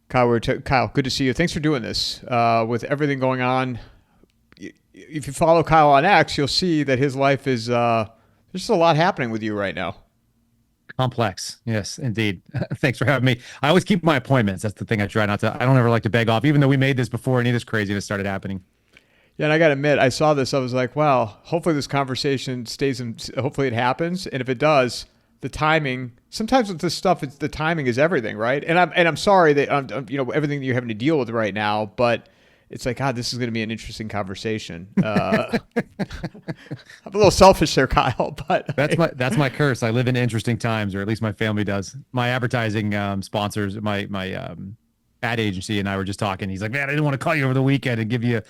Kyle, good to see you. Thanks for doing this. With everything going on, if you follow Kyle on X, you'll see that his life is there's just a lot happening with you right now. Complex. Yes, indeed. Thanks for having me. I always keep my appointments. That's the thing I try not to. I don't ever like to beg off, even though we made this before any of this craziness started happening. Yeah, and I got to admit, I saw this. I was like, wow. Hopefully, this conversation stays. Hopefully, it happens. And if it does, the timing. Sometimes with this stuff, the timing is everything, right? And I'm sorry that everything that you're having to deal with right now, but it's like, God, this is going to be an interesting conversation. I'm a little selfish there, Kyle, but That's my curse. I live in interesting times, or at least my family does. My advertising sponsors, my ad agency, and I were just talking. He's like, "Man, I didn't want to call you over the weekend and give you,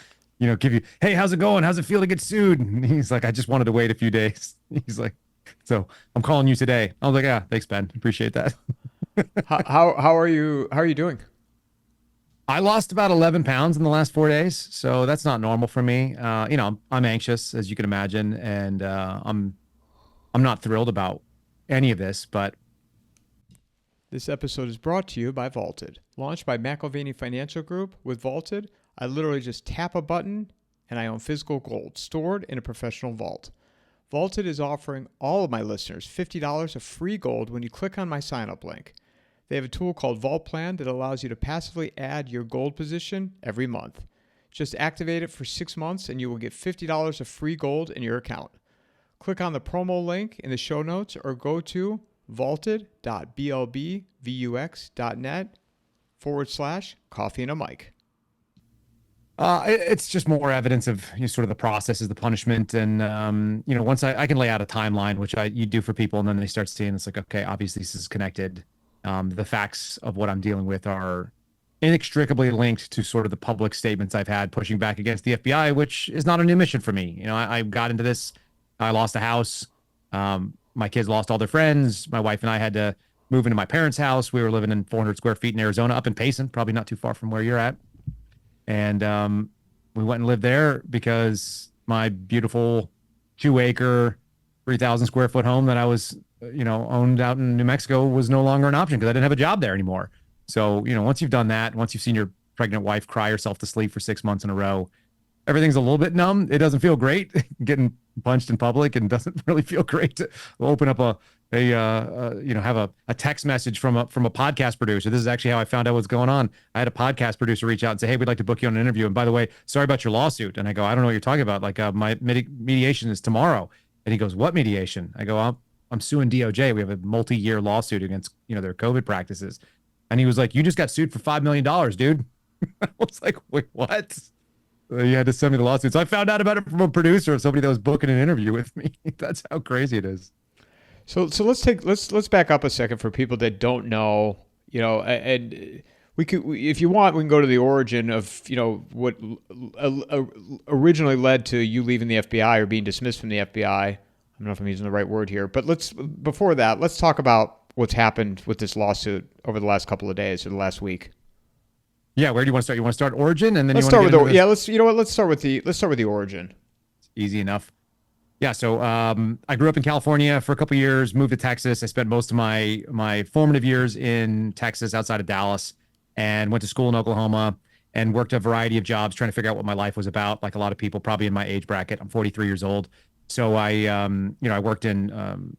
hey, how's it going? How's it feel to get sued?" And he's like, "I just wanted to wait a few days." He's like, "So I'm calling you today." I was like, "Yeah, thanks, Ben. Appreciate that." how are you? How are you doing? I lost about 11 pounds in the last 4 days, so that's not normal for me. I'm anxious, as you can imagine, and I'm not thrilled about any of this, but This episode is brought to you by Vaulted. Launched by McElvaney Financial Group, with Vaulted, I literally just tap a button and I own physical gold stored in a professional vault. Vaulted is offering all of my listeners $50 of free gold when you click on my sign up link. They have a tool called Vault Plan that allows you to passively add your gold position every month. Just activate it for 6 months and you will get $50 of free gold in your account. Click on the promo link in the show notes or go to vaulted.blbvux.net/coffeeandamike. it's just more evidence of sort of the process is the punishment, and once I can lay out a timeline, which you do for people, and then they start seeing it's like, okay, obviously this is connected. The facts of what I'm dealing with are inextricably linked to sort of the public statements I've had pushing back against the FBI, which is not a new mission for me. I got into this. I lost a house. My kids lost all their friends. My wife and I had to move into my parents' house. We were living in 400 square feet in Arizona, up in Payson, probably not too far from where you're at. And we went and lived there because my beautiful 2-acre, 3,000 square foot home that I was, owned out in New Mexico was no longer an option because I didn't have a job there anymore. So, once you've done that, once you've seen your pregnant wife cry herself to sleep for 6 months in a row, everything's a little bit numb. It doesn't feel great getting punched in public, and doesn't really feel great to open up have a text message from a podcast producer. This is actually how I found out what's going on. I had a podcast producer reach out and say, "Hey, we'd like to book you on an interview. And by the way, sorry about your lawsuit." And I go, "I don't know what you're talking about. Like my mediation is tomorrow." And he goes, "What mediation?" I go, I'm suing DOJ. We have a multi-year lawsuit against, their COVID practices." And he was like, "You just got sued for $5 million, dude." I was like, "Wait, what?" You had to send me the lawsuit. So I found out about it from a producer of somebody that was booking an interview with me. That's how crazy it is. So let's back up a second for people that don't know, and we could, if you want, we can go to the origin of, what originally led to you leaving the FBI or being dismissed from the FBI. I don't know if I'm using the right word here, but before that, let's talk about what's happened with this lawsuit over the last couple of days or the last week. Yeah, where do you want to start? You want to start origin, and then let's you start want with to the yeah. Let's start with the origin. Easy enough. Yeah, so I grew up in California for a couple of years, moved to Texas. I spent most of my formative years in Texas, outside of Dallas, and went to school in Oklahoma and worked a variety of jobs trying to figure out what my life was about. Like a lot of people, probably in my age bracket. I'm 43 years old, so I worked in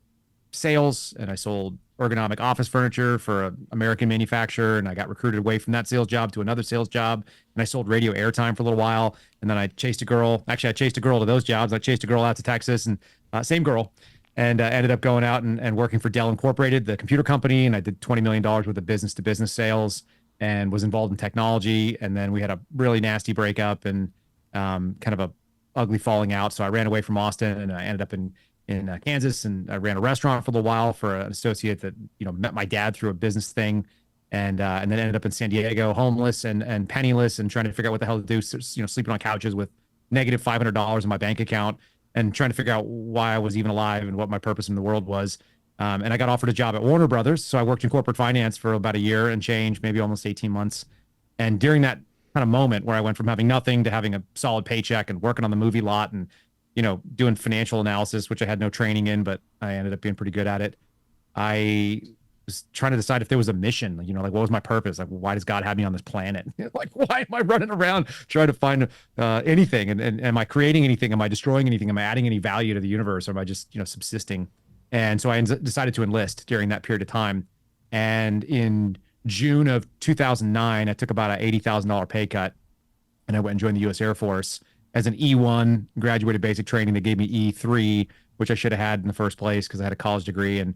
sales, and I sold ergonomic office furniture for an American manufacturer, and I got recruited away from that sales job to another sales job, and I sold radio airtime for a little while, and then I chased a girl. Actually, I chased a girl to those jobs. I chased a girl out to Texas, and same girl, and ended up going out and working for Dell Incorporated, the computer company, and I did $20 million worth of business-to-business sales and was involved in technology, and then we had a really nasty breakup and kind of a ugly falling out, so I ran away from Austin, and I ended up in Kansas, and I ran a restaurant for a little while for an associate that met my dad through a business thing, and then ended up in San Diego, homeless and penniless, and trying to figure out what the hell to do. Sleeping on couches with negative $500 in my bank account, and trying to figure out why I was even alive and what my purpose in the world was. And I got offered a job at Warner Brothers, so I worked in corporate finance for about a year and change, maybe almost 18 months. And during that kind of moment where I went from having nothing to having a solid paycheck and working on the movie lot and doing financial analysis, which I had no training in, but I ended up being pretty good at it. I was trying to decide if there was a mission, like what was my purpose? Like, why does God have me on this planet? Like, why am I running around trying to find anything? And am I creating anything? Am I destroying anything? Am I adding any value to the universe? Or am I just, subsisting? And so I decided to enlist during that period of time. And in June of 2009, I took about an $80,000 pay cut, and I went and joined the U.S. Air Force as an E1, graduated basic training. They gave me E3, which I should have had in the first place because I had a college degree, and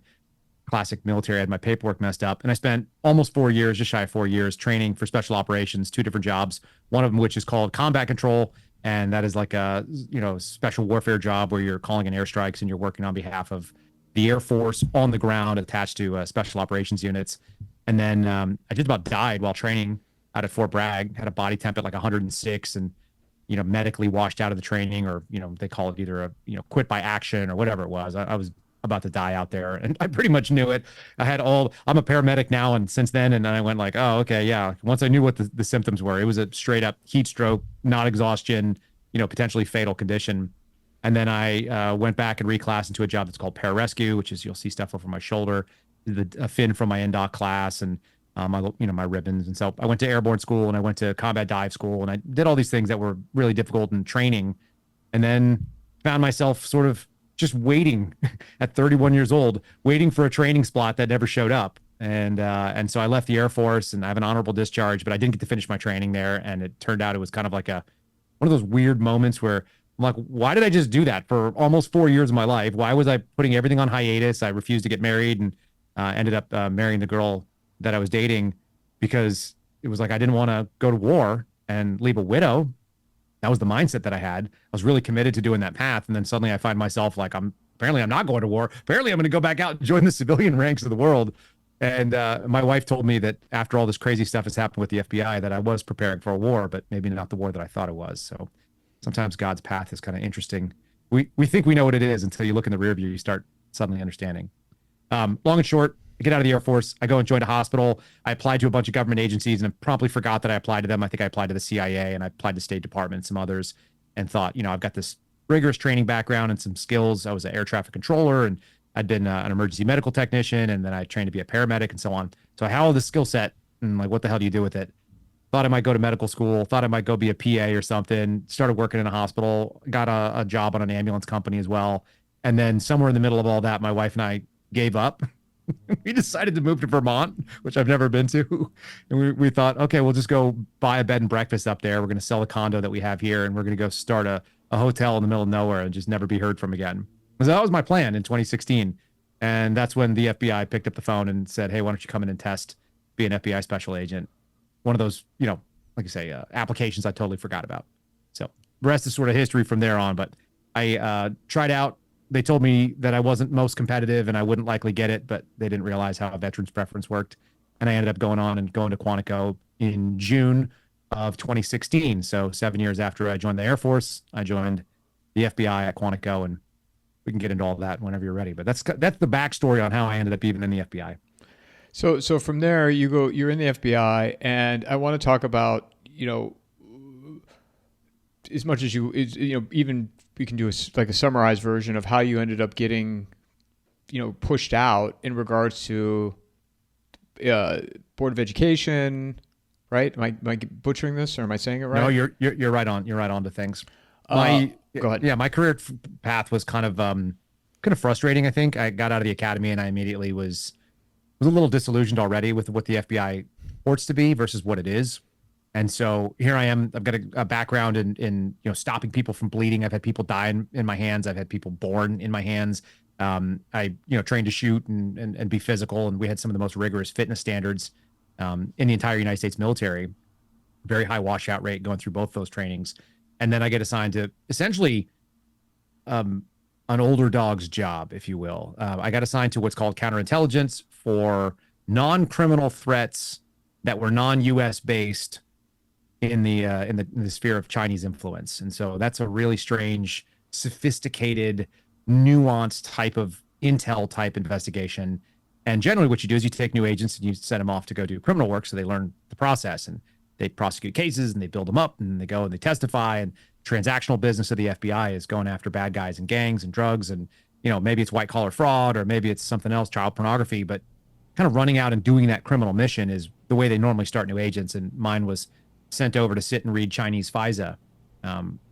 classic military. I had my paperwork messed up, and I spent almost 4 years, just shy of 4 years, training for special operations, 2 different jobs. One of them, which is called combat control, and that is like a special warfare job where you're calling in airstrikes and you're working on behalf of the Air Force on the ground attached to special operations units. And then I just about died while training out at Fort Bragg. Had a body temp at like 106, and medically washed out of the training, or they call it either a quit by action or whatever it was. I was about to die out there, and I pretty much knew it. I'm a paramedic now, and since then, and then I went like, oh, okay, yeah. Once I knew what the symptoms were, it was a straight up heat stroke, not exhaustion, potentially fatal condition. And then I went back and reclassed into a job that's called pararescue, which is, you'll see stuff over my shoulder, a fin from my NDOC class, and my ribbons. And so I went to airborne school, and I went to combat dive school, and I did all these things that were really difficult in training, and then found myself sort of just waiting at 31 years old, waiting for a training slot that never showed up. And so I left the Air Force, and I have an honorable discharge, but I didn't get to finish my training there. And it turned out it was kind of like one of those weird moments where I'm like, why did I just do that for almost 4 years of my life? Why was I putting everything on hiatus? I refused to get married, and ended up marrying the girl that I was dating, because it was like, I didn't want to go to war and leave a widow. That was the mindset that I had. I was really committed to doing that path. And then suddenly I find myself like, I'm not going to war. Apparently I'm going to go back out and join the civilian ranks of the world. And my wife told me that after all this crazy stuff has happened with the FBI, that I was preparing for a war, but maybe not the war that I thought it was. So sometimes God's path is kind of interesting. We think we know what it is until you look in the rear view, you start suddenly understanding. Long and short, I get out of the Air Force. I go and join a hospital. I applied to a bunch of government agencies, and I promptly forgot that I applied to them. I think I applied to the CIA, and I applied to State Department and some others, and thought, I've got this rigorous training background and some skills. I was an air traffic controller, and I'd been an emergency medical technician, and then I trained to be a paramedic and so on. So I had all this skill set, and like, what the hell do you do with it? Thought I might go to medical school, thought I might go be a PA or something, started working in a hospital, got a job on an ambulance company as well. And then somewhere in the middle of all that, my wife and I gave up. We decided to move to Vermont, which I've never been to. And we thought, okay, we'll just go buy a bed and breakfast up there. We're going to sell a condo that we have here, and we're going to go start a hotel in the middle of nowhere and just never be heard from again. So that was my plan in 2016. And that's when the FBI picked up the phone and said, hey, why don't you come in and test, be an FBI special agent? One of those, like I say, applications I totally forgot about. So the rest is sort of history from there on. But I tried out. They told me that I wasn't most competitive and I wouldn't likely get it, but they didn't realize how a veteran's preference worked. And I ended up going to Quantico in June of 2016. So 7 years after I joined the Air Force, I joined the FBI at Quantico, and we can get into all that whenever you're ready. But that's the backstory on how I ended up even in the FBI. So from there you're in the FBI, and I want to talk about, as much as even we can do a summarized version of how you ended up getting, pushed out in regards to Board of Education, right? Am I butchering this, or am I saying it right? No, you're right on. You're right on to things. Go ahead. Yeah, my career path was kind of frustrating. I think I got out of the academy, and I immediately was a little disillusioned already with what the FBI purports to be versus what it is. And so here I am. I've got a background in stopping people from bleeding. I've had people die in my hands. I've had people born in my hands. I trained to shoot and be physical, and we had some of the most rigorous fitness standards in the entire United States military. Very high washout rate going through both those trainings. And then I get assigned to essentially an older dog's job, if you will. I got assigned to what's called counterintelligence for non-criminal threats that were non-U.S. based in the sphere of Chinese influence. And so that's a really strange, sophisticated, nuanced type of intel type investigation. And generally what you do is you take new agents and you send them off to go do criminal work, so they learn the process, and they prosecute cases and they build them up, and they go and they testify. And transactional business of the FBI is going after bad guys and gangs and drugs, and maybe it's white collar fraud, or maybe it's something else, child pornography. But kind of running out and doing that criminal mission is the way they normally start new agents. And mine was sent over to sit and read Chinese FISA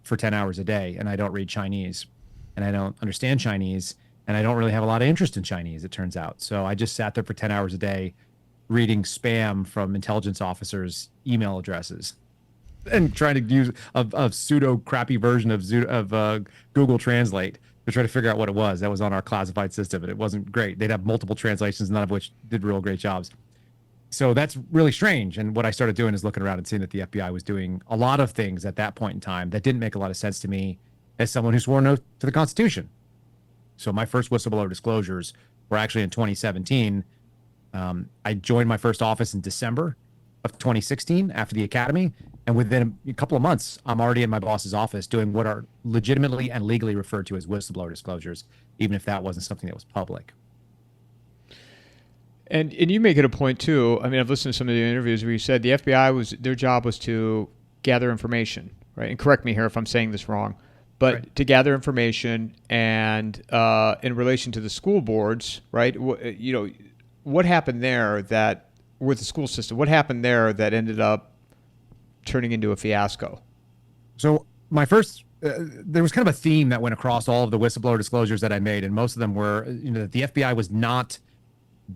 for 10 hours a day. And I don't read Chinese, and I don't understand Chinese, and I don't really have a lot of interest in Chinese, it turns out. So I just sat there for 10 hours a day reading spam from intelligence officers' email addresses and trying to use a pseudo crappy version of Google Translate to try to figure out what it was that was on our classified system. And it wasn't great. They'd have multiple translations, none of which did real great jobs. So that's really strange. And what I started doing is looking around and seeing that the FBI was doing a lot of things at that point in time that didn't make a lot of sense to me as someone who swore an oath to the Constitution. So my first whistleblower disclosures were actually in 2017. I joined my first office in December of 2016 after the academy. And within a couple of months, I'm already in my boss's office doing what are legitimately and legally referred to as whistleblower disclosures, even if that wasn't something that was public. And you make it a point too. I mean, I've listened to some of the interviews where you said the FBI their job was to gather information, right? And correct me here if I'm saying this wrong, but right. To gather information and in relation to the school boards, right? What happened there that with the school system? What happened there that ended up turning into a fiasco? So my first, there was kind of a theme that went across all of the whistleblower disclosures that I made, and most of them were, that the FBI was not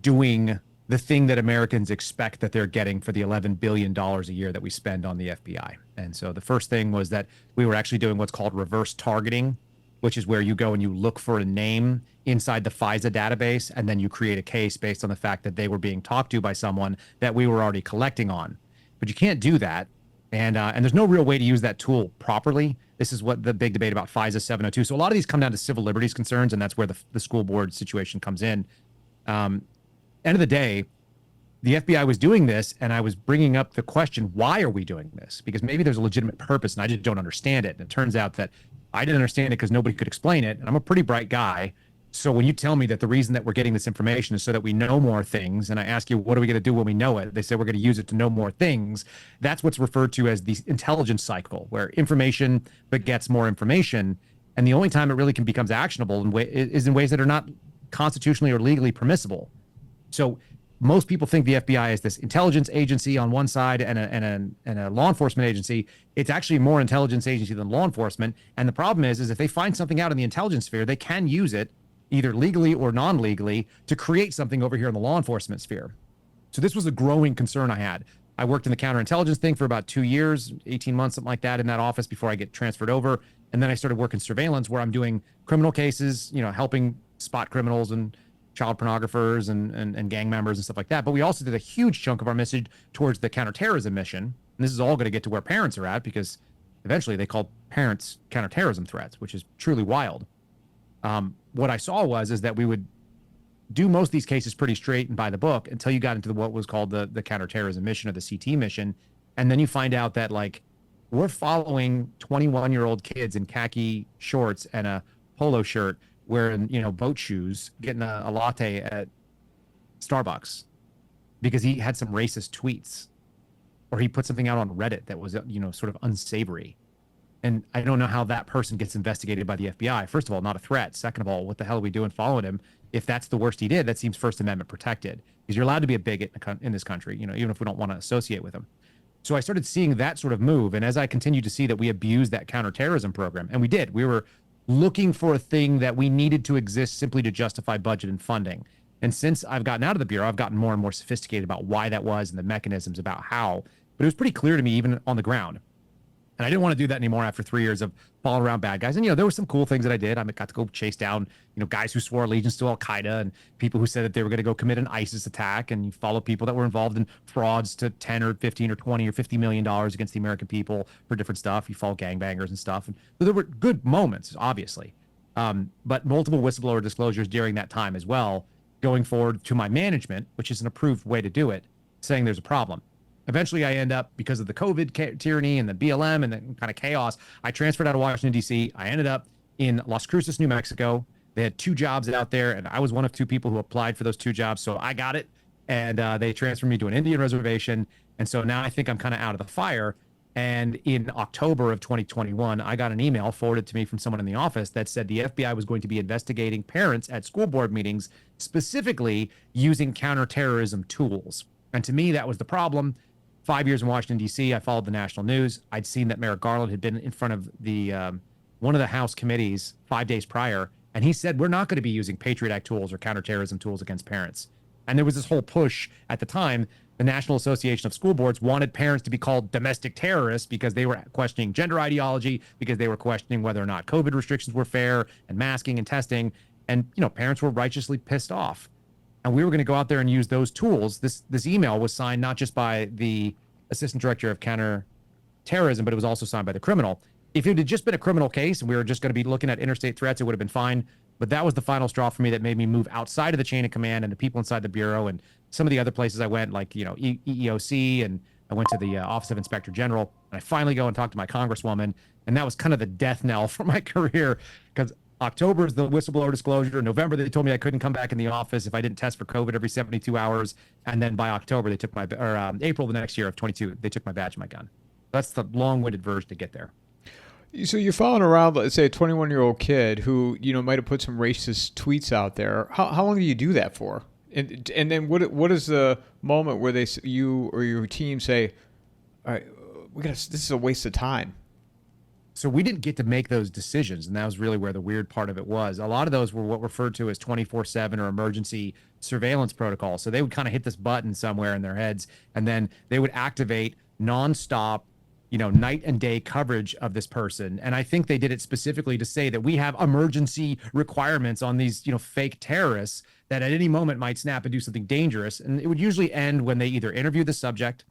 doing the thing that Americans expect that they're getting for the $11 billion a year that we spend on the FBI. And so the first thing was that we were actually doing what's called reverse targeting, which is where you go and you look for a name inside the FISA database, and then you create a case based on the fact that they were being talked to by someone that we were already collecting on. But you can't do that. And there's no real way to use that tool properly. This is what the big debate about FISA 702. So a lot of these come down to civil liberties concerns, and that's where the school board situation comes in. End of the day, the FBI was doing this, and I was bringing up the question, why are we doing this? Because maybe there's a legitimate purpose, and I just don't understand it. And it turns out that I didn't understand it because nobody could explain it, and I'm a pretty bright guy. So when you tell me that the reason that we're getting this information is so that we know more things, and I ask you, what are we going to do when we know it? They say we're going to use it to know more things. That's what's referred to as the intelligence cycle, where information begets more information. And the only time it really becomes actionable is in ways that are not constitutionally or legally permissible. So most people think the FBI is this intelligence agency on one side and a law enforcement agency. It's actually more intelligence agency than law enforcement. And the problem is if they find something out in the intelligence sphere, they can use it either legally or non-legally to create something over here in the law enforcement sphere. So this was a growing concern I had. I worked in the counterintelligence thing for about 2 years, 18 months, something like that in that office before I get transferred over. And then I started working surveillance where I'm doing criminal cases, helping spot criminals and child pornographers and gang members and stuff like that. But we also did a huge chunk of our message towards the counterterrorism mission. And this is all going to get to where parents are at, because eventually they called parents counterterrorism threats, which is truly wild. What I saw is that we would do most of these cases pretty straight and by the book until you got into what was called the counterterrorism mission or the CT mission. And then you find out that we're following 21-year-old kids in khaki shorts and a polo shirt wearing, boat shoes, getting a latte at Starbucks because he had some racist tweets or he put something out on Reddit that was, sort of unsavory. And I don't know how that person gets investigated by the FBI. First of all, not a threat. Second of all, what the hell are we doing following him? If that's the worst he did, that seems First Amendment protected, because you're allowed to be a bigot in this country, even if we don't want to associate with him. So I started seeing that sort of move. And as I continued to see that we abused that counterterrorism program, and we did, we were looking for a thing that we needed to exist simply to justify budget and funding. And since I've gotten out of the Bureau, I've gotten more and more sophisticated about why that was and the mechanisms about how. But it was pretty clear to me, even on the ground. And I didn't want to do that anymore after 3 years of following around bad guys. And, there were some cool things that I did. I got to go chase down, guys who swore allegiance to Al-Qaeda and people who said that they were going to go commit an ISIS attack. And you follow people that were involved in frauds to 10 or 15 or 20 or $50 million against the American people for different stuff. You follow gangbangers and stuff. And so there were good moments, obviously. But multiple whistleblower disclosures during that time as well, going forward to my management, which is an approved way to do it, saying there's a problem. Eventually, I end up, because of the COVID tyranny and the BLM and the kind of chaos, I transferred out of Washington, D.C. I ended up in Las Cruces, New Mexico. They had 2 jobs out there, and I was one of 2 people who applied for those 2 jobs. So I got it, and they transferred me to an Indian reservation. And so now I think I'm kind of out of the fire. And in October of 2021, I got an email forwarded to me from someone in the office that said the FBI was going to be investigating parents at school board meetings, specifically using counterterrorism tools. And to me, that was the problem. 5 years in Washington, D.C., I followed the national news. I'd seen that Merrick Garland had been in front of the one of the House committees 5 days prior, and he said, we're not going to be using Patriot Act tools or counterterrorism tools against parents. And there was this whole push at the time. The National Association of School Boards wanted parents to be called domestic terrorists because they were questioning gender ideology, because they were questioning whether or not COVID restrictions were fair and masking and testing. And, parents were righteously pissed off. And we were going to go out there and use those tools. This email was signed not just by the assistant director of counterterrorism, but it was also signed by the criminal. If it had just been a criminal case and we were just going to be looking at interstate threats, it would have been fine. But that was the final straw for me that made me move outside of the chain of command and the people inside the bureau and some of the other places I went, like, EEOC, and I went to the Office of Inspector General. And I finally go and talk to my congresswoman. And that was kind of the death knell for my career, because October is the whistleblower disclosure. November, they told me I couldn't come back in the office if I didn't test for COVID every 72 hours. And then by October, they took April the next year of 22, they took my badge and my gun. That's the long-winded version to get there. So you're following around, let's say, a 21-year-old kid who, might have put some racist tweets out there. How long do you do that for? And then what is the moment where you or your team say, all right, this is a waste of time? So we didn't get to make those decisions, and that was really where the weird part of it was. A lot of those were what referred to as 24/7 or emergency surveillance protocols. So they would kind of hit this button somewhere in their heads, and then they would activate nonstop, night and day coverage of this person. And I think they did it specifically to say that we have emergency requirements on these, fake terrorists that at any moment might snap and do something dangerous. And it would usually end when they either interview the subject,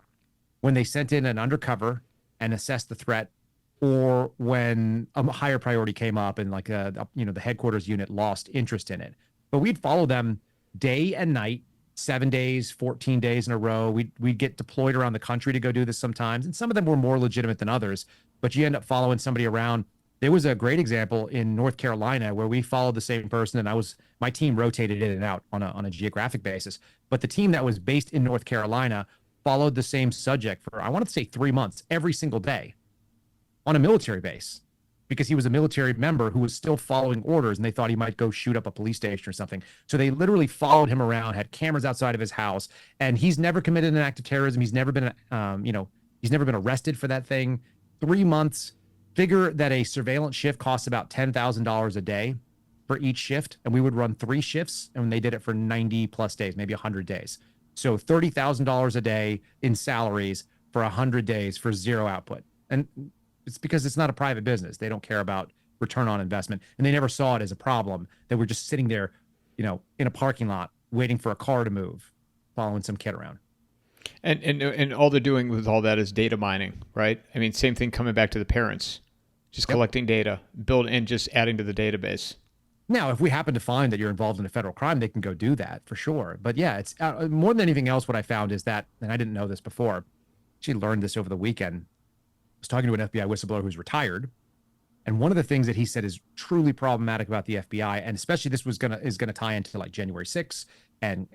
when they sent in an undercover and assessed the threat, or when a higher priority came up and the headquarters unit lost interest in it. But we'd follow them day and night, 7 days, 14 days in a row. We'd get deployed around the country to go do this sometimes. And some of them were more legitimate than others, but you end up following somebody around. There was a great example in North Carolina where we followed the same person, and my team rotated in and out on a geographic basis. But the team that was based in North Carolina followed the same subject for, I wanted to say 3 months, every single day on a military base, because he was a military member who was still following orders, and they thought he might go shoot up a police station or something. So they literally followed him around, had cameras outside of his house, and he's never committed an act of terrorism. He's never been, he's never been arrested for that thing. 3 months. Figure that a surveillance shift costs about $10,000 a day for each shift, and we would run 3 shifts, and they did it for 90 plus days, maybe 100 days. So $30,000 a day in salaries for 100 days for zero output. And it's because it's not a private business. They don't care about return on investment, and they never saw it as a problem. They were just sitting there, in a parking lot waiting for a car to move, following some kid around. And all they're doing with all that is data mining, right? I mean, same thing coming back to the parents, just collecting data, and just adding to the database. Now, if we happen to find that you're involved in a federal crime, they can go do that for sure. But yeah, it's more than anything else. What I found is that, and I didn't know this before, actually learned this over the weekend. I was talking to an FBI whistleblower who's retired, and one of the things that he said is truly problematic about the FBI, and especially this is gonna tie into like January 6th and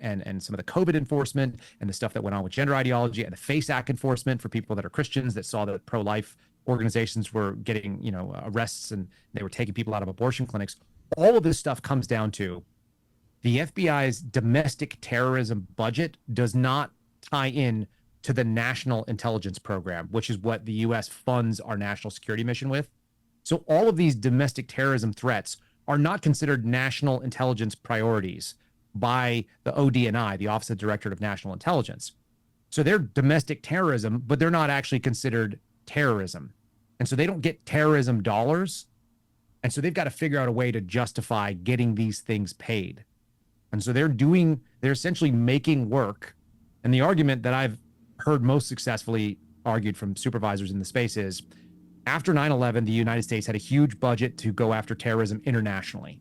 some of the COVID enforcement and the stuff that went on with gender ideology and the FACE Act enforcement for people that are Christians that saw that pro-life organizations were getting arrests and they were taking people out of abortion clinics. All of this stuff comes down to the FBI's domestic terrorism budget does not tie in to the National Intelligence Program, which is what the U.S. funds our national security mission with. So all of these domestic terrorism threats are not considered national intelligence priorities by the ODNI, the Office of Directorate of National Intelligence. So they're domestic terrorism, but they're not actually considered terrorism. And so they don't get terrorism dollars. And so they've got to figure out a way to justify getting these things paid. And so they're essentially making work. And the argument that I've heard most successfully argued from supervisors in the space is, after 9/11, the United States had a huge budget to go after terrorism internationally.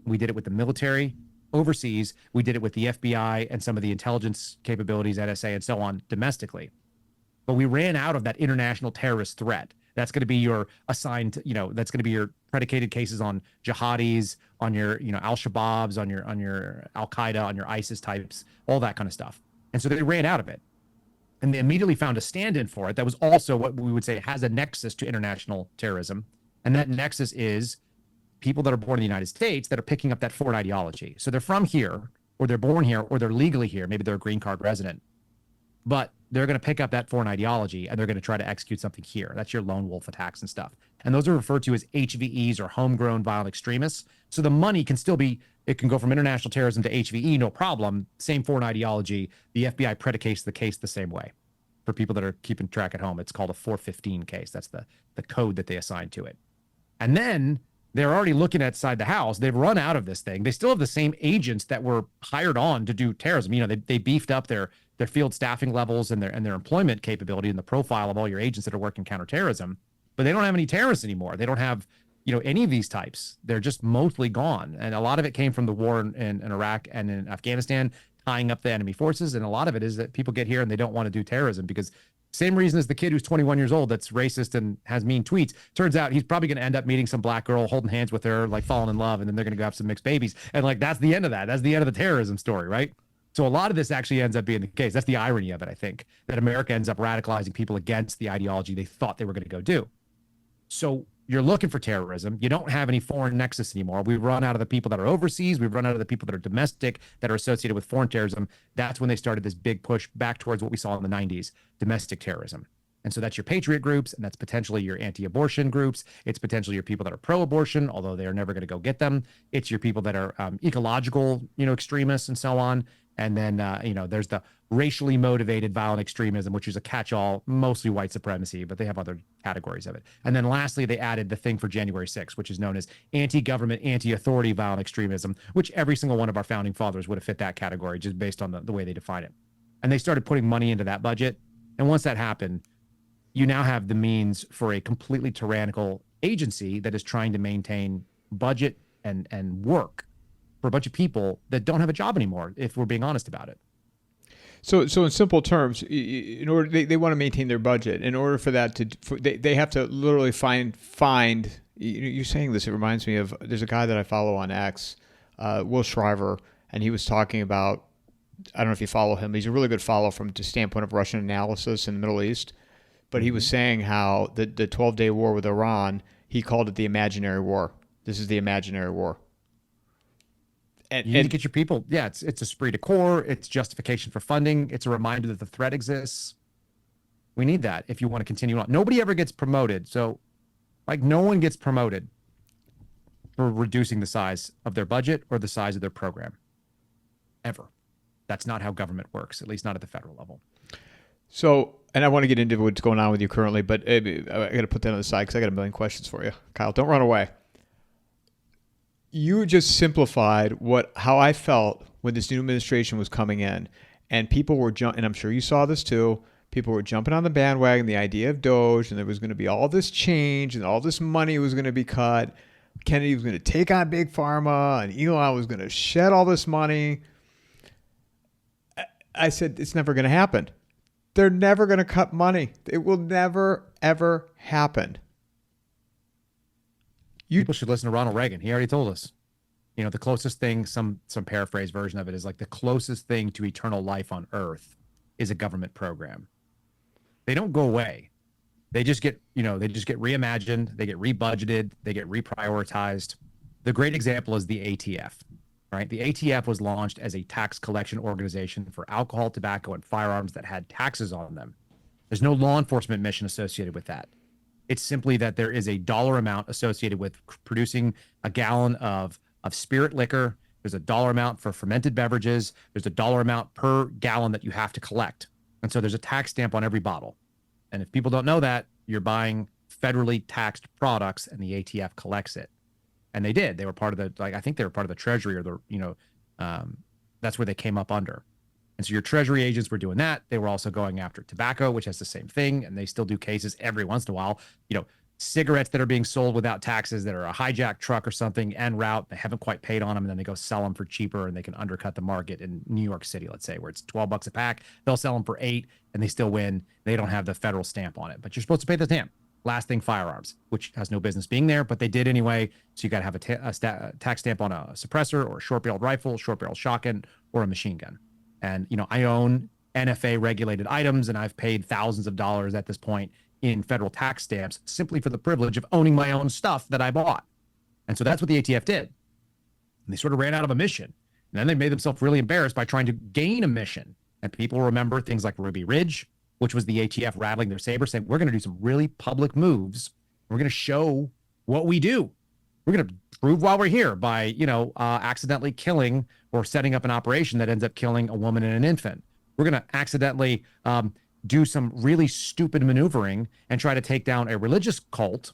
We did it with the military overseas. We did it with the FBI and some of the intelligence capabilities, NSA, and so on domestically. But we ran out of that international terrorist threat. That's going to be your assigned, that's going to be your predicated cases on jihadis, on your, Al-Shabaabs, on your Al-Qaeda, on your ISIS types, all that kind of stuff. And so they ran out of it. And they immediately found a stand-in for it that was also what we would say has a nexus to international terrorism. And that nexus is people that are born in the United States that are picking up that foreign ideology. So they're from here, or they're born here, or they're legally here. Maybe they're a green card resident, but they're going to pick up that foreign ideology and they're going to try to execute something here. That's your lone wolf attacks and stuff. And those are referred to as HVEs, or homegrown violent extremists. So the money can still be, it can go from international terrorism to HVE, no problem. Same foreign ideology. The FBI predicates the case the same way. For people that are keeping track at home, it's called a 415 case. That's the code that they assign to it. And then they're already looking outside the house. They've run out of this thing. They still have the same agents that were hired on to do terrorism. You know, they beefed up their field staffing levels and their employment capability and the profile of all your agents that are working counterterrorism, but they don't have any terrorists anymore. They don't have, you know, any of these types. They're just mostly gone. And a lot of it came from the war in Iraq and in Afghanistan, tying up the enemy forces. And a lot of it is that people get here and they don't want to do terrorism because same reason as the kid who's 21 years old that's racist and has mean tweets. Turns out he's probably going to end up meeting some black girl, holding hands with her, like falling in love, and then they're going to go have some mixed babies. And like, that's the end of that. That's the end of the terrorism story, right? So a lot of this actually ends up being the case. That's the irony of it, I think, that America ends up radicalizing people against the ideology they thought they were going to go do. So you're looking for terrorism. You don't have any foreign nexus anymore. We've run out of the people that are overseas. We've run out of the people that are domestic, that are associated with foreign terrorism. That's when they started this big push back towards what we saw in the 90s, domestic terrorism. And so that's your patriot groups, and that's potentially your anti-abortion groups. It's potentially your people that are pro-abortion, although they are never going to go get them. It's your people that are ecological, extremists and so on. And then, there's the racially motivated violent extremism, which is a catch-all, mostly white supremacy, but they have other categories of it. And then lastly, they added the thing for January 6th, which is known as anti-government, anti-authority violent extremism, which every single one of our founding fathers would have fit that category just based on the way they define it. And they started putting money into that budget. And once that happened, you now have the means for a completely tyrannical agency that is trying to maintain budget and work for a bunch of people that don't have a job anymore, if we're being honest about it. So in simple terms, in order they want to maintain their budget. In order for that they have to literally find. You're saying this. It reminds me of there's a guy that I follow on X, Will Shriver, and he was talking about. I don't know if you follow him. He's a really good follow from the standpoint of Russian analysis in the Middle East. But he was saying how the 12-day war with Iran, he called it the imaginary war. This is the imaginary war. And you need to get your people. Yeah, it's esprit de corps. It's justification for funding. It's a reminder that the threat exists. We need that if you want to continue on. Nobody ever gets promoted. So, no one gets promoted for reducing the size of their budget or the size of their program. Ever. That's not how government works, at least not at the federal level. So, and I want to get into what's going on with you currently, but I got to put that on the side because I got a million questions for you. Kyle, don't run away. You just simplified how I felt when this new administration was coming in, and people were and I'm sure you saw this too. People were jumping on the bandwagon, the idea of Doge, and there was going to be all this change and all this money was going to be cut. Kennedy was going to take on Big Pharma, and Elon was going to shed all this money. I said, it's never going to happen. They're never going to cut money. It will never, ever happen. People should listen to Ronald Reagan. He already told us. The closest thing, some paraphrase version of it is like the closest thing to eternal life on earth is a government program. They don't go away. They just get reimagined. They get rebudgeted. They get reprioritized. The great example is the ATF. Right? The ATF was launched as a tax collection organization for alcohol, tobacco, and firearms that had taxes on them. There's no law enforcement mission associated with that. It's simply that there is a dollar amount associated with producing a gallon of spirit liquor. There's a dollar amount for fermented beverages. There's a dollar amount per gallon that you have to collect. And so there's a tax stamp on every bottle. And if people don't know that, you're buying federally taxed products and the ATF collects it. And they did. They were part of the, I think they were part of the Treasury or that's where they came up under. And so your Treasury agents were doing that. They were also going after tobacco, which has the same thing. And they still do cases every once in a while. Cigarettes that are being sold without taxes that are a hijacked truck or something en route. They haven't quite paid on them. And then they go sell them for cheaper and they can undercut the market in New York City, let's say, where it's $12 a pack. They'll sell them for $8 and they still win. They don't have the federal stamp on it, but you're supposed to pay the stamp. Last thing, firearms, which has no business being there, but they did anyway. So you got to have a tax stamp on a suppressor or a short-barreled rifle, short-barreled shotgun, or a machine gun. And, I own NFA regulated items, and I've paid thousands of dollars at this point in federal tax stamps simply for the privilege of owning my own stuff that I bought. And so that's what the ATF did. And they sort of ran out of a mission. And then they made themselves really embarrassed by trying to gain a mission. And people remember things like Ruby Ridge, which was the ATF rattling their saber, saying, we're going to do some really public moves. We're going to show what we do. We're going to prove while we're here by, accidentally killing or setting up an operation that ends up killing a woman and an infant. We're going to accidentally do some really stupid maneuvering and try to take down a religious cult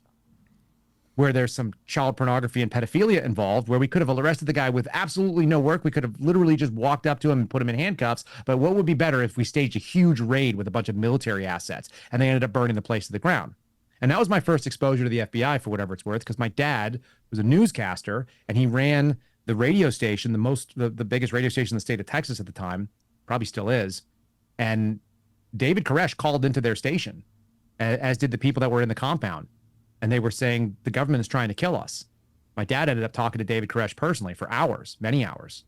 where there's some child pornography and pedophilia involved, where we could have arrested the guy with absolutely no work. We could have literally just walked up to him and put him in handcuffs. But what would be better if we staged a huge raid with a bunch of military assets and they ended up burning the place to the ground? And that was my first exposure to the FBI, for whatever it's worth, because my dad was a newscaster and he ran the radio station, the biggest radio station in the state of Texas at the time, probably still is. And David Koresh called into their station, as did the people that were in the compound. And they were saying the government is trying to kill us. My dad ended up talking to David Koresh personally for hours, many hours,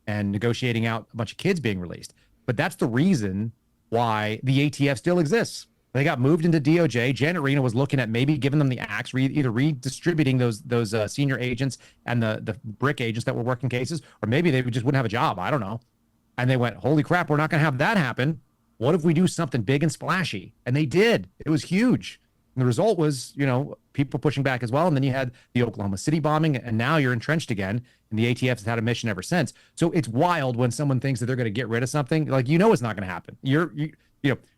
and negotiating out a bunch of kids being released. But that's the reason why the ATF still exists. They got moved into DOJ. Janet Reno was looking at maybe giving them the axe, either redistributing those senior agents and the brick agents that were working cases, or maybe they just wouldn't have a job. I don't know. And they went, holy crap, we're not going to have that happen. What if we do something big and splashy? And they did. It was huge. And the result was, people pushing back as well. And then you had the Oklahoma City bombing, and now you're entrenched again. And the ATF has had a mission ever since. So it's wild when someone thinks that they're going to get rid of something. Like, it's not going to happen.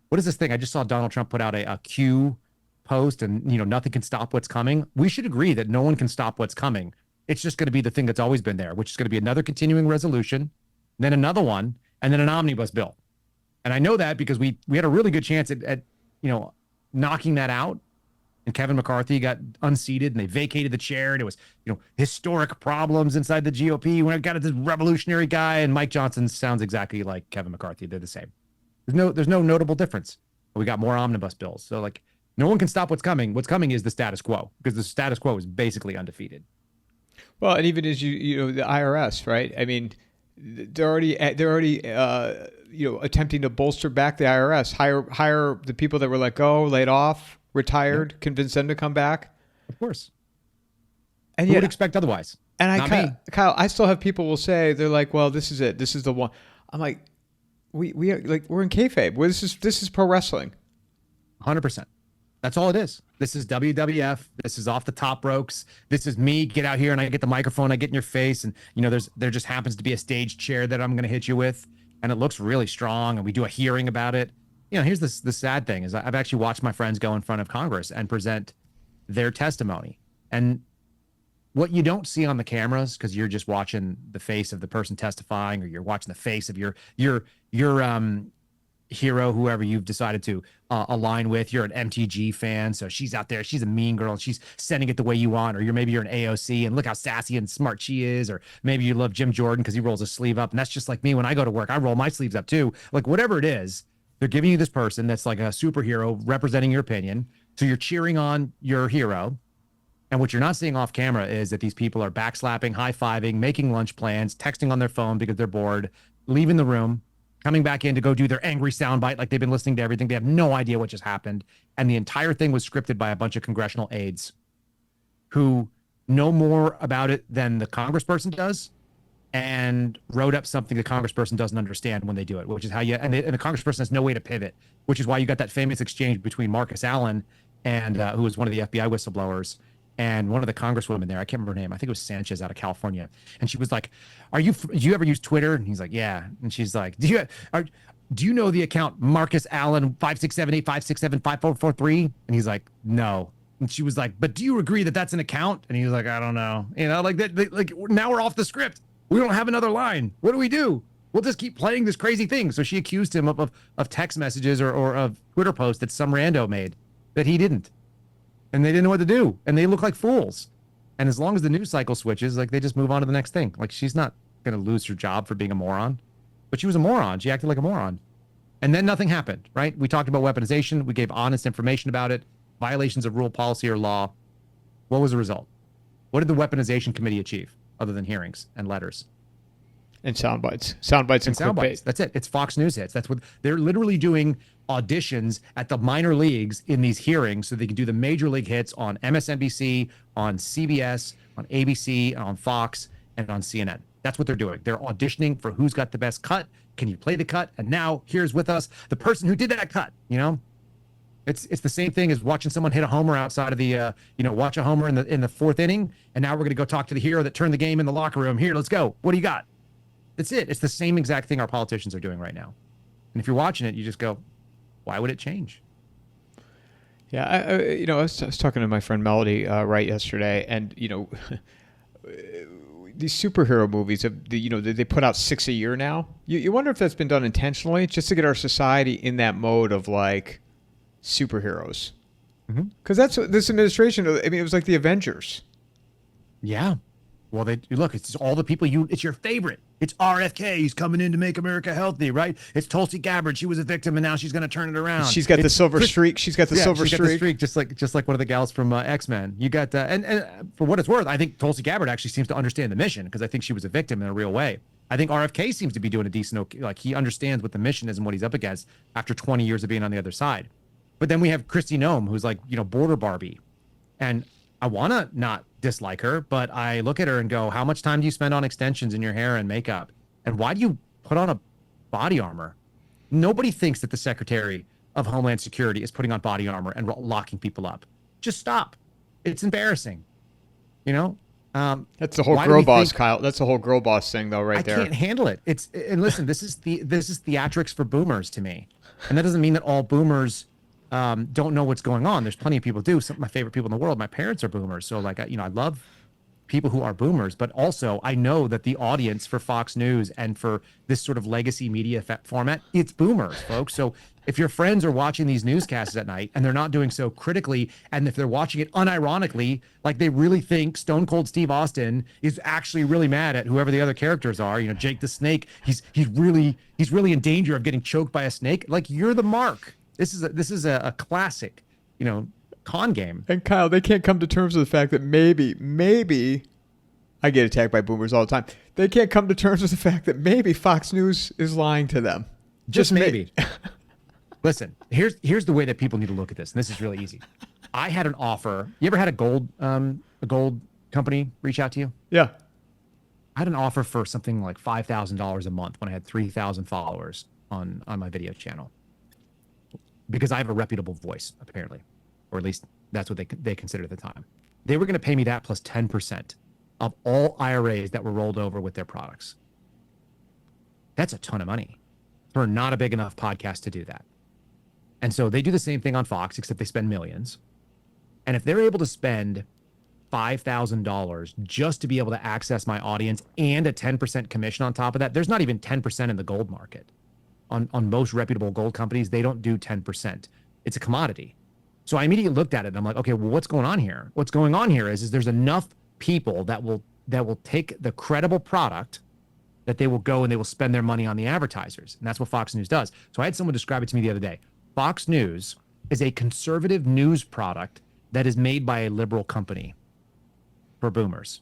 What is this thing? I just saw Donald Trump put out a Q post and, nothing can stop what's coming. We should agree that no one can stop what's coming. It's just going to be the thing that's always been there, which is going to be another continuing resolution, then another one, and then an omnibus bill. And I know that because we had a really good chance at knocking that out. And Kevin McCarthy got unseated and they vacated the chair. And it was, historic problems inside the GOP. When I got this revolutionary guy, and Mike Johnson sounds exactly like Kevin McCarthy. They're the same. There's no notable difference. We got more omnibus bills. So no one can stop what's coming. What's coming is the status quo, because the status quo is basically undefeated. Well, and even as the IRS, right? I mean, they're already attempting to bolster back the IRS, hire the people that were let go, laid off, retired, convince them to come back. Of course. And who would expect otherwise? And Kyle, I still have people will say, they're like, well, this is it. This is the one. I'm like, we are like, we're in kayfabe. This is pro wrestling. 100%. That's all it is. This is WWF. This is off the top ropes. This is me. Get out here and I get the microphone. I get in your face. And, there just happens to be a stage chair that I'm going to hit you with. And it looks really strong. And we do a hearing about it. Here's the sad thing is I've actually watched my friends go in front of Congress and present their testimony. And what you don't see on the cameras, because you're just watching the face of the person testifying, or you're watching the face of your hero, whoever you've decided to align with. You're an MTG fan, so she's out there, she's a mean girl, and she's sending it the way you want. Or maybe you're an AOC, and look how sassy and smart she is. Or maybe you love Jim Jordan because he rolls his sleeve up, and that's just like me when I go to work. I roll my sleeves up too. Like, whatever it is, they're giving you this person that's like a superhero representing your opinion. So you're cheering on your hero. And what you're not seeing off camera is that these people are backslapping, high-fiving, making lunch plans, texting on their phone because they're bored, leaving the room, coming back in to go do their angry soundbite like they've been listening to everything. They have no idea what just happened. And the entire thing was scripted by a bunch of congressional aides who know more about it than the congressperson does, and wrote up something the congressperson doesn't understand when they do it, which is how and the congressperson has no way to pivot, which is why you got that famous exchange between Marcus Allen and who was one of the FBI whistleblowers, and one of the congresswomen there. I can't remember her name. I think it was Sanchez out of California. And she was like, do you ever use Twitter? And he's like, yeah. And she's like, do you know the account Marcus Allen 56785675443? And he's like, no. And she was like, but do you agree that that's an account? And he was like, I don't know. Like that. Like, now we're off the script. We don't have another line. What do? We'll just keep playing this crazy thing. So she accused him of text messages or of Twitter posts that some rando made that he didn't. And they didn't know what to do. And they look like fools. And as long as the news cycle switches, like, they just move on to the next thing. Like, she's not going to lose her job for being a moron. But she was a moron. She acted like a moron. And then nothing happened, right? We talked about weaponization. We gave honest information about it. Violations of rule, policy, or law. What was the result? What did the weaponization committee achieve other than hearings and letters? And sound bites and sound bites. clickbait. That's it. It's Fox News hits. That's what they're literally doing, auditions at the minor leagues in these hearings so they can do the major league hits on MSNBC, on CBS, on ABC, on Fox, and on CNN. That's what they're doing. They're auditioning for who's got the best cut. Can you play the cut? And now here's with us the person who did that cut. It's the same thing as watching someone hit a homer outside of the watch a homer in the fourth inning, and now we're going to go talk to the hero that turned the game in the locker room. Here, let's go. What do you got? That's it. It's the same exact thing our politicians are doing right now. And if you're watching it, you just go, why would it change? Yeah, I was talking to my friend Melody right yesterday, and these superhero movies, they put out 6 a year now. You wonder if that's been done intentionally, just to get our society in that mode of like superheroes. Because that's what this administration. I mean, it was like the Avengers. Yeah. Well, look. It's all the people it's your favorite. It's RFK. He's coming in to make America healthy, right? It's Tulsi Gabbard. She was a victim, and now she's going to turn it around. She's got the silver streak. She's got the silver streak. Just like one of the gals from X-Men. You got and for what it's worth, I think Tulsi Gabbard actually seems to understand the mission, because I think she was a victim in a real way. I think RFK seems to be doing a decent, like he understands what the mission is and what he's up against after 20 years of being on the other side. But then we have Kristi Noem, who's like border Barbie, and I want to not dislike her, but I look at her and go, how much time do you spend on extensions in your hair and makeup? And why do you put on a body armor? Nobody thinks that the Secretary of Homeland Security is putting on body armor and locking people up. Just stop. It's embarrassing. That's the whole girl boss, Kyle. That's the whole girl boss thing, though, right there. I can't handle it. And listen, this is theatrics for boomers to me. And that doesn't mean that all boomers don't know what's going on. There's plenty of people do. Some of my favorite people in the world, my parents are boomers. So like, I love people who are boomers, but also I know that the audience for Fox News and for this sort of legacy media format, it's boomers, folks. So if your friends are watching these newscasts at night and they're not doing so critically, and if they're watching it unironically, like they really think Stone Cold Steve Austin is actually really mad at whoever the other characters are, Jake the Snake, he's really in danger of getting choked by a snake. Like, you're the mark. This is a classic, con game. And Kyle, they can't come to terms with the fact that maybe I get attacked by boomers all the time. They can't come to terms with the fact that maybe Fox News is lying to them. Just maybe. Listen, here's the way that people need to look at this, and this is really easy. I had an offer. You ever had a gold company reach out to you? Yeah. I had an offer for something like $5,000 a month when I had 3,000 followers on my video channel, because I have a reputable voice, apparently, or at least that's what they considered at the time. They were going to pay me that plus 10% of all IRAs that were rolled over with their products. That's a ton of money for not a big enough podcast to do that. And so they do the same thing on Fox, except they spend millions. And if they're able to spend $5,000 just to be able to access my audience and a 10% commission on top of that, there's not even 10% in the gold market. On most reputable gold companies, they don't do 10%. It's a commodity. So I immediately looked at it and I'm like, okay, well, what's going on here? What's going on here is there's enough people that will take the credible product, that they will go and they will spend their money on the advertisers. And that's what Fox News does. So I had someone describe it to me the other day. Fox News is a conservative news product that is made by a liberal company for boomers.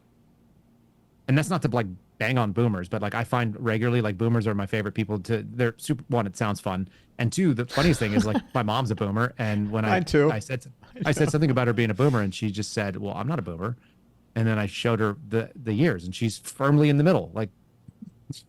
And that's not to like bang on boomers, but like I find regularly, like, boomers are my favorite people they're super, one, it sounds fun. And two, the funniest thing is, like, my mom's a boomer. And when I said something about her being a boomer, and she just said, well, I'm not a boomer. And then I showed her the years, and she's firmly in the middle. Like,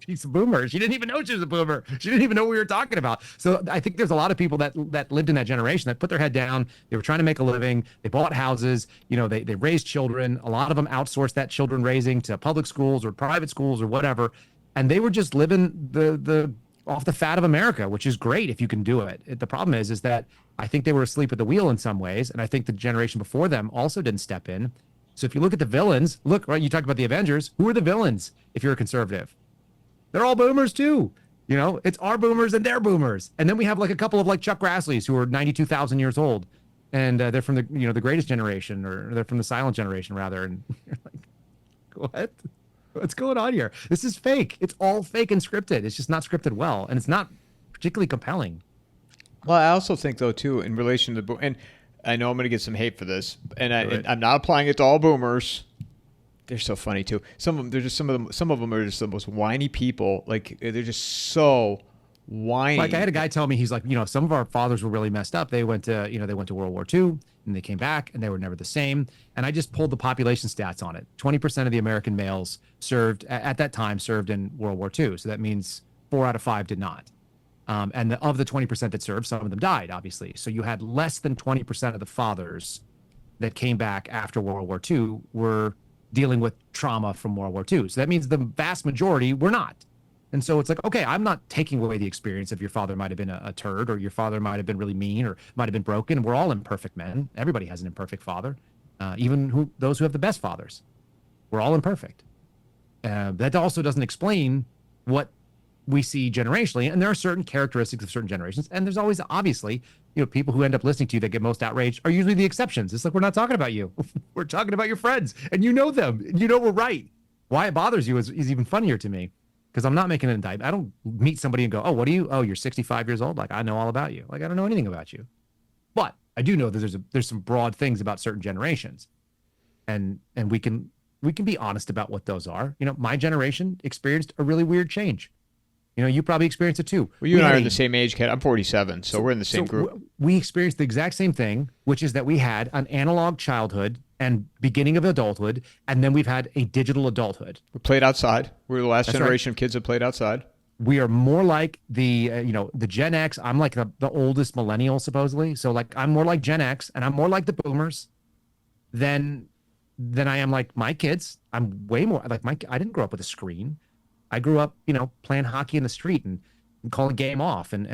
she's a boomer. She didn't even know she was a boomer. She didn't even know what we were talking about. So I think there's a lot of people that lived in that generation that put their head down. They were trying to make a living. They bought houses. They raised children. A lot of them outsourced that children raising to public schools or private schools or whatever. And they were just living the off the fat of America, which is great if you can do it. The problem is that I think they were asleep at the wheel in some ways. And I think the generation before them also didn't step in. So if you look at the villains, right, you talked about the Avengers. Who are the villains if you're a conservative? They're all boomers too. It's our boomers and their boomers. And then we have like a couple of like Chuck Grassley's who are 92,000 years old. And they're from the greatest generation, or they're from the silent generation rather. And you're like, what? What's going on here? This is fake. It's all fake and scripted. It's just not scripted well. And it's not particularly compelling. Well, I also think though too, in relation to and I know I'm going to get some hate for this, and I'm not applying it to all boomers. they're so funny too. Some of them, they're just some of them are just the most whiny people. Like they're just so whiny. Like I had a guy tell me, he's like, some of our fathers were really messed up. They went to, they went to World War II and they came back and they were never the same. And I just pulled the population stats on it. 20% of the American males at that time served in World War II. So that means 4 out of 5 did not. And of the 20% that served, some of them died, obviously. So you had less than 20% of the fathers that came back after World War II were dealing with trauma from World War II. So that means the vast majority were not. And so it's like, okay, I'm not taking away the experience of your father might have been a turd, or your father might have been really mean, or might have been broken. We're all imperfect men. Everybody has an imperfect father, even those who have the best fathers. We're all imperfect. That also doesn't explain what we see generationally. And there are certain characteristics of certain generations. And there's always, obviously, people who end up listening to you that get most outraged are usually the exceptions. It's like, we're not talking about you. We're talking about your friends, and you know them. We're right. Why it bothers you is even funnier to me. Because I'm not making an indictment. I don't meet somebody and go, oh, what are you? Oh, you're 65 years old? Like, I know all about you. Like, I don't know anything about you. But I do know that there's some broad things about certain generations. And we can be honest about what those are. My generation experienced a really weird change. You probably experienced it too. Well, you and I are the same age, Kat. I'm 47, so we're in the same group. We experienced the exact same thing, which is that we had an analog childhood and beginning of adulthood, and then we've had a digital adulthood. We played outside. We're the last generation of kids that played outside. We are more like the Gen X. I'm like the oldest millennial, supposedly. So like I'm more like Gen X, and I'm more like the boomers than I am like my kids. I'm way more like I didn't grow up with a screen. I grew up, playing hockey in the street and calling game off and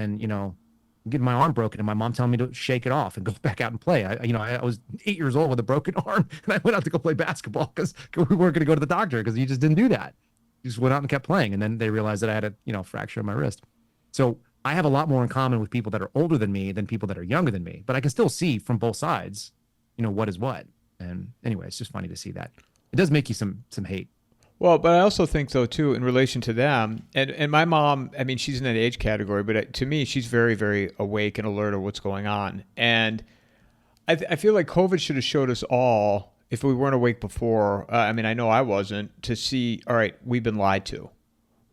getting my arm broken and my mom telling me to shake it off and go back out and play. I was 8 years old with a broken arm and I went out to go play basketball because we weren't going to go to the doctor because you just didn't do that. You just went out and kept playing. And then they realized that I had a, fracture in my wrist. So I have a lot more in common with people that are older than me than people that are younger than me, but I can still see from both sides, what is what. And anyway, it's just funny to see that. It does make you some hate. Well, but I also think, though, too, in relation to them, and my mom, I mean, she's in that age category, but to me, she's very, very awake and alert of what's going on. And I feel like COVID should have showed us all, if we weren't awake before, I know I wasn't, to see, all right, we've been lied to.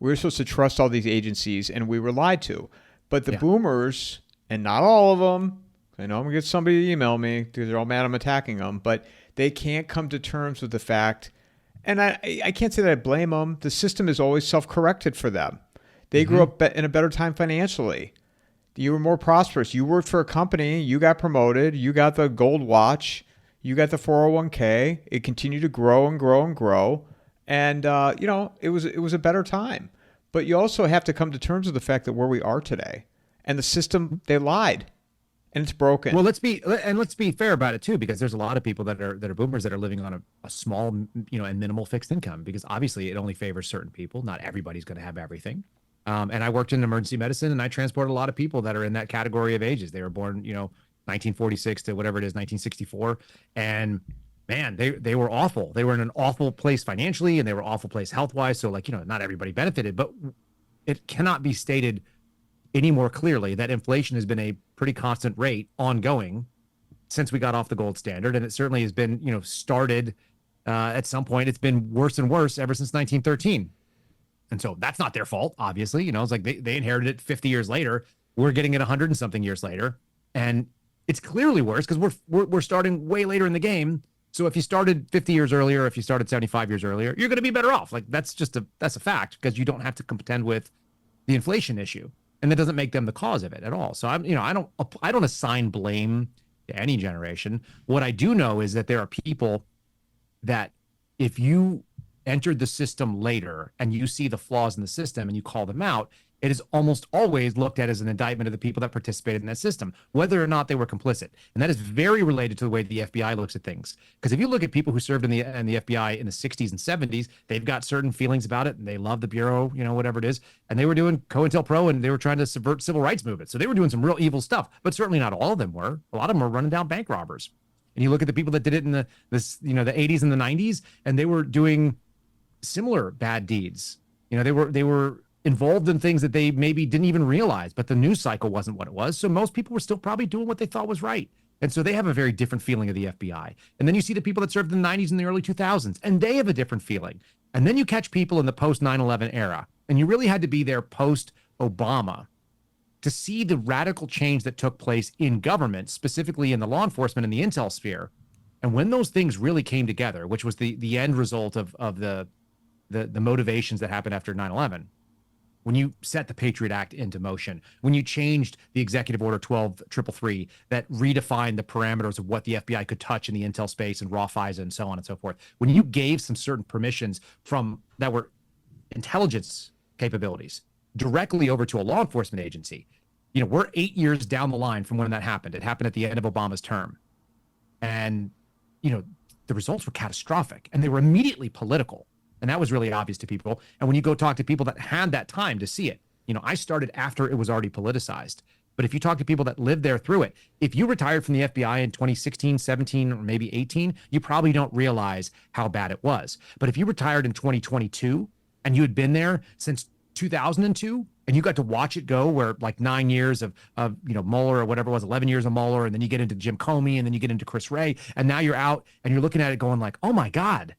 We were supposed to trust all these agencies, and we were lied to. But the boomers, and not all of them, I know I'm going to get somebody to email me because they're all mad I'm attacking them, but they can't come to terms with the fact. And I can't say that I blame them. The system is always self-corrected for them. They grew up in a better time financially. You were more prosperous. You worked for a company. You got promoted. You got the gold watch. You got the 401k. It continued to grow and grow and grow. And, it was a better time. But you also have to come to terms with the fact that where we are today and the system, they lied. And it's broken. Well, let's be fair about it too, because there's a lot of people that are boomers that are living on a small, and minimal fixed income, because obviously it only favors certain people. Not everybody's going to have everything. And I worked in emergency medicine, and I transported a lot of people that are in that category of ages. They were born, 1946 to whatever it is, 1964, and man, they were awful. They were in an awful place financially, and they were an awful place health wise. So like, not everybody benefited, but it cannot be stated any more clearly that inflation has been a pretty constant rate ongoing since we got off the gold standard. And it certainly has been, started at some point. It's been worse and worse ever since 1913. And so that's not their fault, obviously. It's like they inherited it 50 years later. We're getting it 100 and something years later. And it's clearly worse because we're starting way later in the game. So if you started 50 years earlier, if you started 75 years earlier, you're going to be better off. Like that's a fact, because you don't have to contend with the inflation issue. And that doesn't make them the cause of it at all. So I don't assign blame to any generation. What I do know is that there are people that if you entered the system later and you see the flaws in the system and you call them out, it is almost always looked at as an indictment of the people that participated in that system, whether or not they were complicit. And that is very related to the way the FBI looks at things. Because if you look at people who served in the FBI in the 60s and 70s, they've got certain feelings about it, and they love the Bureau, whatever it is. And they were doing COINTELPRO, and they were trying to subvert civil rights movements. So they were doing some real evil stuff, but certainly not all of them were. A lot of them were running down bank robbers. And you look at the people that did it in the 80s and the 90s, and they were doing similar bad deeds. They were involved in things that they maybe didn't even realize, but the news cycle wasn't what it was. So most people were still probably doing what they thought was right. And so they have a very different feeling of the FBI. And then you see the people that served in the 90s and the early 2000s, and they have a different feeling. And then you catch people in the post 9/11 era, and you really had to be there post Obama to see the radical change that took place in government, specifically in the law enforcement and the intel sphere. And when those things really came together, which was the end result of the motivations that happened after 9/11, when you set the Patriot Act into motion, when you changed the Executive Order 12333 that redefined the parameters of what the FBI could touch in the intel space and raw FISA and so on and so forth, when you gave some certain permissions from that were intelligence capabilities directly over to a law enforcement agency, we're 8 years down the line from when that happened. It happened at the end of Obama's term. And, the results were catastrophic, and they were immediately political. And that was really obvious to people. And when you go talk to people that had that time to see it, I started after it was already politicized. But if you talk to people that lived there through it, if you retired from the FBI in 2016, 17, or maybe 18, you probably don't realize how bad it was. But if you retired in 2022 and you had been there since 2002 and you got to watch it go, where like 9 years of Mueller or whatever it was, 11 years of Mueller, and then you get into Jim Comey, and then you get into Chris Wray, and now you're out and you're looking at it going like, oh my God,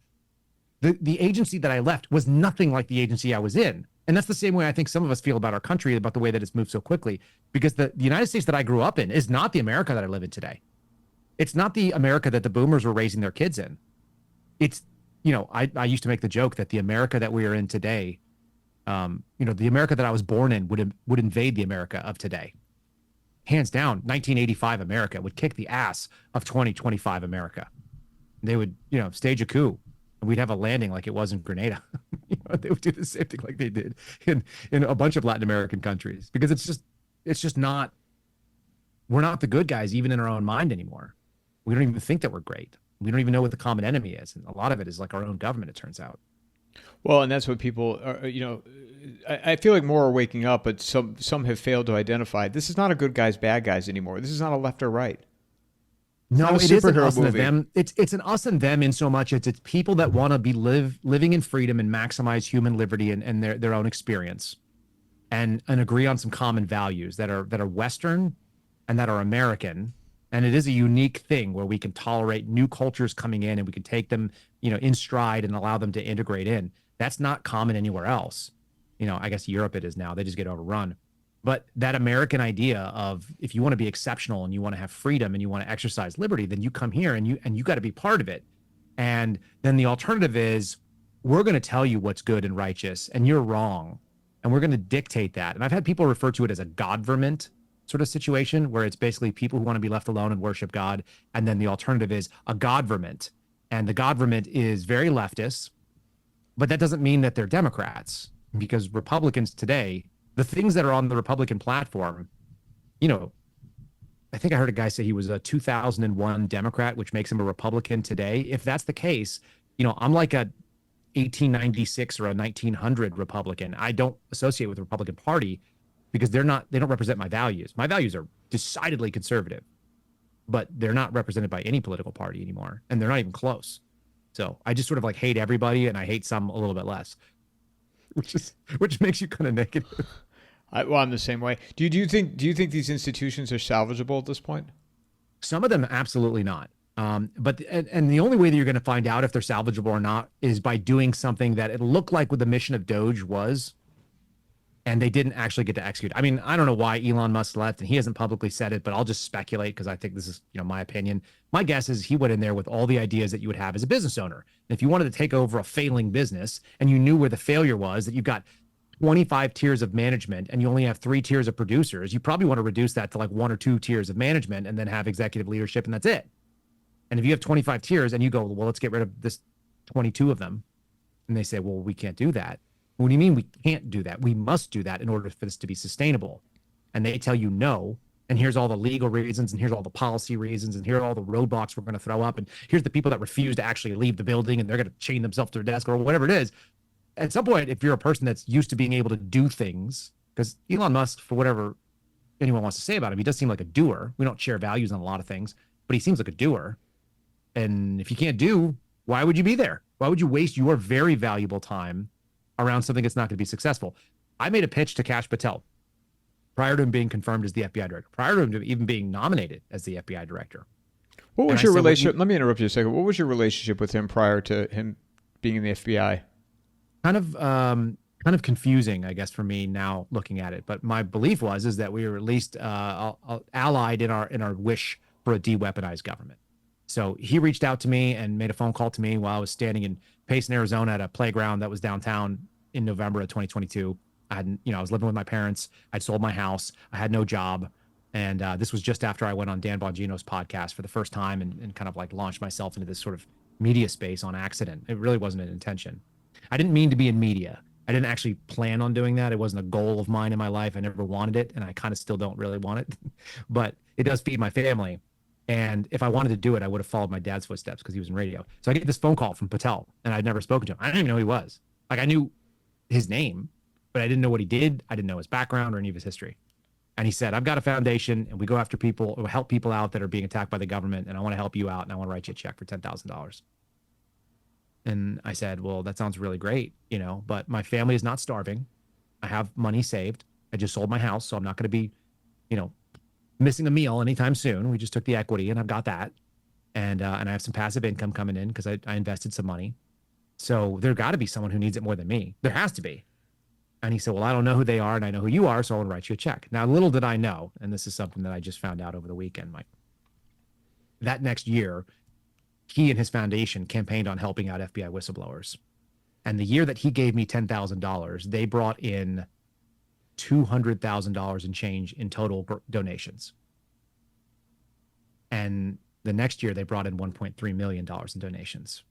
the agency that I left was nothing like the agency I was in. And that's the same way I think some of us feel about our country, about the way that it's moved so quickly, because the United States that I grew up in is not the America that I live in today. It's not the America that the boomers were raising their kids in. It's, I used to make the joke that the America that we are in today, the America that I was born in would invade the America of today. Hands down, 1985 America would kick the ass of 2025 America. They would, stage a coup. We'd have a landing like it was in Grenada. They would do the same thing like they did in a bunch of Latin American countries, because it's just not, we're not the good guys even in our own mind anymore. We don't even think that we're great. We don't even know what the common enemy is. And a lot of it is like our own government, it turns out. Well, and that's what people are, I feel like more are waking up, but some have failed to identify. This is not a good guys, bad guys anymore. This is not a left or right. No, it is an us and them. It's an us and them in so much it's people that want to be living in freedom and maximize human liberty and their own experience, and agree on some common values that are Western and that are American. And it is a unique thing where we can tolerate new cultures coming in and we can take them, in stride and allow them to integrate in. That's not common anywhere else. I guess Europe it is now. They just get overrun. But that American idea of, if you want to be exceptional and you want to have freedom and you want to exercise liberty, then you come here and you got to be part of it. And then the alternative is, we're going to tell you what's good and righteous and you're wrong. And we're going to dictate that. And I've had people refer to it as a godverment sort of situation, where it's basically people who want to be left alone and worship God. And then the alternative is a godverment. And the godverment is very leftist, but that doesn't mean that they're Democrats, because Republicans today, the things that are on the Republican platform, I think I heard a guy say he was a 2001 Democrat, which makes him a Republican today. If that's the case, I'm like a 1896 or a 1900 Republican. I don't associate with the Republican Party because they don't represent my values. My values are decidedly conservative, but they're not represented by any political party anymore. And they're not even close. So I just sort of like hate everybody, and I hate some a little bit less, which makes you kind of negative. I'm the same way. Do you think these institutions are salvageable at this point? Some of them, absolutely not. But the only way that you're going to find out if they're salvageable or not is by doing something that it looked like what the mission of Doge was, and they didn't actually get to execute. I mean, I don't know why Elon Musk left, and he hasn't publicly said it, but I'll just speculate because I think this is, my opinion. My guess is he went in there with all the ideas that you would have as a business owner. And if you wanted to take over a failing business and you knew where the failure was, that you've got 25 tiers of management and you only have 3 tiers of producers, you probably want to reduce that to like 1 or 2 tiers of management and then have executive leadership, and that's it. And if you have 25 tiers and you go, well, let's get rid of this 22 of them, and they say, well, we can't do that. What do you mean we can't do that? We must do that in order for this to be sustainable. And they tell you no. And here's all the legal reasons, and here's all the policy reasons, and here are all the roadblocks we're going to throw up. And here's the people that refuse to actually leave the building, and they're going to chain themselves to their desk or whatever it is. At some point, if you're a person that's used to being able to do things, because Elon Musk, for whatever anyone wants to say about him, he does seem like a doer. We don't share values on a lot of things, but he seems like a doer. And if you can't do, why would you be there? Why would you waste your very valuable time around something that's not going to be successful? I made a pitch to Kash Patel prior to him being confirmed as the FBI director, prior to him even being nominated as the FBI director. What And was I your said, relationship? Let me interrupt you a second. What was your relationship with him prior to him being in the FBI? kind of confusing, I guess, for me now looking at it. But my belief is that we were at least allied in our wish for a de-weaponized government. So he reached out to me and made a phone call to me while I was standing in Payson, Arizona, at a playground that was downtown in November of 2022. I hadn't, I was living with my parents. I'd sold my house. I had no job. And this was just after I went on Dan Bongino's podcast for the first time and kind of like launched myself into this sort of media space on accident. It really wasn't an intention. I didn't mean to be in media. I didn't actually plan on doing that. It wasn't a goal of mine in my life. I never wanted it, and I kind of still don't really want it. But it does feed my family. And if I wanted to do it, I would have followed my dad's footsteps because he was in radio. So I get this phone call from Patel, and I'd never spoken to him. I didn't even know who he was. Like, I knew his name, but I didn't know what he did. I didn't know his background or any of his history. And he said, I've got a foundation, and we go after people or help people out that are being attacked by the government, and I want to help you out, and I want to write you a check for $10,000. And I said, well, that sounds really great, but my family is not starving. I have money saved. I just sold my house, so I'm not going to be, missing a meal anytime soon. We just took the equity, and I've got that. And I have some passive income coming in because I invested some money. So there got to be someone who needs it more than me. There has to be. And he said, well, I don't know who they are, and I know who you are, so I want to write you a check. Now, little did I know, and this is something that I just found out over the weekend, Mike. That next year, he and his foundation campaigned on helping out FBI whistleblowers. And the year that he gave me $10,000, they brought in $200,000 in change in total donations. And the next year, they brought in $1.3 million in donations.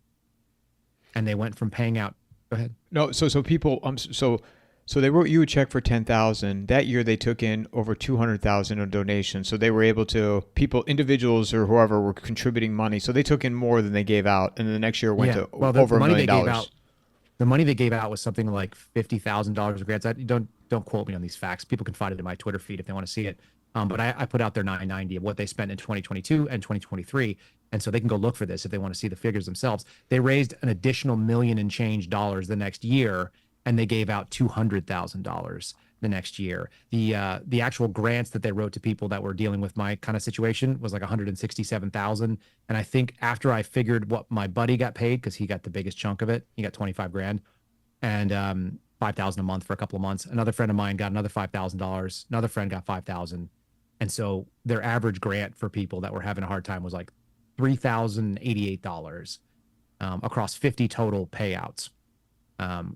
And they went from paying out. Go ahead. No, so people, so they wrote you a check for $10,000. That year they took in over $200,000 in donations. So they were able to, individuals or whoever were contributing money. So they took in more than they gave out, and then the next year went to over $1 million. The money they gave out was something like $50,000 of grants. Don't quote me on these facts. People can find it in my Twitter feed if they want to see it. But I put out their 990 of what they spent in 2022 and 2023. And so they can go look for this if they want to see the figures themselves. They raised an additional $1 million and change dollars the next year, and they gave out $200,000 the next year. The actual grants that they wrote to people that were dealing with my kind of situation was like $167,000. And I think after I figured what my buddy got paid, because he got the biggest chunk of it, he got $25,000 and $5,000 a month for a couple of months. Another friend of mine got another $5,000. Another friend got $5,000. And so their average grant for people that were having a hard time was like $3,088 across 50 total payouts.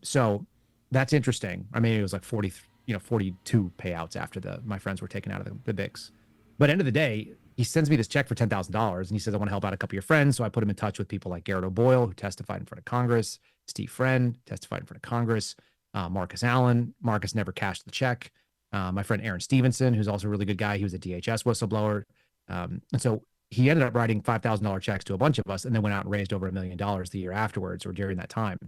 So that's interesting. I mean, it was like 42 payouts after my friends were taken out of the VIX. But end of the day, he sends me this check for $10,000, and he says, I want to help out a couple of your friends. So I put him in touch with people like Garrett O'Boyle, who testified in front of Congress, Steve Friend testified in front of Congress, Marcus Allen. Marcus never cashed the check. My friend Aaron Stevenson, who's also a really good guy. He was a DHS whistleblower. And so he ended up writing $5,000 checks to a bunch of us, and then went out and raised over $1 million the year afterwards or during that time.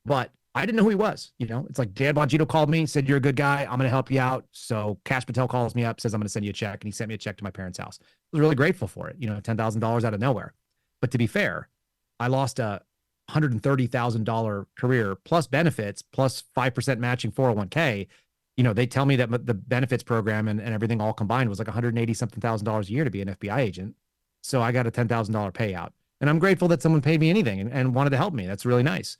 But I didn't know who he was. It's like Dan Bongino called me, said, you're a good guy. I'm going to help you out. So Kash Patel calls me up, says, I'm going to send you a check. And he sent me a check to my parents' house. I was really grateful for it. $10,000 out of nowhere. But to be fair, I lost a $130,000 career plus benefits plus 5% matching 401k. They tell me that the benefits program and everything all combined was like $180,000 a year to be an FBI agent. So I got a $10,000 payout. And I'm grateful that someone paid me anything and wanted to help me. That's really nice.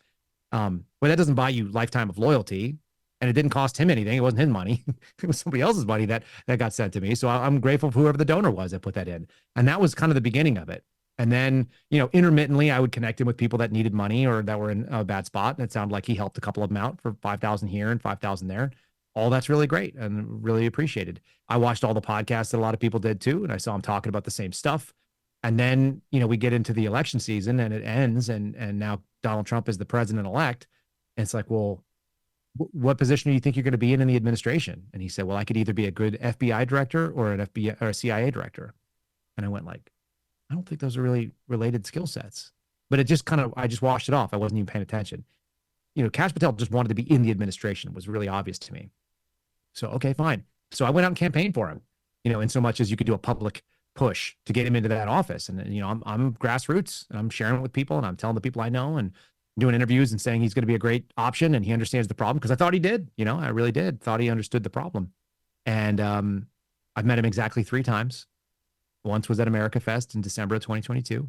But that doesn't buy you lifetime of loyalty, and it didn't cost him anything. It wasn't his money. It was somebody else's money that got sent to me. So I'm grateful for whoever the donor was that put that in. And that was kind of the beginning of it. And then, intermittently I would connect him with people that needed money or that were in a bad spot. And it sounded like he helped a couple of them out for $5,000 here and $5,000 there. All that's really great and really appreciated. I watched all the podcasts that a lot of people did too. And I saw him talking about the same stuff. And then, we get into the election season and it ends. And now Donald Trump is the president-elect. And it's like, well, what position do you think you're going to be in the administration? And he said, well, I could either be a good FBI director or an FBI or a CIA director. And I went like, I don't think those are really related skill sets. But it just I just washed it off. I wasn't even paying attention. Kash Patel just wanted to be in the administration. It was really obvious to me. So, okay, fine. So I went out and campaigned for him, in so much as you could do a public push to get him into that office. And, I'm grassroots, and I'm sharing it with people, and I'm telling the people I know and doing interviews and saying he's going to be a great option and he understands the problem, because I thought he did. I really did. Thought he understood the problem. And I've met him exactly 3 times. Once was at America Fest in December of 2022.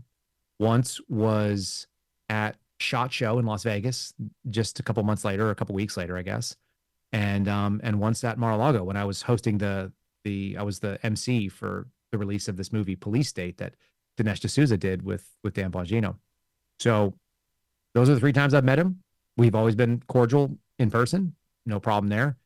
Once was at SHOT Show in Las Vegas just a couple months later, or a couple weeks later, I guess. And once at Mar-a-Lago when I was hosting I was the MC for the release of this movie Police State that Dinesh D'Souza did with Dan Bongino. So those are the 3 times I've met him. We've always been cordial in person, no problem there.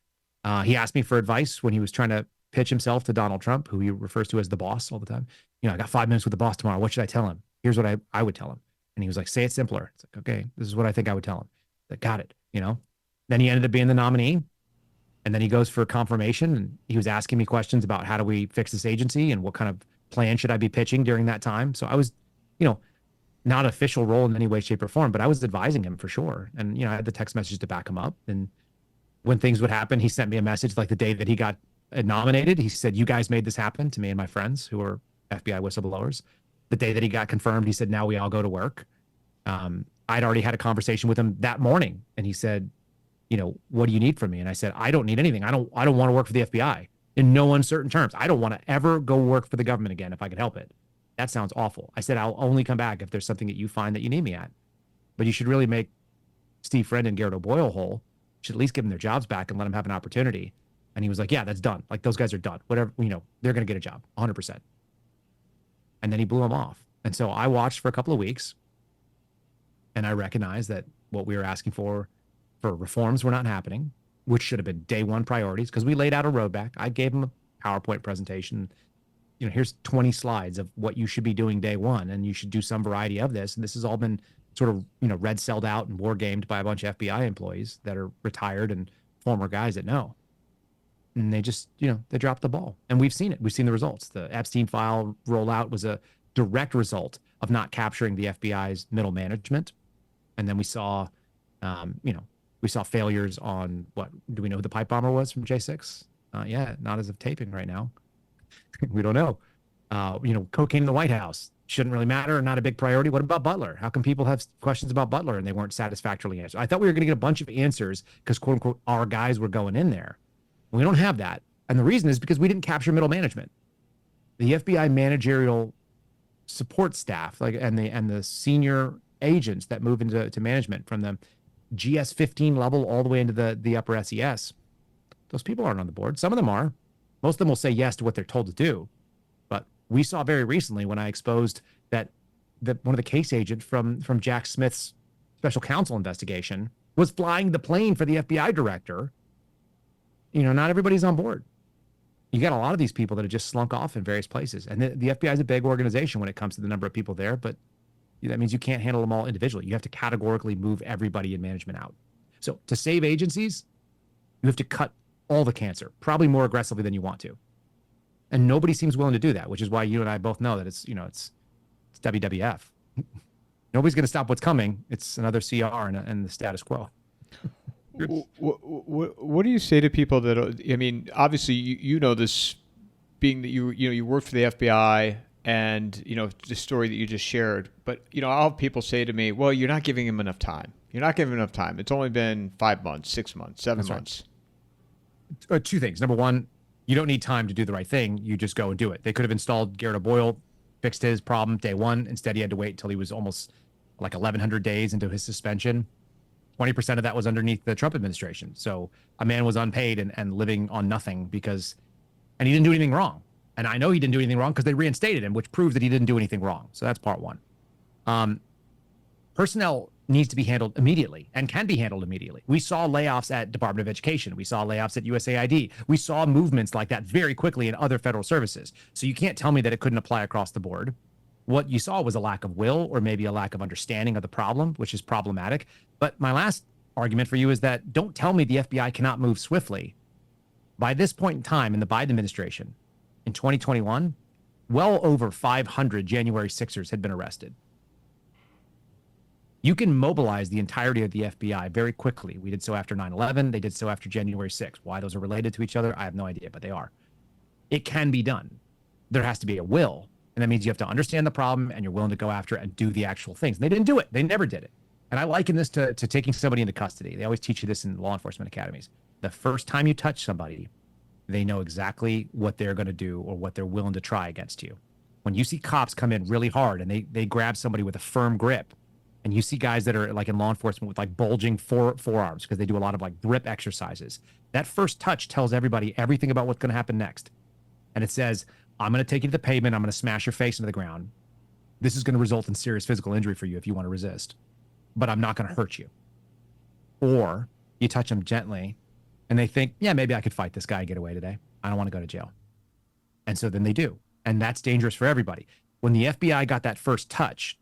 He asked me for advice when he was trying to pitch himself to Donald Trump, who he refers to as the boss all the time. I got 5 minutes with the boss tomorrow. What should I tell him? Here's what I would tell him. And he was like, say it simpler. It's like, okay, this is what I think I would tell him. Like, got it. Then he ended up being the nominee. And then he goes for confirmation. And he was asking me questions about how do we fix this agency and what kind of plan should I be pitching during that time. So I was, not an official role in any way, shape, or form, but I was advising him for sure. And, I had the text messages to back him up. And when things would happen, he sent me a message like the day that he got nominated. He said, you guys made this happen to me and my friends who are FBI whistleblowers. The day that he got confirmed, he said, now we all go to work. I'd already had a conversation with him that morning. And he said, what do you need from me? And I said, I don't need anything. I don't want to work for the FBI in no uncertain terms. I don't want to ever go work for the government again if I could help it. That sounds awful. I said, I'll only come back if there's something that you find that you need me at. But you should really make Steve Friend and Garrett O'Boyle whole. You should at least give them their jobs back and let them have an opportunity. And he was like, yeah, that's done. Like, those guys are done. Whatever, they're going to get a job, 100%. And then he blew them off. And so I watched for a couple of weeks. And I recognized that what we were asking for reforms were not happening, which should have been day one priorities, because we laid out a roadmap. I gave him a PowerPoint presentation. Here's 20 slides of what you should be doing day one, and you should do some variety of this. And this has all been sort of, red celled out and war gamed by a bunch of FBI employees that are retired and former guys that know. And they just, they dropped the ball. And we've seen it. We've seen the results. The Epstein file rollout was a direct result of not capturing the FBI's middle management. And then we saw, we saw failures on what do we know who the pipe bomber was from J6? Yeah, not as of taping right now. We don't know. Cocaine in the White House shouldn't really matter. Not a big priority. What about Butler? How come people have questions about Butler and they weren't satisfactorily answered? I thought we were going to get a bunch of answers because quote unquote our guys were going in there. We don't have that. And the reason is because we didn't capture middle management. The FBI managerial support staff, and the senior agents that move into management from the GS 15 level all the way into the upper SES, those people aren't on the board. Some of them are. Most of them will say yes to what they're told to do. But we saw very recently when I exposed that one of the case agents from Jack Smith's special counsel investigation was flying the plane for the FBI director. Not everybody's on board. You got a lot of these people that have just slunk off in various places. And the FBI is a big organization when it comes to the number of people there, but that means you can't handle them all individually. You have to categorically move everybody in management out. So to save agencies, you have to cut all the cancer, probably more aggressively than you want to. And nobody seems willing to do that, which is why you and I both know that it's WWF. Nobody's going to stop what's coming. It's another CR and the status quo. What do you say to people that, obviously you know this, being that you work for the FBI and, the story that you just shared, but, I'll have people say to me, well, you're not giving him enough time. You're not giving him enough time. It's only been 5 months, 6 months, 7 months. Right. 2 things. Number one, you don't need time to do the right thing. You just go and do it. They could have installed Garrett O'Boyle, fixed his problem day one. Instead, he had to wait until he was almost like 1,100 days into his suspension. 20% of that was underneath the Trump administration. So a man was unpaid and living on nothing and he didn't do anything wrong. And I know he didn't do anything wrong because they reinstated him, which proves that he didn't do anything wrong. So that's part one. Personnel needs to be handled immediately and can be handled immediately. We saw layoffs at Department of Education. We saw layoffs at USAID. We saw movements like that very quickly in other federal services. So you can't tell me that it couldn't apply across the board. What you saw was a lack of will or maybe a lack of understanding of the problem, which is problematic. But my last argument for you is that don't tell me the FBI cannot move swiftly. By this point in time in the Biden administration, in 2021, well over 500 January 6ers had been arrested. You can mobilize the entirety of the FBI very quickly. We did so after 9/11. They did so after January 6th. Why those are related to each other, I have no idea, but they are. It can be done. There has to be a will. And that means you have to understand the problem and you're willing to go after it and do the actual things. And they didn't do it. They never did it. And I liken this to taking somebody into custody. They always teach you this in law enforcement academies. The first time you touch somebody, they know exactly what they're going to do or what they're willing to try against you. When you see cops come in really hard and they grab somebody with a firm grip, and you see guys that are like in law enforcement with like bulging forearms because they do a lot of like grip exercises, that first touch tells everybody everything about what's going to happen next. And it says, I'm going to take you to the pavement. I'm going to smash your face into the ground. This is going to result in serious physical injury for you if you want to resist, but I'm not going to hurt you. Or you touch them gently and they think, yeah, maybe I could fight this guy and get away today. I don't want to go to jail. And so then they do. And that's dangerous for everybody. When the FBI got that first touch,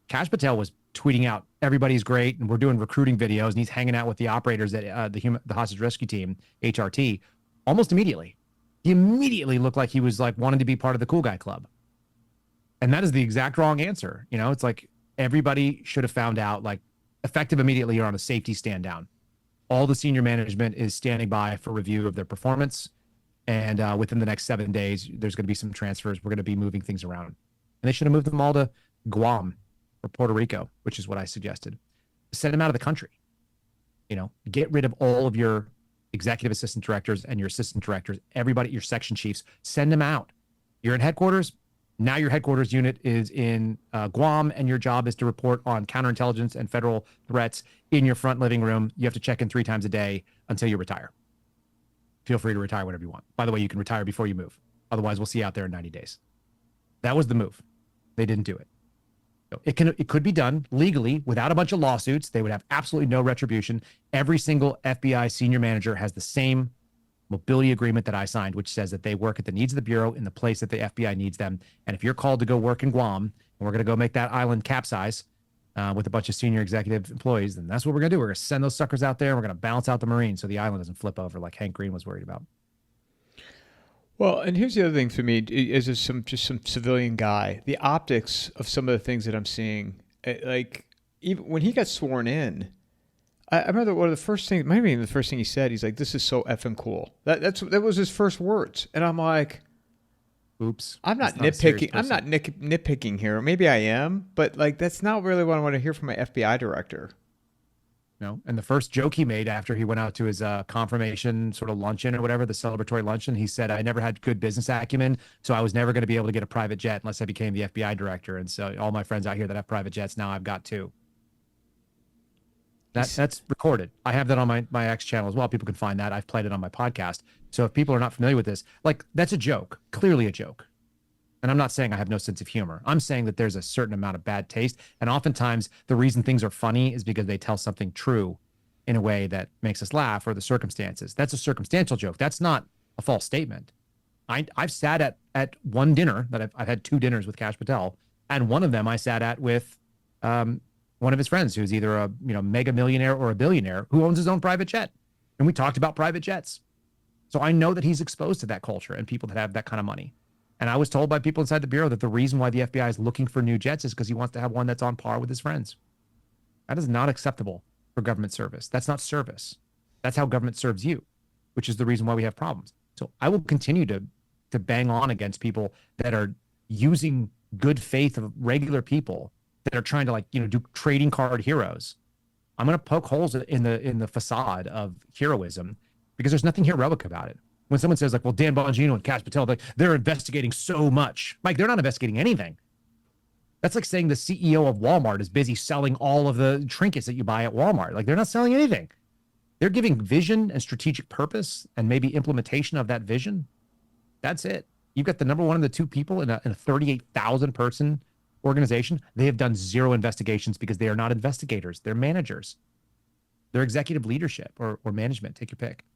Kash Patel was tweeting out, everybody's great, and we're doing recruiting videos, and he's hanging out with the operators at the hostage rescue team, HRT, almost immediately. He immediately looked like he was like wanting to be part of the cool guy club. And that is the exact wrong answer. You know, it's like everybody should have found out, like, effective immediately, you're on a safety stand down. All the senior management is standing by for review of their performance. And within the next 7 days, there's going to be some transfers. We're going to be moving things around. And they should have moved them all to Guam or Puerto Rico, which is what I suggested. Send them out of the country. You know, get rid of all of your executive assistant directors and your assistant directors, everybody, your section chiefs, send them out. You're in headquarters. Now your headquarters unit is in Guam, and your job is to report on counterintelligence and federal threats in your front living room. You have to check in 3 times a day until you retire. Feel free to retire whenever you want. By the way, you can retire before you move. Otherwise, we'll see you out there in 90 days. That was the move. They didn't do it. So it could be done legally without a bunch of lawsuits. They would have absolutely no retribution. Every single FBI senior manager has the same mobility agreement that I signed, which says that they work at the needs of the Bureau in the place that the FBI needs them. And if you're called to go work in Guam, and we're going to go make that island capsize with a bunch of senior executive employees, then that's what we're going to do. We're going to send those suckers out there, and we're going to balance out the Marines so the island doesn't flip over like Hank Green was worried about. Well, and here's the other thing for me is just some civilian guy. The optics of some of the things that I'm seeing, like even when he got sworn in, I remember one of the first things, maybe even the first thing he said, he's like, "This is so effing cool." That was his first words, and I'm like, "Oops." I'm not nitpicking. I'm not nitpicking here. Maybe I am, but like that's not really what I want to hear from my FBI director. No. And the first joke he made after he went out to his confirmation sort of luncheon or whatever, the celebratory luncheon, he said, I never had good business acumen, so I was never going to be able to get a private jet unless I became the FBI director. And so all my friends out here that have private jets, now I've got 2. That's recorded. I have that on my X channel as well. People can find that. I've played it on my podcast. So if people are not familiar with this, like, that's a joke, clearly a joke. And I'm not saying I have no sense of humor. I'm saying that there's a certain amount of bad taste. And oftentimes the reason things are funny is because they tell something true in a way that makes us laugh, or the circumstances. That's a circumstantial joke. That's not a false statement. I've sat at one dinner that I've had 2 dinners with Kash Patel. And one of them I sat at with one of his friends who's either a mega millionaire or a billionaire who owns his own private jet. And we talked about private jets. So I know that he's exposed to that culture and people that have that kind of money. And I was told by people inside the Bureau that the reason why the FBI is looking for new jets is because he wants to have one that's on par with his friends. That is not acceptable for government service. That's not service. That's how government serves you, which is the reason why we have problems. So I will continue to bang on against people that are using good faith of regular people that are trying to do trading card heroes. I'm going to poke holes in the facade of heroism because there's nothing heroic about it. When someone says well, Dan Bongino and Kash Patel, they're investigating so much. Mike, they're not investigating anything. That's like saying the CEO of Walmart is busy selling all of the trinkets that you buy at Walmart. Like, they're not selling anything. They're giving vision and strategic purpose and maybe implementation of that vision. That's it. You've got the number one and the 2 people in a 38,000 person organization. They have done 0 investigations because they are not investigators. They're managers. They're executive leadership or management. Take your pick.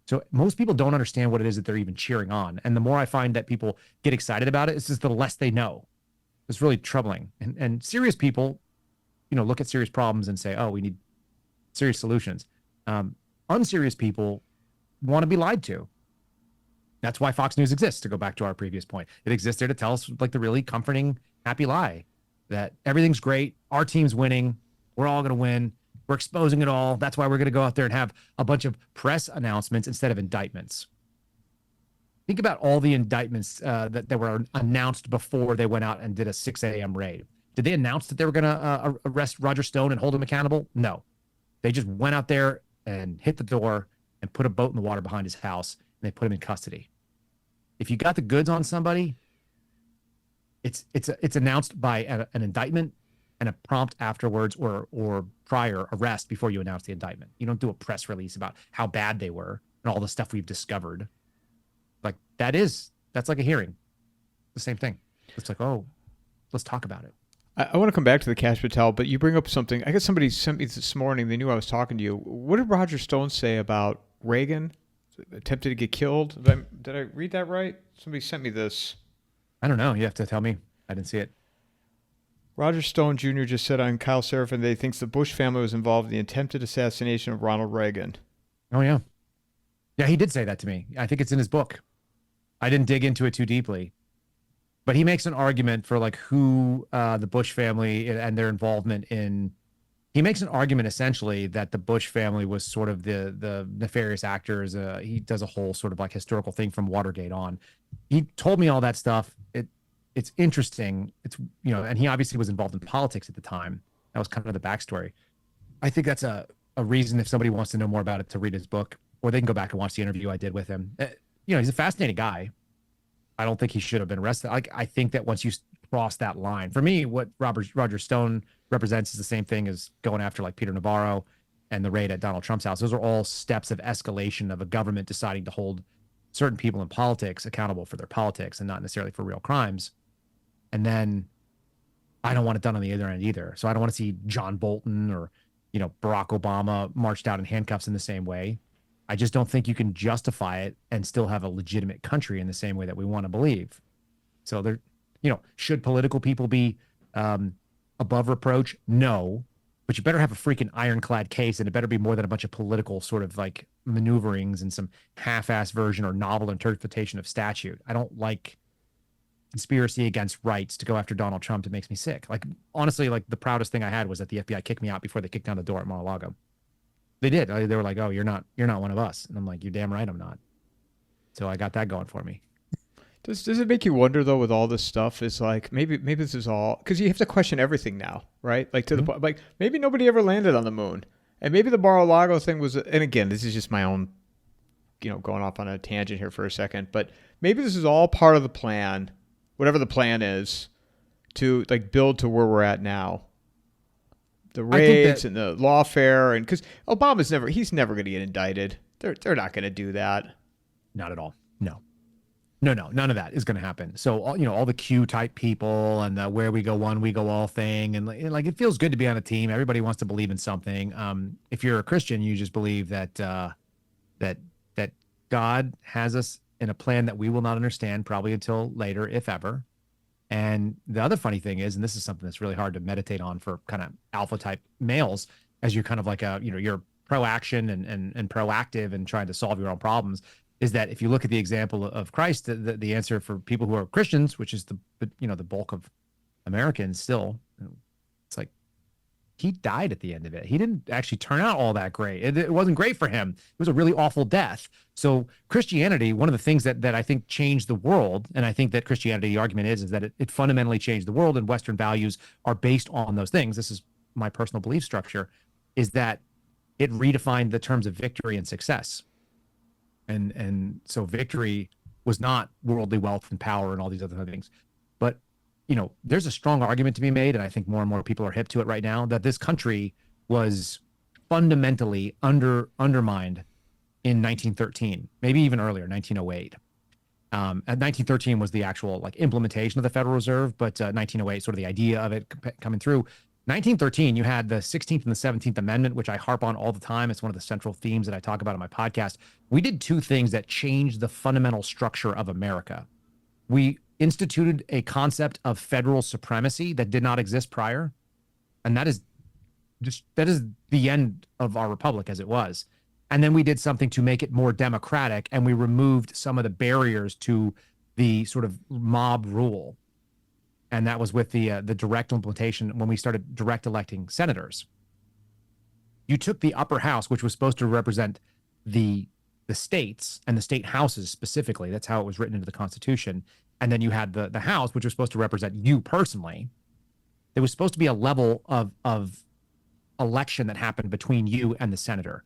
So most people don't understand what it is that they're even cheering on. And the more I find that people get excited about it, it's just the less they know. It's really troubling. And serious people, look at serious problems and say, oh, we need serious solutions. Unserious people want to be lied to. That's why Fox News exists, to go back to our previous point. It exists there to tell us the really comforting, happy lie that everything's great. Our team's winning. We're all going to win. We're exposing it all. That's why we're going to go out there and have a bunch of press announcements instead of indictments. Think about all the indictments that were announced before they went out and did a 6 a.m. raid. Did they announce that they were going to arrest Roger Stone and hold him accountable? No. They just went out there and hit the door and put a boat in the water behind his house, and they put him in custody. If you got the goods on somebody, it's announced by an indictment and a prompt afterwards or prior arrest before you announce the indictment. You don't do a press release about how bad they were and all the stuff we've discovered. Like that's like a hearing. The same thing. It's like, oh, let's talk about it. I want to come back to the Kash Patel, but you bring up something. I guess somebody sent me this morning. They knew I was talking to you. What did Roger Stone say about Reagan attempted to get killed? Did I read that right? Somebody sent me this. I don't know. You have to tell me. I didn't see it. Roger Stone Jr. just said on Kyle Seraphin that he thinks the Bush family was involved in the attempted assassination of Ronald Reagan. Oh, yeah. Yeah, he did say that to me. I think it's in his book. I didn't dig into it too deeply. But he makes an argument for like who the Bush family and their involvement in. He makes an argument essentially that the Bush family was sort of the nefarious actors. He does a whole sort of like historical thing from Watergate on. He told me all that stuff. It's interesting. It's, you know, and he obviously was involved in politics at the time. That was kind of the backstory. I think that's a reason if somebody wants to know more about it to read his book, or they can go back and watch the interview I did with him. You know, he's a fascinating guy. I don't think he should have been arrested. I think that once you cross that line, for me, what Roger Stone represents is the same thing as going after like Peter Navarro and the raid at Donald Trump's house. Those are all steps of escalation of a government deciding to hold certain people in politics accountable for their politics and not necessarily for real crimes. And then I don't want it done on the other end either. So I don't want to see John Bolton or, you know, Barack Obama marched out in handcuffs in the same way. I just don't think you can justify it and still have a legitimate country in the same way that we want to believe. So there, you know, should political people be above reproach? No, but you better have a freaking ironclad case, and it better be more than a bunch of political sort of like maneuverings and some half-ass version or novel interpretation of statute. I don't like conspiracy against rights to go after Donald Trump. It makes me sick. Like, honestly, like the proudest thing I had was that the FBI kicked me out before they kicked down the door at Mar-a-Lago. They did. They were like, "Oh, you're not one of us," and I'm like, "You're damn right, I'm not." So I got that going for me. Does it make you wonder though, with all this stuff, is like maybe this is all because you have to question everything now, right? Like to the point, like maybe nobody ever landed on the moon, and maybe the Mar-a-Lago thing was. And again, this is just my own, you know, going off on a tangent here for a second, but maybe this is all part of the plan, whatever the plan is, to like build to where we're at now. The raids and the lawfare, and because he's never going to get indicted. They're not going to do that. Not at all. No, none of that is going to happen. So, you know, all the Q type people and the where we go one, we go all thing. And like, it feels good to be on a team. Everybody wants to believe in something. If you're a Christian, you just believe that that God has us in a plan that we will not understand probably until later, if ever. And the other funny thing is, and this is something that's really hard to meditate on for kind of alpha type males, as you're kind of like you're pro-action and proactive and trying to solve your own problems, is that if you look at the example of Christ, the answer for people who are Christians, which is the bulk of Americans still, it's like he died at the end of it. He didn't actually turn out all that great. It wasn't great for him. It was a really awful death. So Christianity, one of the things that I think changed the world, and I think that Christianity, the argument is that it fundamentally changed the world, and Western values are based on those things. This is my personal belief structure, is that it redefined the terms of victory and success. And so victory was not worldly wealth and power and all these other things. But, you know, there's a strong argument to be made, and I think more and more people are hip to it right now, that this country was fundamentally undermined in 1913, maybe even earlier, 1908. At 1913 was the actual like implementation of the Federal Reserve, but 1908, sort of the idea of it coming through. 1913, you had the 16th and the 17th Amendment, which I harp on all the time. It's one of the central themes that I talk about on my podcast. We did two things that changed the fundamental structure of America. We instituted a concept of federal supremacy that did not exist prior. And that is the end of our republic as it was. And then we did something to make it more democratic, and we removed some of the barriers to the sort of mob rule. And that was with the direct implementation when we started direct electing senators. You took the upper house, which was supposed to represent the states and the state houses specifically. That's how it was written into the Constitution. And then you had the House, which was supposed to represent you personally. There was supposed to be a level of election that happened between you and the senator.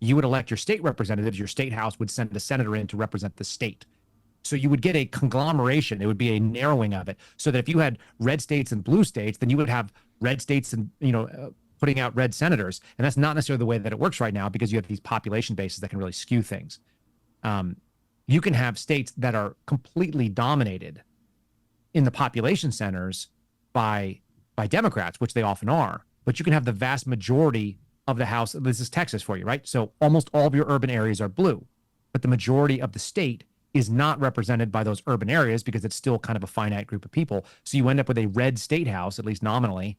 You would elect your state representatives. Your state house would send a senator in to represent the state. So you would get a conglomeration. It would be a narrowing of it. So that if you had red states and blue states, then you would have red states and, putting out red senators. And that's not necessarily the way that it works right now, because you have these population bases that can really skew things. You can have states that are completely dominated in the population centers by Democrats, which they often are, but you can have the vast majority of the House. This is Texas for you, right? So almost all of your urban areas are blue, but the majority of the state is not represented by those urban areas because it's still kind of a finite group of people. So you end up with a red state house, at least nominally,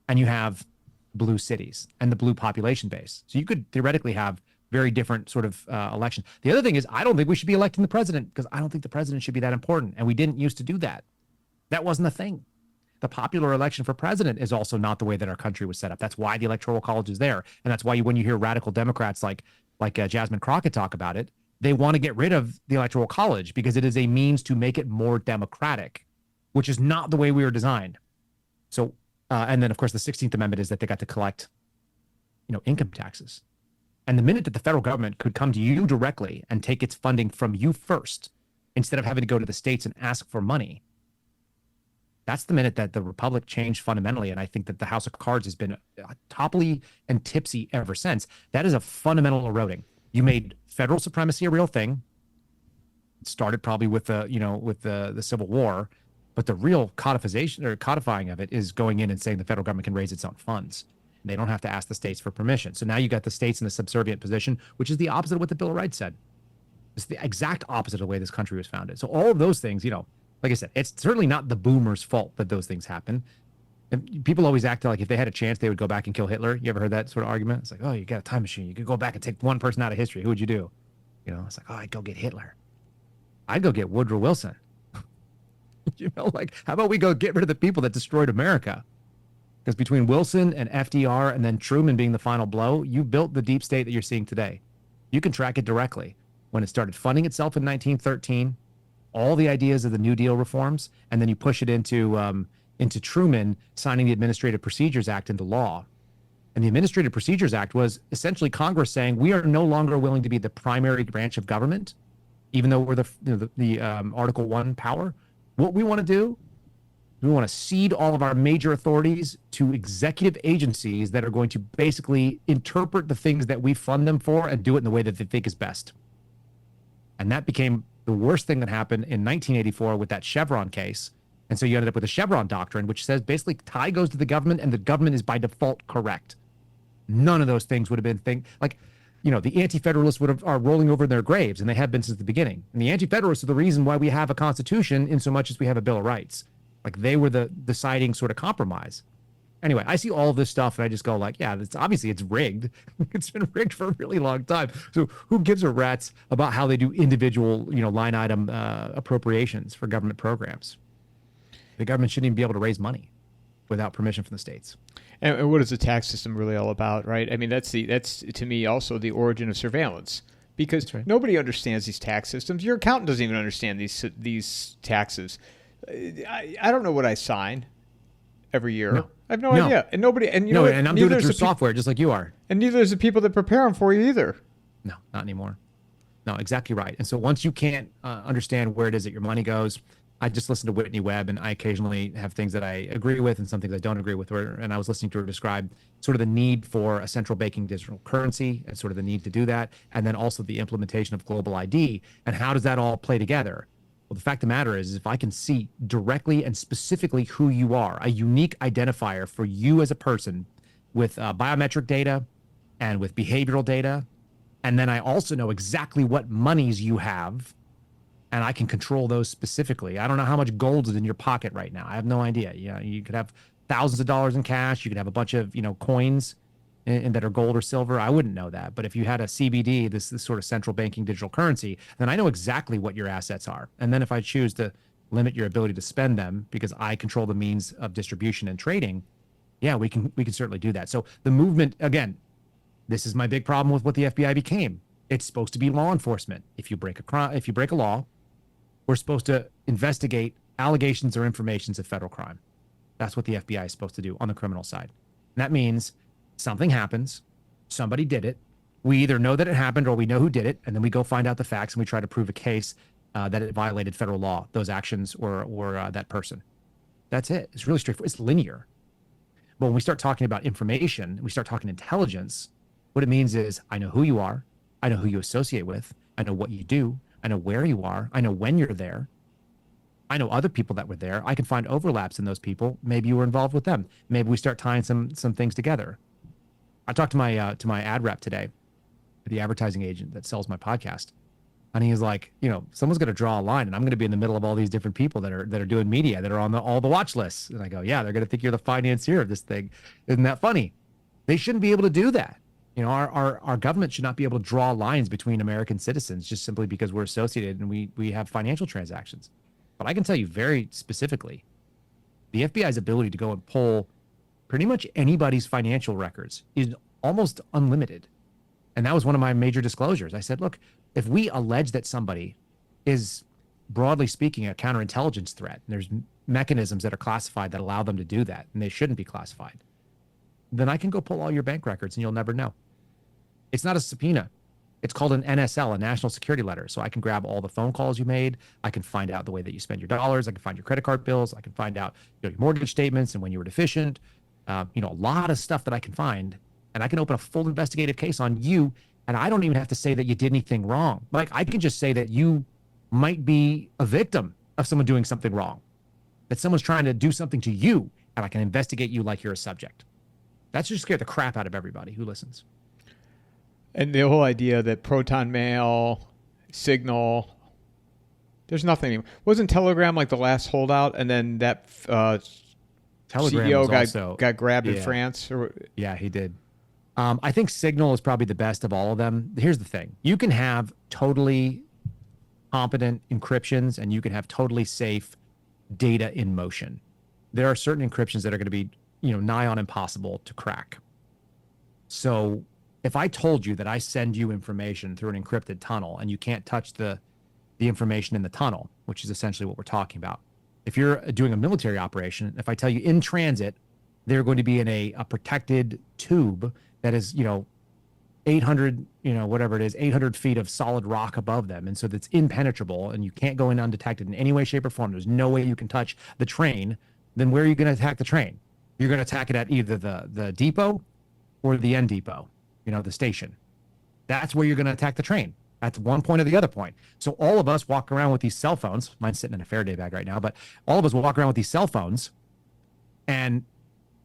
and you have blue cities and the blue population base. So you could theoretically have very different sort of election. The other thing is, I don't think we should be electing the president, because I don't think the president should be that important. And we didn't used to do that. That wasn't a thing. The popular election for president is also not the way that our country was set up. That's why the Electoral College is there. And that's why when you hear radical Democrats like Jasmine Crockett talk about it, they want to get rid of the Electoral College because it is a means to make it more democratic, which is not the way we were designed. So, and then of course the 16th Amendment is that they got to collect, income taxes. And the minute that the federal government could come to you directly and take its funding from you first, instead of having to go to the states and ask for money, that's the minute that the republic changed fundamentally. And I think that the House of Cards has been topply and tipsy ever since. That is a fundamental eroding. You made federal supremacy a real thing. It started probably with the Civil War, but the real codifying of it is going in and saying the federal government can raise its own funds. They don't have to ask the states for permission. So now you got the states in a subservient position, which is the opposite of what the Bill of Rights said. It's the exact opposite of the way this country was founded. So all of those things, like I said, it's certainly not the boomers' fault that those things happen. And people always act like if they had a chance, they would go back and kill Hitler. You ever heard that sort of argument? It's like, oh, you got a time machine. You could go back and take one person out of history. Who would you do? It's like, oh, I'd go get Hitler. I'd go get Woodrow Wilson. How about we go get rid of the people that destroyed America? Because between Wilson and FDR and then Truman being the final blow, you built the deep state that you're seeing today. You can track it directly. When it started funding itself in 1913, all the ideas of the New Deal reforms, and then you push it into Truman signing the Administrative Procedures Act into law. And the Administrative Procedures Act was essentially Congress saying, we are no longer willing to be the primary branch of government, even though we're the Article 1 power. What we want to do, we want to cede all of our major authorities to executive agencies that are going to basically interpret the things that we fund them for and do it in the way that they think is best. And that became the worst thing that happened in 1984 with that Chevron case. And so you ended up with the Chevron doctrine, which says basically tie goes to the government and the government is by default correct. None of those things would have been the anti-federalists are rolling over in their graves, and they have been since the beginning. And the anti-federalists are the reason why we have a constitution in so much as we have a Bill of Rights. Like they were the deciding sort of compromise. Anyway, I see all this stuff and I just go like, yeah, it's rigged. It's been rigged for a really long time. So who gives a rat's about how they do individual, line item appropriations for government programs? The government shouldn't even be able to raise money without permission from the states. And what is the tax system really all about, right? I mean, that's to me also the origin of surveillance, because nobody understands these tax systems. Your accountant doesn't even understand these taxes. I don't know what I sign every year. No. I have no idea. And nobody, and and I'm doing it through software just like you are. And neither is the people that prepare them for you either. No, not anymore. No, exactly right. And so once you can't understand where it is that your money goes, I just listen to Whitney Webb, and I occasionally have things that I agree with and some things I don't agree with her. And I was listening to her describe sort of the need for a central banking digital currency and sort of the need to do that. And then also the implementation of global ID. And how does that all play together? Well, the fact of the matter is if I can see directly and specifically who you are, a unique identifier for you as a person with biometric data and with behavioral data, and then I also know exactly what monies you have, and I can control those specifically. I don't know how much gold is in your pocket right now. I have no idea. You could have thousands of dollars in cash. You could have a bunch of, coins and that are gold or silver. I wouldn't know that. But if you had a CBD, this sort of central banking digital currency, then I know exactly what your assets are. And then if I choose to limit your ability to spend them because I control the means of distribution and trading, yeah, we can certainly do that. So the movement, again, this is my big problem with what the FBI became. It's supposed to be law enforcement. If you break a law, we're supposed to investigate allegations or informations of federal crime. That's what the FBI is supposed to do on the criminal side. And that means something happens, somebody did it. We either know that it happened or we know who did it, and then we go find out the facts and we try to prove a case that it violated federal law, those actions or that person. That's it. It's really straightforward. It's linear. But when we start talking about information, we start talking intelligence, what it means is I know who you are. I know who you associate with. I know what you do. I know where you are. I know when you're there. I know other people that were there. I can find overlaps in those people. Maybe you were involved with them. Maybe we start tying some things together. I talked to my ad rep today, the advertising agent that sells my podcast. And he's like, someone's going to draw a line and I'm going to be in the middle of all these different people that are doing media, that are on all the watch lists. And I go, yeah, they're going to think you're the financier of this thing. Isn't that funny? They shouldn't be able to do that. Our government should not be able to draw lines between American citizens just simply because we're associated and we have financial transactions. But I can tell you very specifically, the FBI's ability to go and pull pretty much anybody's financial records is almost unlimited. And that was one of my major disclosures. I said, look, if we allege that somebody is, broadly speaking, a counterintelligence threat, and there's mechanisms that are classified that allow them to do that, and they shouldn't be classified, then I can go pull all your bank records and you'll never know. It's not a subpoena. It's called an NSL, a national security letter. So I can grab all the phone calls you made. I can find out the way that you spend your dollars. I can find your credit card bills. I can find out your mortgage statements and when you were deficient. A lot of stuff that I can find. And I can open a full investigative case on you. And I don't even have to say that you did anything wrong. Like, I can just say that you might be a victim of someone doing something wrong, that someone's trying to do something to you, and I can investigate you like you're a subject. That should just scare the crap out of everybody who listens. And the whole idea that Proton Mail, Signal, there's nothing anymore. Wasn't Telegram like the last holdout, and then that Telegram CEO got grabbed in France? Yeah, he did. I think Signal is probably the best of all of them. Here's the thing. You can have totally competent encryptions and you can have totally safe data in motion. There are certain encryptions that are going to be, nigh on impossible to crack. So if I told you that I send you information through an encrypted tunnel and you can't touch the information in the tunnel, which is essentially what we're talking about. If you're doing a military operation, if I tell you in transit, they're going to be in a protected tube that is, 800, whatever it is, 800 feet of solid rock above them. And so that's impenetrable and you can't go in undetected in any way, shape, or form. There's no way you can touch the train. Then where are you going to attack the train? You're going to attack it at either the depot or the end depot, the station. That's where you're going to attack the train. At one point or the other point. So all of us walk around with these cell phones. Mine's sitting in a Faraday bag right now, but all of us will walk around with these cell phones. And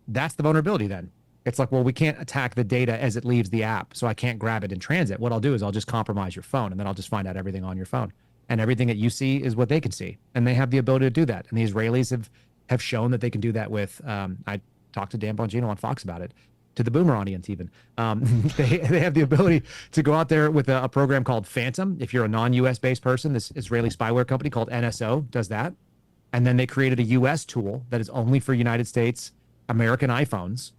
that's the vulnerability then. It's like, well, we can't attack the data as it leaves the app, so I can't grab it in transit. What I'll do is I'll just compromise your phone, and then I'll just find out everything on your phone. And everything that you see is what they can see. And they have the ability to do that. And the Israelis have shown that they can do that with, I talked to Dan Bongino on Fox about it, to the Boomer audience even. They have the ability to go out there with a program called Phantom. If you're a non-US based person, this Israeli spyware company called NSO does that. And then they created a US tool that is only for United States, American iPhones.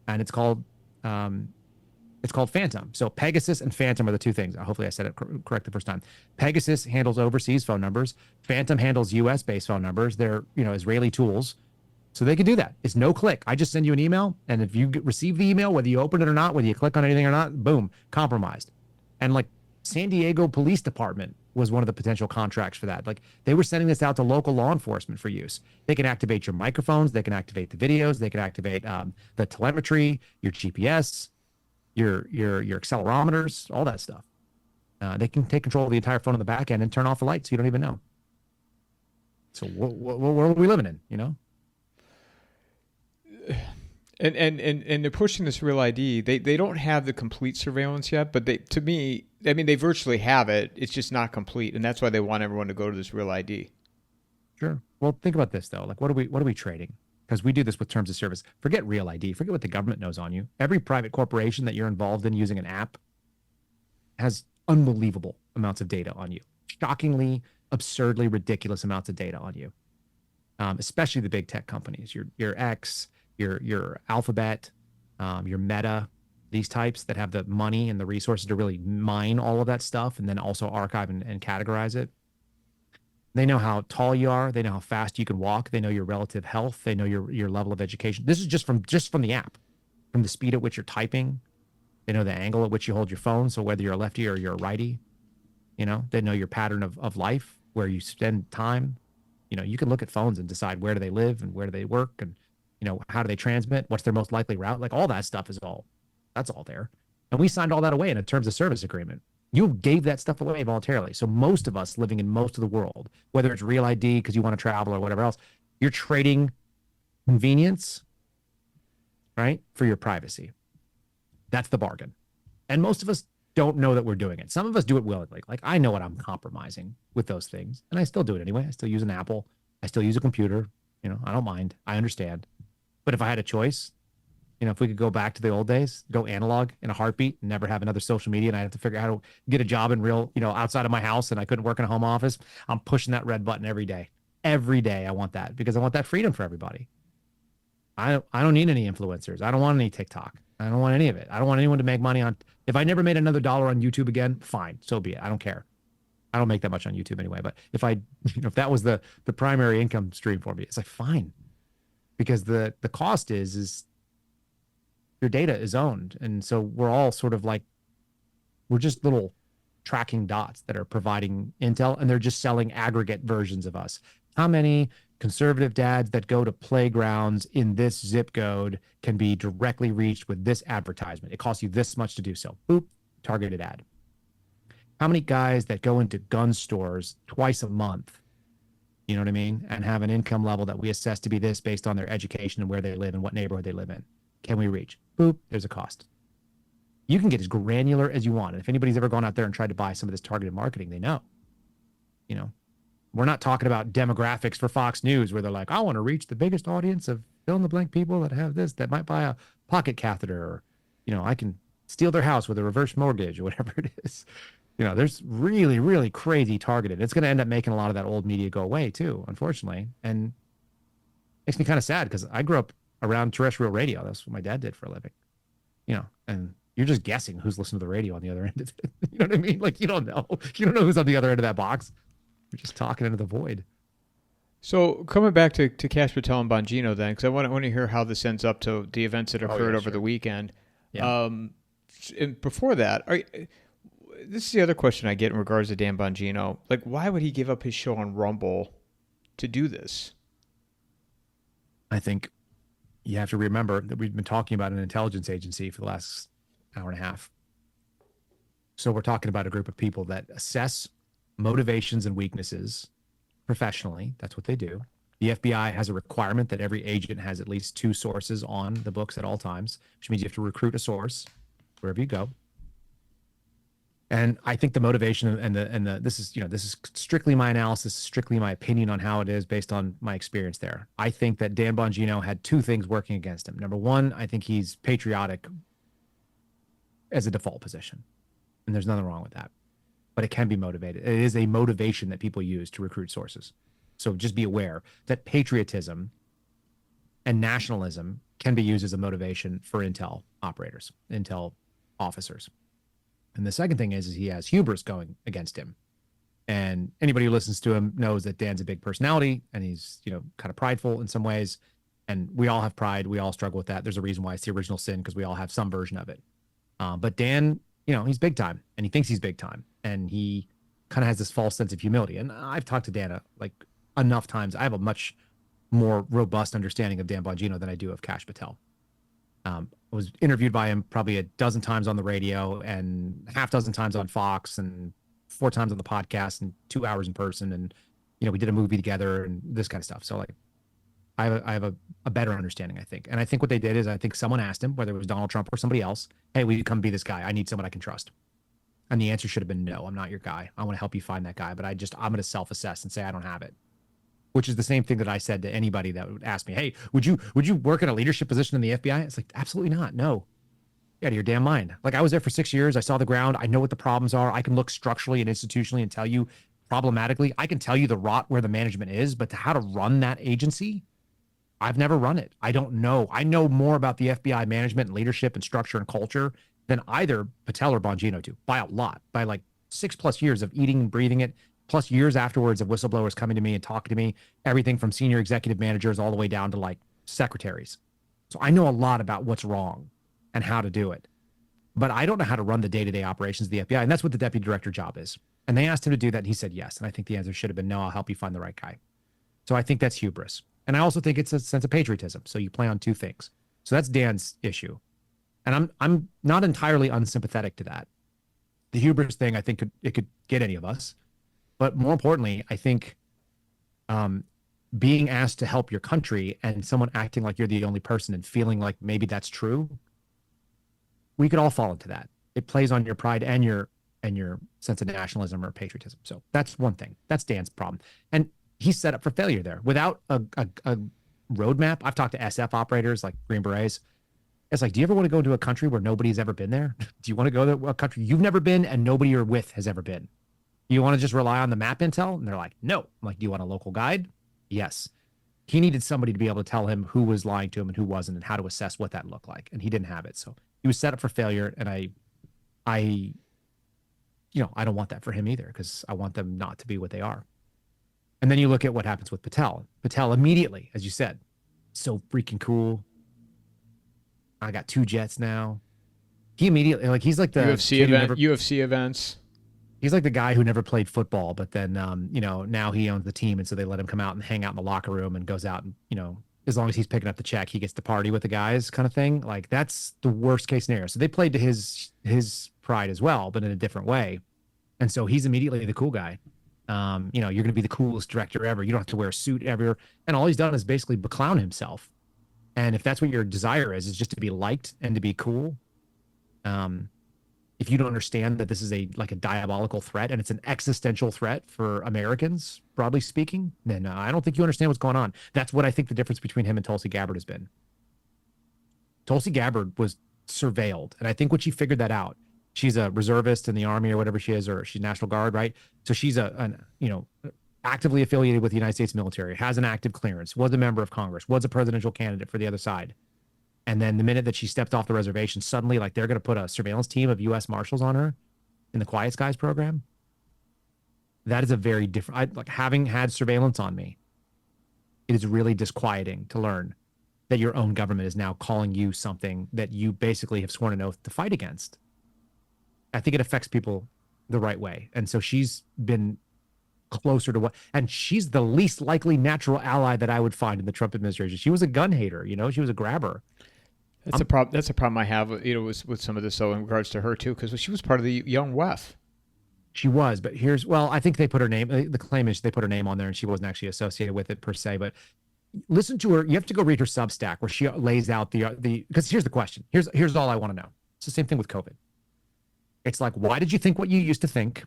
And it's called Phantom. So Pegasus and Phantom are the two things. Hopefully I said it correct the first time. Pegasus handles overseas phone numbers. Phantom handles US based phone numbers. They're, Israeli tools. So they can do that. It's no click. I just send you an email. And if you receive the email, whether you open it or not, whether you click on anything or not, boom, compromised. And like San Diego Police Department was one of the potential contracts for that. Like they were sending this out to local law enforcement for use. They can activate your microphones. They can activate the videos. They can activate the telemetry, your GPS, your accelerometers, all that stuff. They can take control of the entire phone on the back end and turn off the lights so you don't even know. So what world are we living in, And they're pushing this Real ID. They don't have the complete surveillance yet, but they virtually have it. It's just not complete, and that's why they want everyone to go to this Real ID. Sure. Well, think about this though. Like, what are we trading? Because we do this with terms of service. Forget Real ID. Forget what the government knows on you. Every private corporation that you're involved in using an app has unbelievable amounts of data on you. Shockingly, absurdly, ridiculous amounts of data on you. Especially the big tech companies. Your X. Your Alphabet, your Meta, these types that have the money and the resources to really mine all of that stuff and then also archive and categorize it. They know how tall you are. They know how fast you can walk. They know your relative health. They know your level of education. This is just from the app, from the speed at which you're typing. They know the angle at which you hold your phone. So whether you're a lefty or you're a righty, they know your pattern of life. where you spend time. You can look at phones and decide where do they live and where do they work and, how do they transmit? What's their most likely route? Like all that stuff that's all there. And we signed all that away in a terms of service agreement. You gave that stuff away voluntarily. So most of us living in most of the world, whether it's real ID because you want to travel or whatever else, you're trading convenience, right, for your privacy. That's the bargain. And most of us don't know that we're doing it. Some of us do it willingly. Like I know what I'm compromising with those things, and I still do it anyway. I still use an Apple. I still use a computer. I don't mind. I understand. But if I had a choice, if we could go back to the old days, go analog in a heartbeat, and never have another social media, and I have to figure out how to get a job in real, outside of my house, and I couldn't work in a home office, I'm pushing that red button every day. Every day I want that because I want that freedom for everybody. I don't need any influencers. I don't want any TikTok. I don't want any of it. I don't want anyone to make money on. If I never made another dollar on YouTube again, fine, so be it. I don't care. I don't make that much on YouTube anyway. But if if that was the primary income stream for me, it's like fine, because the cost is your data is owned, and so we're all sort of like we're just little tracking dots that are providing intel, and they're just selling aggregate versions of us. How many conservative dads that go to playgrounds in this zip code can be directly reached with this advertisement? It costs you this much to do so. Boop, targeted ad. How many guys that go into gun stores twice a month, you know what I mean, and have an income level that we assess to be this based on their education and where they live and what neighborhood they live in, can we reach? Boop, there's a cost. You can get as granular as you want. And if anybody's ever gone out there and tried to buy some of this targeted marketing, they know. We're not talking about demographics for Fox News where they're like, I want to reach the biggest audience of fill in the blank people that have this, that might buy a pocket catheter, or, I can steal their house with a reverse mortgage or whatever it is. There's really, really crazy targeted. It's going to end up making a lot of that old media go away too, unfortunately. And it makes me kind of sad because I grew up around terrestrial radio. That's what my dad did for a living, and you're just guessing who's listening to the radio on the other end of it. You know what I mean? Like you don't know who's on the other end of that box. We're just talking into the void. So coming back to Kash Patel and Bongino then, because I want to hear how this ends up to the events that occurred over the weekend. Yeah. And before that, this is the other question I get in regards to Dan Bongino. Like, why would he give up his show on Rumble to do this? I think you have to remember that we've been talking about an intelligence agency for the last hour and a half. So we're talking about a group of people that assess motivations and weaknesses professionally. That's what they do. The FBI has a requirement that every agent has at least 2 sources on the books at all times, which means you have to recruit a source wherever you go. And I think the motivation and the this is strictly my analysis, strictly my opinion on how it is based on my experience there. I think that Dan Bongino had 2 things working against him. Number one, I think he's patriotic as a default position, and there's nothing wrong with that. But it can be motivated. It is a motivation that people use to recruit sources. So just be aware that patriotism and nationalism can be used as a motivation for intel operators, intel officers. And the second thing is he has hubris going against him. And anybody who listens to him knows that Dan's a big personality and he's, kind of prideful in some ways. And we all have pride. We all struggle with that. There's a reason why it's the original sin, because we all have some version of it. But Dan, he's big time and he thinks he's big time. And he kind of has this false sense of humility. And I've talked to Dan enough times. I have a much more robust understanding of Dan Bongino than I do of Kash Patel. I was interviewed by him probably a dozen times on the radio and half dozen times on Fox and 4 times on the podcast and 2 hours in person. And, we did a movie together and this kind of stuff. So I have a better understanding, I think. And I think what they did is I think someone asked him, whether it was Donald Trump or somebody else, hey, will you come be this guy? I need someone I can trust. And the answer should have been, no, I'm not your guy. I want to help you find that guy, but I'm going to self-assess and say I don't have it. Which is the same thing that I said to anybody that would ask me, hey, would you work in a leadership position in the FBI? It's like, absolutely not. No. Get out of your damn mind. Like, I was there for 6 years. I saw the ground. I know what the problems are. I can look structurally and institutionally and tell you problematically. I can tell you the rot where the management is, but how to run that agency, I've never run it. I don't know. I know more about the FBI management and leadership and structure and culture than either Patel or Bongino do, by a lot, by like 6+ years of eating and breathing it, plus years afterwards of whistleblowers coming to me and talking to me, everything from senior executive managers all the way down to like secretaries. So I know a lot about what's wrong and how to do it, but I don't know how to run the day-to-day operations of the FBI. And that's what the deputy director job is. And they asked him to do that, and he said yes. And I think the answer should have been no, I'll help you find the right guy. So I think that's hubris. And I also think it's a sense of patriotism. So you play on two things. So that's Dan's issue. And I'm not entirely unsympathetic to that. The hubris thing, I think it could get any of us. But more importantly, I think being asked to help your country and someone acting like you're the only person and feeling like maybe that's true, we could all fall into that. It plays on your pride and your sense of nationalism or patriotism. So that's one thing. That's Dan's problem. And he's set up for failure there. Without a roadmap, I've talked to SF operators like Green Berets. It's like, do you ever want to go to a country where nobody's ever been there? Do you want to go to a country you've never been and nobody you're with has ever been? You want to just rely on the map intel? And they're like, no. I'm like, do you want a local guide? Yes. He needed somebody to be able to tell him who was lying to him and who wasn't and how to assess what that looked like. And he didn't have it. So he was set up for failure. And I don't want that for him either, because I want them not to be what they are. And then you look at what happens with Patel. Patel immediately, as you said, so freaking cool. I got 2 jets now. He immediately, like, he's like the UFC events. He's like the guy who never played football, but then, now he owns the team. And so they let him come out and hang out in the locker room and goes out and, as long as he's picking up the check, he gets to party with the guys kind of thing. Like, that's the worst case scenario. So they played to his pride as well, but in a different way. And so he's immediately the cool guy. You're going to be the coolest director ever. You don't have to wear a suit ever. And all he's done is basically beclown himself. And if that's what your desire is just to be liked and to be cool, if you don't understand that this is a diabolical threat and it's an existential threat for Americans, broadly speaking, then I don't think you understand what's going on. That's what I think the difference between him and Tulsi Gabbard has been. Tulsi Gabbard was surveilled, and I think when she figured that out, she's a reservist in the Army or whatever she is, or she's National Guard, right? So she's actively affiliated with the United States military, has an active clearance, was a member of Congress, was a presidential candidate for the other side. And then the minute that she stepped off the reservation, suddenly, they're going to put a surveillance team of U.S. Marshals on her in the Quiet Skies program. That is a very different, having had surveillance on me, it is really disquieting to learn that your own government is now calling you something that you basically have sworn an oath to fight against. I think it affects people the right way. And so she's been closer to and she's the least likely natural ally that I would find in the Trump administration. She was a gun hater, she was a grabber. That's a problem. That's a problem I have, with some of this, though, in regards to her too, because she was part of the Young WEF. She was, but I think they put her name. The claim is they put her name on there, and she wasn't actually associated with it per se. But listen to her. You have to go read her Substack where she lays out the because here's the question. Here's all I want to know. It's the same thing with COVID. It's like, why did you think what you used to think?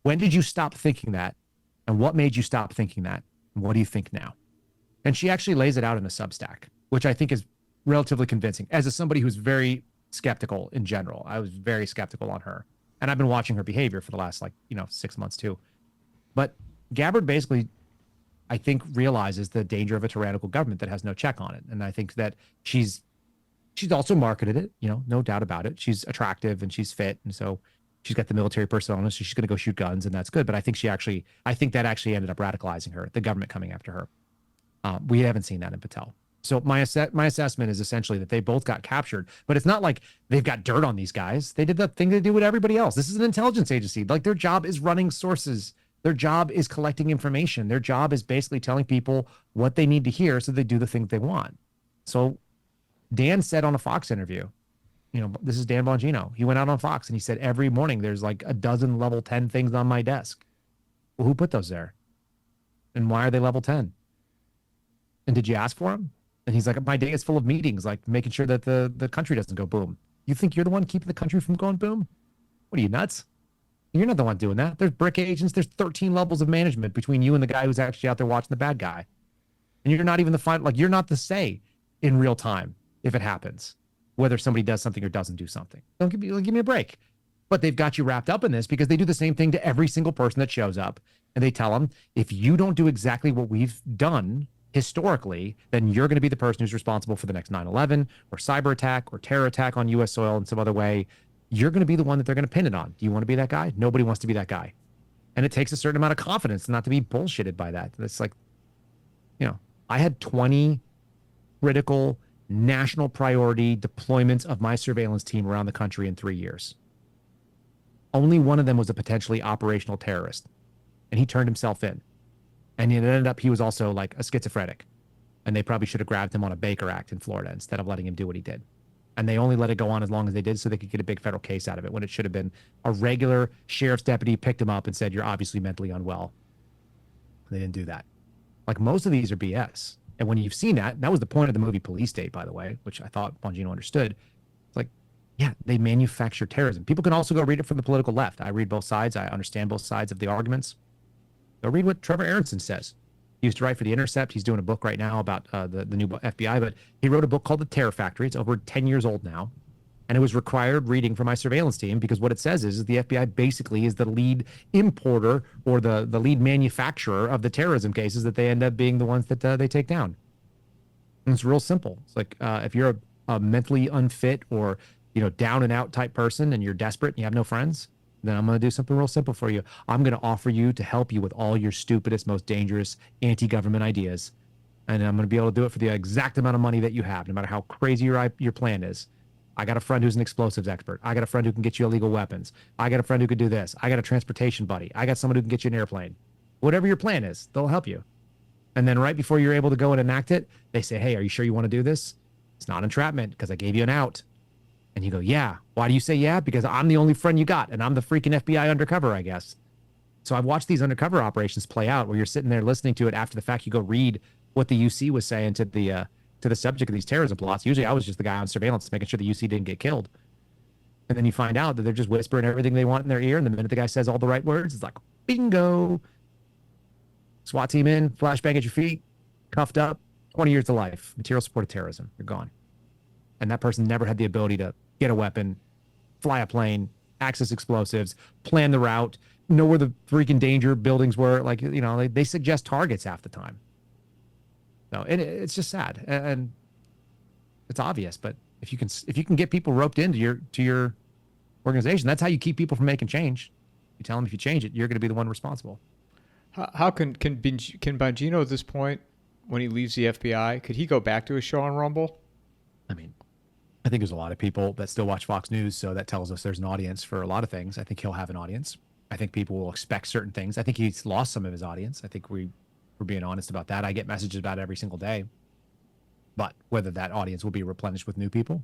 When did you stop thinking that? And what made you stop thinking that? And what do you think now? And she actually lays it out in a Substack, which I think is relatively convincing. As somebody who's very skeptical in general, I was very skeptical on her. And I've been watching her behavior for the last 6 months too. But Gabbard basically, I think, realizes the danger of a tyrannical government that has no check on it. And I think that she's also marketed it, no doubt about it. She's attractive and she's fit. And so she's got the military persona, so she's going to go shoot guns, and that's good. But I think that actually ended up radicalizing her, the government coming after her. We haven't seen that in Patel. So my assessment is essentially that they both got captured, but it's not like they've got dirt on these guys. They did the thing they do with everybody else. This is an intelligence agency. Their job is running sources. Their job is collecting information. Their job is basically telling people what they need to hear so they do the thing they want. So Dan said on a Fox interview, this is Dan Bongino. He went out on Fox and he said, every morning there's a dozen level 10 things on my desk. Well, who put those there? And why are they level 10? And did you ask for them? And he's like, my day is full of meetings, making sure that the country doesn't go boom. You think you're the one keeping the country from going boom? What are you, nuts? You're not the one doing that. There's brick agents. There's 13 levels of management between you and the guy who's actually out there watching the bad guy. And you're not even the final, you're not the say in real time if it happens, whether somebody does something or doesn't do something. Don't give me a break. But they've got you wrapped up in this because they do the same thing to every single person that shows up. And they tell them, if you don't do exactly what we've done historically, then you're going to be the person who's responsible for the next 9/11 or cyber attack or terror attack on U.S. soil in some other way. You're going to be the one that they're going to pin it on. Do you want to be that guy? Nobody wants to be that guy. And it takes a certain amount of confidence not to be bullshitted by that. That's I had 20 critical national priority deployments of my surveillance team around the country in 3 years. Only one of them was a potentially operational terrorist, and he turned himself in. And it ended up he was also like a schizophrenic, and they probably should have grabbed him on a Baker Act in Florida instead of letting him do what he did. And they only let it go on as long as they did so they could get a big federal case out of it, when it should have been a regular sheriff's deputy picked him up and said, you're obviously mentally unwell. They didn't do that. Like, most of these are BS. And when you've seen that, that was the point of the movie Police State, by the way, which I thought Bongino understood. It's like, yeah, they manufacture terrorism. People can also go read it from the political left. I read both sides. I understand both sides of the arguments. Go read what Trevor Aronson says. He used to write for The Intercept. He's doing a book right now about the new FBI, but he wrote a book called The Terror Factory. It's over 10 years old now. And it was required reading for my surveillance team, because what it says is the FBI basically is the lead importer or the lead manufacturer of the terrorism cases that they end up being the ones that they take down. And it's real simple. It's like, if you're a mentally unfit or, down and out type person and you're desperate and you have no friends, then I'm going to do something real simple for you. I'm going to offer you to help you with all your stupidest, most dangerous anti-government ideas. And I'm going to be able to do it for the exact amount of money that you have, no matter how crazy your plan is. I got a friend who's an explosives expert. I got a friend who can get you illegal weapons. I got a friend who could do this. I got a transportation buddy. I got someone who can get you an airplane. Whatever your plan is, they'll help you. And then right before you're able to go and enact it, they say, hey, are you sure you want to do this? It's not entrapment because I gave you an out. And you go, yeah. Why do you say yeah? Because I'm the only friend you got, and I'm the freaking FBI undercover, I guess. So I've watched these undercover operations play out where you're sitting there listening to it after the fact. You go read what the UC was saying to the subject of these terrorism plots. Usually I was just the guy on surveillance making sure the UC didn't get killed. And then you find out that they're just whispering everything they want in their ear. And the minute the guy says all the right words, it's like, bingo. SWAT team in, flashbang at your feet, cuffed up, 20 years to life, material support of terrorism. You're gone. And that person never had the ability to get a weapon, fly a plane, access explosives, plan the route, know where the freaking danger buildings were. Like, they suggest targets half the time. No, it's just sad, and it's obvious. But if you can get people roped into your organization, that's how you keep people from making change. You tell them if you change it, you're going to be the one responsible. How can Bongino at this point, when he leaves the FBI, could he go back to his show on Rumble? I mean, I think there's a lot of people that still watch Fox News, so that tells us there's an audience for a lot of things. I think he'll have an audience. I think people will expect certain things. I think he's lost some of his audience. I think we're being honest about that. I get messages about it every single day. But whether that audience will be replenished with new people,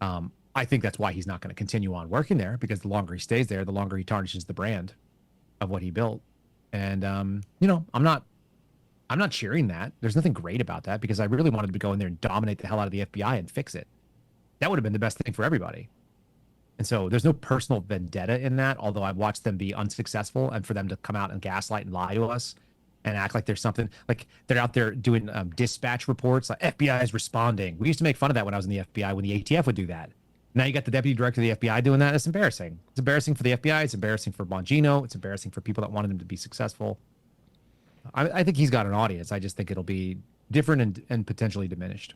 I think that's why he's not going to continue on working there, because the longer he stays there, the longer he tarnishes the brand of what he built. And, I'm not cheering that. There's nothing great about that, because I really wanted to go in there and dominate the hell out of the FBI and fix it. That would have been the best thing for everybody. And so there's no personal vendetta in that, although I've watched them be unsuccessful, and for them to come out and gaslight and lie to us and act like there's something, like they're out there doing dispatch reports, like FBI is responding. We used to make fun of that when I was in the FBI, when the ATF would do that. Now you got the deputy director of the FBI doing that. It's embarrassing. It's embarrassing for the FBI. It's embarrassing for Bongino. It's embarrassing for people that wanted him to be successful. I think he's got an audience. I just think it'll be different and potentially diminished.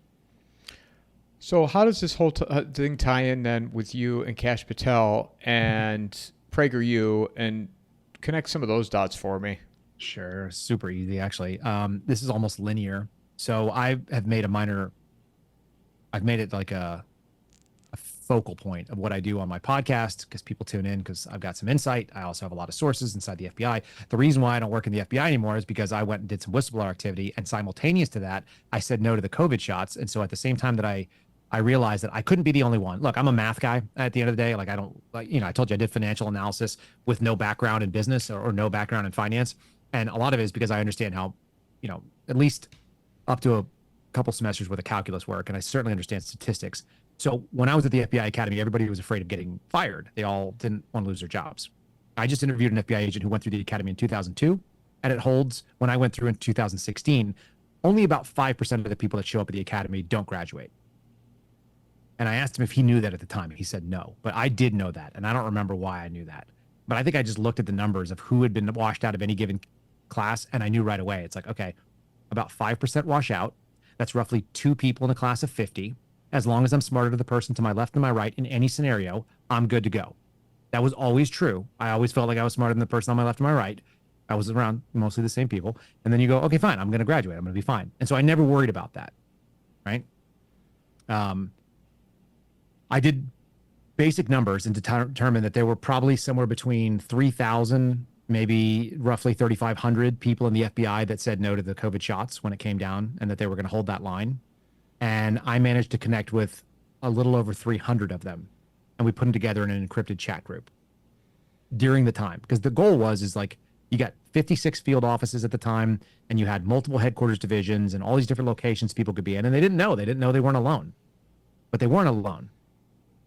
So how does this whole thing tie in then with you and Kash Patel and PragerU, and connect some of those dots for me? Sure. Super easy, actually. This is almost linear. So I have made I've made it like a focal point of what I do on my podcast, because people tune in because I've got some insight. I also have a lot of sources inside the FBI. The reason why I don't work in the FBI anymore is because I went and did some whistleblower activity, and simultaneous to that, I said no to the COVID shots. And so at the same time that I realized that I couldn't be the only one. Look, I'm a math guy at the end of the day. Like, I don't, like, I told you I did financial analysis with no background in business or no background in finance. And a lot of it is because I understand how, at least up to a couple semesters worth of calculus work. And I certainly understand statistics. So when I was at the FBI Academy, everybody was afraid of getting fired. They all didn't want to lose their jobs. I just interviewed an FBI agent who went through the Academy in 2002, and it holds, when I went through in 2016, only about 5% of the people that show up at the Academy don't graduate. And I asked him if he knew that at the time. He said no, but I did know that, and I don't remember why I knew that. But I think I just looked at the numbers of who had been washed out of any given class, and I knew right away. It's like, okay, about 5% wash out. That's roughly 2 people in a class of 50. As long as I'm smarter than the person to my left and my right in any scenario, I'm good to go. That was always true. I always felt like I was smarter than the person on my left and my right. I was around mostly the same people. And then you go, okay, fine, I'm going to graduate. I'm going to be fine. And so I never worried about that, right? I did basic numbers and determined that there were probably somewhere between 3,000, maybe roughly 3,500 people in the FBI that said no to the COVID shots when it came down and that they were going to hold that line. And I managed to connect with a little over 300 of them. And we put them together in an encrypted chat group during the time. Because the goal is like, you got 56 field offices at the time, and you had multiple headquarters divisions and all these different locations people could be in. And they didn't know. They didn't know they weren't alone. But they weren't alone.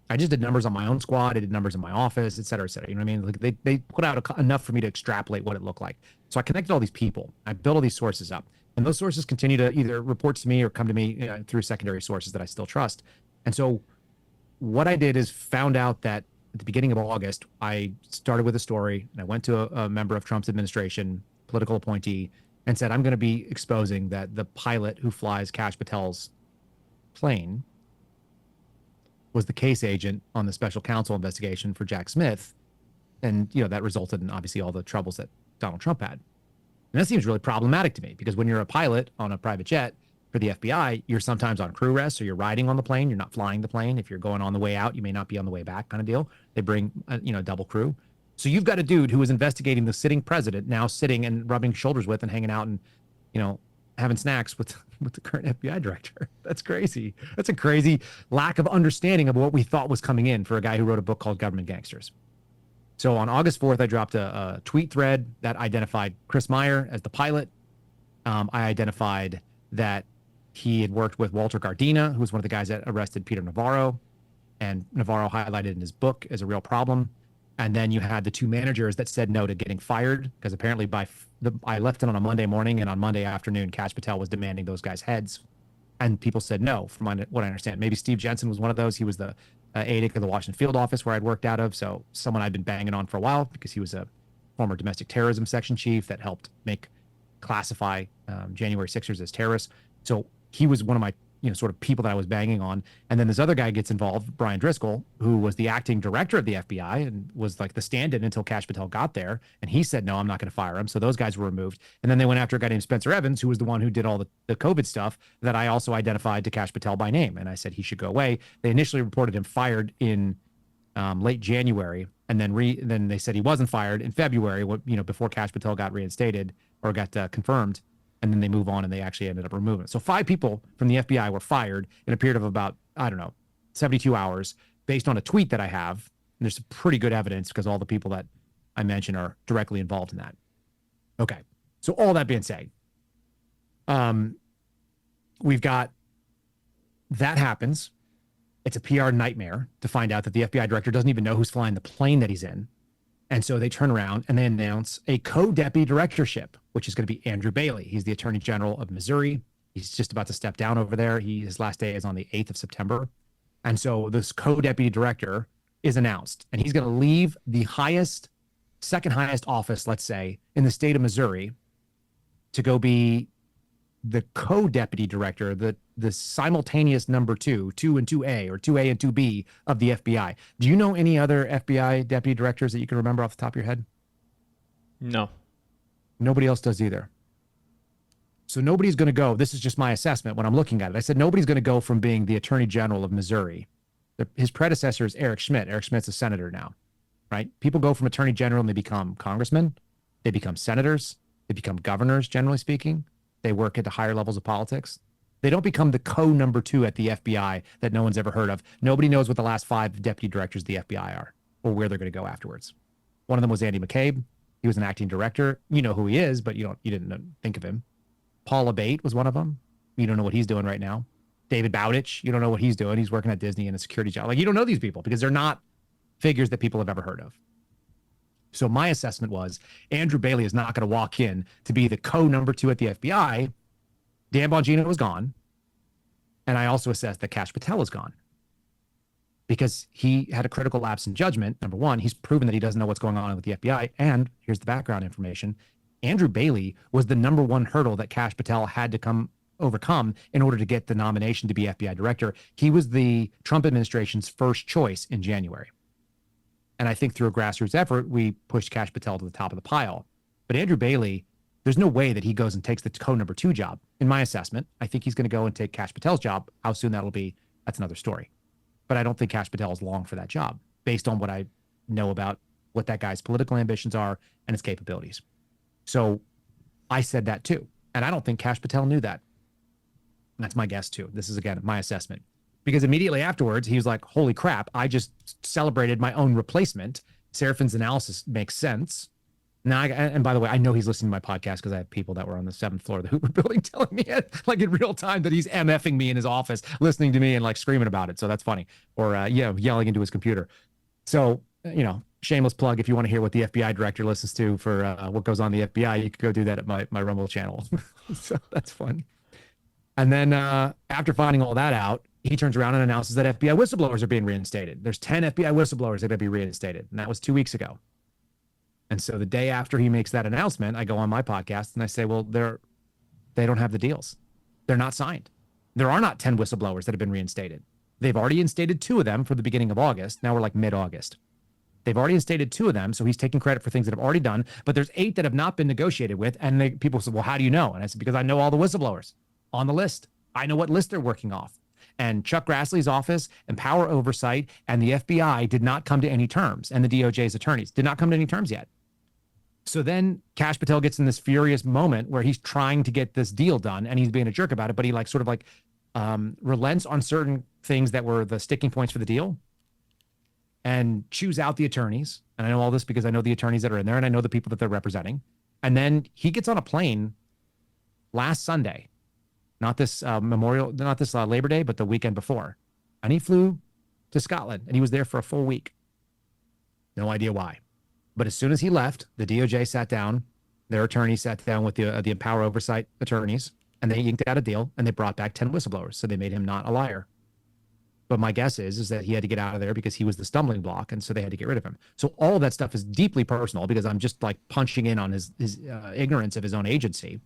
I just did numbers on my own squad. I did numbers in my office, et cetera, et cetera. You know what I mean? Like they put out enough for me to extrapolate what it looked like. So I connected all these people. I built all these sources up. And those sources continue to either report to me or come to me through secondary sources that I still trust. And so what I did is found out that at the beginning of August, I started with a story, and I went to a member of Trump's administration, political appointee, and said, I'm going to be exposing that the pilot who flies Kash Patel's plane was the case agent on the special counsel investigation for Jack Smith. And, that resulted in obviously all the troubles that Donald Trump had. And that seems really problematic to me, because when you're a pilot on a private jet for the FBI, you're sometimes on crew rest, or you're riding on the plane. You're not flying the plane. If you're going on the way out, you may not be on the way back, kind of deal. They bring, double crew. So you've got a dude who was investigating the sitting president, now sitting and rubbing shoulders with and hanging out and, having snacks with the current FBI director. That's crazy. That's a crazy lack of understanding of what we thought was coming in for a guy who wrote a book called Government Gangsters. So on August 4th, I dropped a tweet thread that identified Chris Meyer as the pilot. I identified that he had worked with Walter Gardina, who was one of the guys that arrested Peter Navarro, and Navarro highlighted in his book as a real problem. And then you had the two managers that said no to getting fired, because apparently I left it on a Monday morning, and on Monday afternoon, Kash Patel was demanding those guys' heads. And people said no, from what I understand. Maybe Steve Jensen was one of those. He was the AIDIC of the Washington field office where I'd worked out of. So someone I'd been banging on for a while, because he was a former domestic terrorism section chief that helped classify January 6ers as terrorists. So he was one of my sort of people that I was banging on. And then this other guy gets involved, Brian Driscoll, who was the acting director of the FBI and was like the stand-in until Kash Patel got there. And he said, no, I'm not going to fire him. So those guys were removed. And then they went after a guy named Spencer Evans, who was the one who did all the COVID stuff that I also identified to Kash Patel by name. And I said he should go away. They initially reported him fired in late January. And then they said he wasn't fired in February, before Kash Patel got reinstated or got confirmed. And then they move on, and they actually ended up removing it. So 5 people from the FBI were fired in a period of about, 72 hours based on a tweet that I have. And there's some pretty good evidence, because all the people that I mentioned are directly involved in that. Okay. So all that being said, we've got that happens. It's a PR nightmare to find out that the FBI director doesn't even know who's flying the plane that he's in. And so they turn around and they announce a co-deputy directorship, which is going to be Andrew Bailey. He's the Attorney General of Missouri. He's just about to step down over there. His last day is on the 8th of September. And so this co-deputy director is announced, and he's going to leave the second highest office, let's say, in the state of Missouri to go be the co-deputy director, the simultaneous number 2 and 2A, or 2A and 2B of the FBI. Do you know any other FBI deputy directors that you can remember off the top of your head? No. Nobody else does either. So nobody's going to go. This is just my assessment when I'm looking at it. I said nobody's going to go from being the Attorney General of Missouri. His predecessor is Eric Schmidt. Eric Schmidt's a senator now, right? People go from Attorney General and they become congressmen. They become senators. They become governors, generally speaking. They work at the higher levels of politics. They don't become the number 2 at the FBI that no one's ever heard of. Nobody knows what the last 5 deputy directors of the FBI are, or where they're going to go afterwards. One of them was Andy McCabe. He was an acting director. You know who he is, but you didn't think of him. Paul Abate was one of them. You don't know what he's doing right now. David Bowditch, you don't know what he's doing. He's working at Disney in a security job. Like, you don't know these people because they're not figures that people have ever heard of. So my assessment was Andrew Bailey is not going to walk in to be the number 2 at the FBI. Dan Bongino was gone. And I also assessed that Kash Patel is gone because he had a critical lapse in judgment. Number one, he's proven that he doesn't know what's going on with the FBI. And here's the background information. Andrew Bailey was the number 1 hurdle that Kash Patel had to overcome in order to get the nomination to be FBI director. He was the Trump administration's first choice in January. And I think through a grassroots effort, we pushed Kash Patel to the top of the pile. But Andrew Bailey, there's no way that he goes and takes the number 2 job. In my assessment, I think he's going to go and take Kash Patel's job. How soon that'll be, that's another story. but I don't think Kash Patel is long for that job based on what I know about what that guy's political ambitions are and his capabilities. So I said that too. And I don't think Kash Patel knew that. That's my guess too. This is, again, my assessment. Because immediately afterwards, he was like, holy crap, I just celebrated my own replacement. Seraphin's analysis makes sense. Now, and by the way, I know he's listening to my podcast because I have people that were on the 7th floor of the Hoover building telling me it, like in real time, that he's MFing me in his office, listening to me and like screaming about it. So that's funny. Or, yelling into his computer. So, shameless plug. If you want to hear what the FBI director listens to for what goes on in the FBI, you could go do that at my Rumble channel. So that's fun. And then after finding all that out, he turns around and announces that FBI whistleblowers are being reinstated. There's 10 FBI whistleblowers that are going to be reinstated. And that was 2 weeks ago. And so the day after he makes that announcement, I go on my podcast and I say, well, they don't have the deals. They're not signed. There are not 10 whistleblowers that have been reinstated. They've already instated 2 of them for the beginning of August. Now we're like mid-August. They've already instated 2 of them, so he's taking credit for things that have already done, but there's 8 that have not been negotiated with. And people said, well, how do you know? And I said, because I know all the whistleblowers on the list. I know what list they're working off. And Chuck Grassley's office and Power Oversight and the FBI did not come to any terms, and the DOJ's attorneys did not come to any terms yet. So then Kash Patel gets in this furious moment where he's trying to get this deal done and he's being a jerk about it, but he relents on certain things that were the sticking points for the deal and chews out the attorneys. And I know all this because I know the attorneys that are in there and I know the people that they're representing. And then he gets on a plane last Sunday, not this Labor Day, but the weekend before. And he flew to Scotland and he was there for a full week. No idea why. But as soon as he left, the DOJ sat down, their attorneys sat down with the Power Oversight attorneys, and they inked out a deal, and they brought back 10 whistleblowers. So they made him not a liar. But my guess is that he had to get out of there because he was the stumbling block, and so they had to get rid of him. So all of that stuff is deeply personal because I'm just like punching in on his ignorance of his own agency,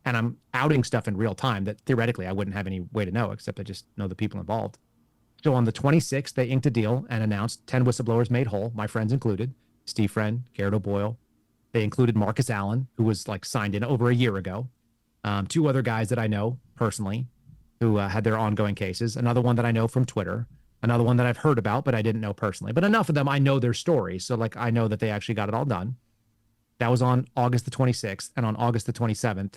and I'm outing stuff in real time that theoretically I wouldn't have any way to know, except I just know the people involved. So on the 26th, they inked a deal and announced 10 whistleblowers made whole, my friends included. Steve Friend, Garrett O'Boyle. They included Marcus Allen, who was signed in over a year ago. 2 other guys that I know personally who had their ongoing cases. Another one that I know from Twitter. Another one that I've heard about, but I didn't know personally. But enough of them, I know their stories. So I know that they actually got it all done. That was on August the 26th. And on August the 27th,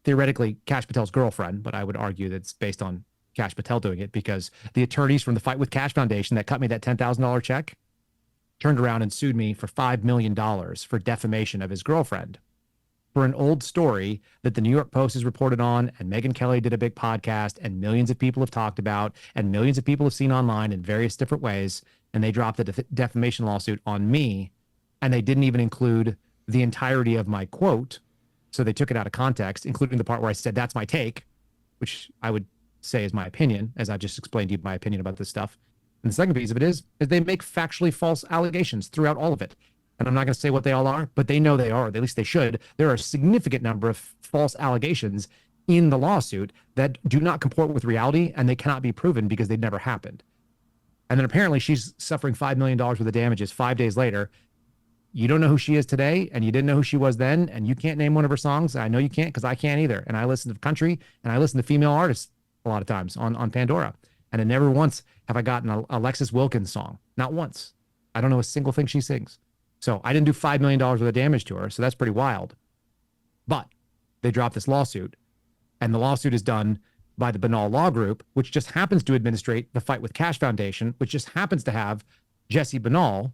theoretically, Kash Patel's girlfriend, but I would argue that it's based on Kash Patel doing it because the attorneys from the Fight with Kash Foundation that cut me that $10,000 check turned around and sued me for $5 million for defamation of his girlfriend for an old story that the New York Post has reported on, and Megyn Kelly did a big podcast, and millions of people have talked about, and millions of people have seen online in various different ways, and they dropped a defamation lawsuit on me, and they didn't even include the entirety of my quote, so they took it out of context, including the part where I said, that's my take, which I would say is my opinion, as I just explained to you my opinion about this stuff. And the second piece of it is they make factually false allegations throughout all of it. And I'm not going to say what they all are, but they know they are. At least they should. There are a significant number of false allegations in the lawsuit that do not comport with reality, and they cannot be proven because they've never happened. And then apparently she's suffering $5 million worth of damages 5 days later. You don't know who she is today, and you didn't know who she was then, and you can't name one of her songs. I know you can't because I can't either. And I listen to country, and I listen to female artists a lot of times on Pandora. And never once have I gotten a Alexis Wilkins song. Not once. I don't know a single thing she sings. So I didn't do $5 million worth of damage to her. So that's pretty wild. But they dropped this lawsuit. And the lawsuit is done by the Banal Law Group, which just happens to administrate the Fight with Kash Foundation, which just happens to have Jesse Banal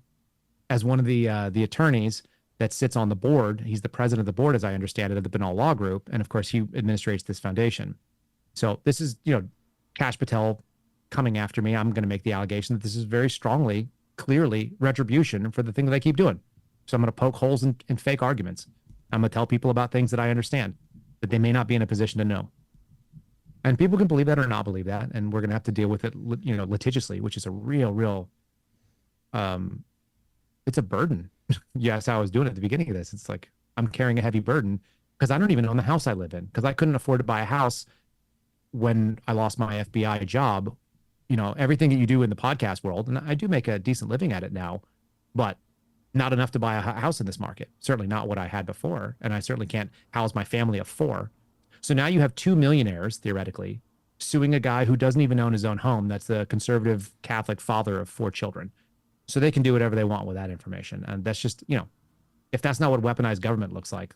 as one of the attorneys that sits on the board. He's the president of the board, as I understand it, of the Banal Law Group. And of course, he administrates this foundation. So this is, Kash Patel coming after me. I'm going to make the allegation that this is very strongly, clearly retribution for the thing that I keep doing. So I'm going to poke holes in fake arguments. I'm going to tell people about things that I understand, that they may not be in a position to know. And people can believe that or not believe that. And we're going to have to deal with it, litigiously, which is a real, it's a burden. Yes, how I was doing it at the beginning of this. It's like, I'm carrying a heavy burden because I don't even own the house I live in because I couldn't afford to buy a house when I lost my FBI job. Everything that you do in the podcast world, and I do make a decent living at it now, but not enough to buy a house in this market. Certainly not what I had before. And I certainly can't house my family of 4. So now you have 2 millionaires, theoretically, suing a guy who doesn't even own his own home. That's the conservative Catholic father of 4 children. So they can do whatever they want with that information. And that's just, if that's not what weaponized government looks like,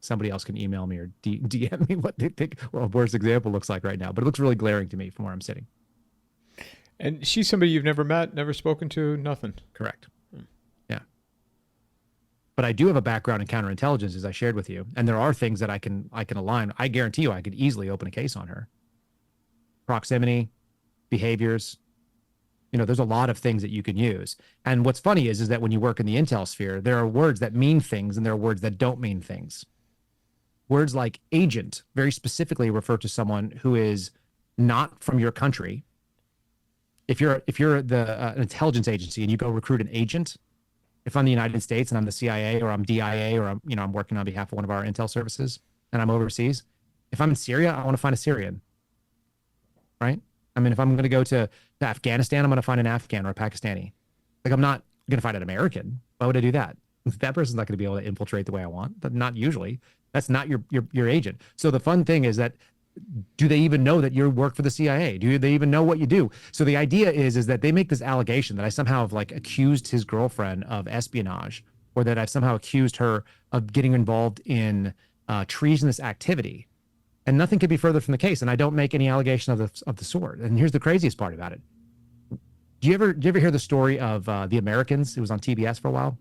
somebody else can email me or DM me what they think a worst example looks like right now. But it looks really glaring to me from where I'm sitting. And she's somebody you've never met, never spoken to, nothing. Correct. Yeah. But I do have a background in counterintelligence, as I shared with you. And there are things that I can align. I guarantee you I could easily open a case on her. Proximity, behaviors. There's a lot of things that you can use. And what's funny is that when you work in the intel sphere, there are words that mean things and there are words that don't mean things. Words like agent very specifically refer to someone who is not from your country. If you're an intelligence agency and you go recruit an agent, if I'm the United States and I'm the CIA or I'm DIA or I'm working on behalf of one of our intel services and I'm overseas, if I'm in Syria, I want to find a Syrian, right? I mean, if I'm going to go to Afghanistan, I'm going to find an Afghan or a Pakistani. Like, I'm not going to find an American. Why would I do that? That person's not going to be able to infiltrate the way I want. But not usually. That's not your agent. So the fun thing is that, do they even know that you work for the CIA? Do they even know what you do? So the idea is that they make this allegation that I somehow have accused his girlfriend of espionage, or that I've somehow accused her of getting involved in treasonous activity. And nothing could be further from the case. And I don't make any allegation of the sort. And here's the craziest part about it. Do you ever hear the story of The Americans? It was on TBS for a while.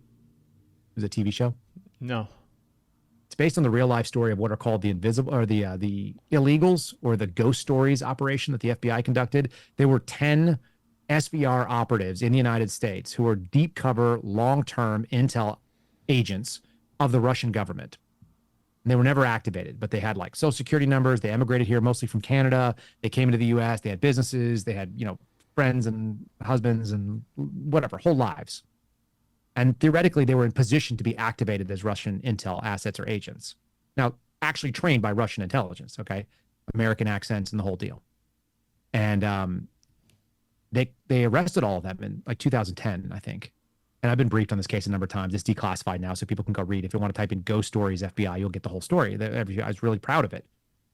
It was a TV show. No. It's based on the real life story of what are called the invisible or the illegals, or the ghost stories operation that the FBI conducted. There were 10 SVR operatives in the United States who were deep cover, long-term intel agents of the Russian government. And they were never activated, but they had social security numbers. They emigrated here mostly from Canada. They came into the US. They had businesses. They had, friends and husbands and whatever, whole lives. And theoretically, they were in position to be activated as Russian intel assets or agents. Now, actually trained by Russian intelligence, okay? American accents and the whole deal. And they arrested all of them in 2010, I think. And I've been briefed on this case a number of times. It's declassified now, so people can go read. If you want to type in ghost stories FBI, you'll get the whole story. I was really proud of it.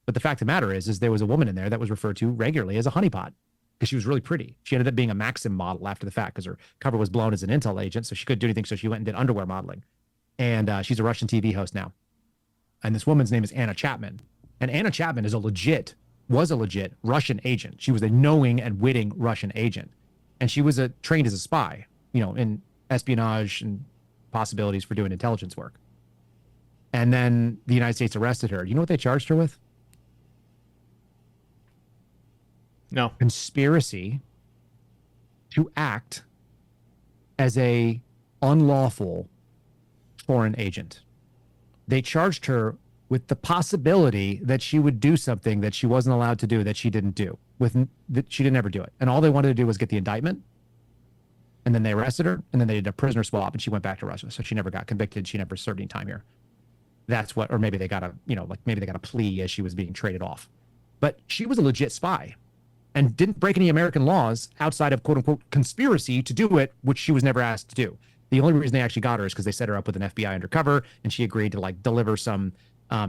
But the fact of the matter is there was a woman in there that was referred to regularly as a honeypot because she was really pretty. She ended up being a Maxim model after the fact because her cover was blown as an intel agent, so she couldn't do anything, so she went and did underwear modeling. And she's a Russian TV host now. And this woman's name is Anna Chapman. And Anna Chapman was a legit Russian agent. She was a knowing and witting Russian agent. And she was trained as a spy, in espionage and possibilities for doing intelligence work. And then the United States arrested her. You know what they charged her with? No. Conspiracy to act as a unlawful foreign agent. They charged her with the possibility that she would do something that she wasn't allowed to do, that she didn't do. She didn't ever do it. And all they wanted to do was get the indictment. And then they arrested her, and then they did a prisoner swap, and she went back to Russia. So she never got convicted. She never served any time here. That's what, or maybe they got a plea as she was being traded off. But she was a legit spy and didn't break any American laws outside of quote unquote conspiracy to do it, which she was never asked to do. The only reason they actually got her is because they set her up with an FBI undercover, and she agreed to deliver some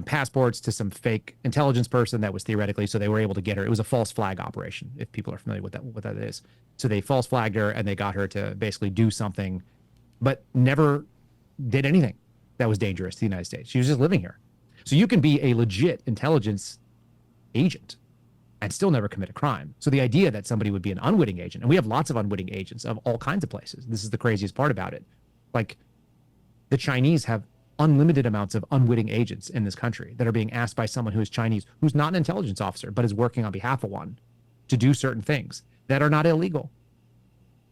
passports to some fake intelligence person that was theoretically, so they were able to get her. It was a false flag operation, if people are familiar with what that is. So they false flagged her, and they got her to basically do something, but never did anything that was dangerous to the United States. She was just living here. So you can be a legit intelligence agent and still never commit a crime. So the idea that somebody would be an unwitting agent, and we have lots of unwitting agents of all kinds of places. This is the craziest part about it. The Chinese have unlimited amounts of unwitting agents in this country that are being asked by someone who is Chinese, who's not an intelligence officer, but is working on behalf of one to do certain things that are not illegal.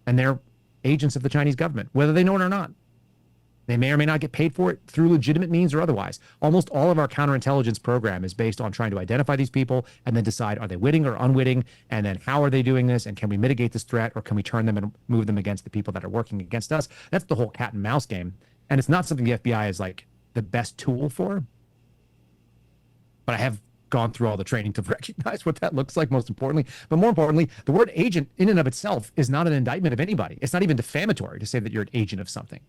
And they're agents of the Chinese government, whether they know it or not. They may or may not get paid for it through legitimate means or otherwise. Almost all of our counterintelligence program is based on trying to identify these people and then decide, are they witting or unwitting? And then how are they doing this? And can we mitigate this threat, or can we turn them and move them against the people that are working against us? That's the whole cat and mouse game. And it's not something the FBI is the best tool for. But I have gone through all the training to recognize what that looks like, most importantly. But more importantly, the word agent in and of itself is not an indictment of anybody. It's not even defamatory to say that you're an agent of something.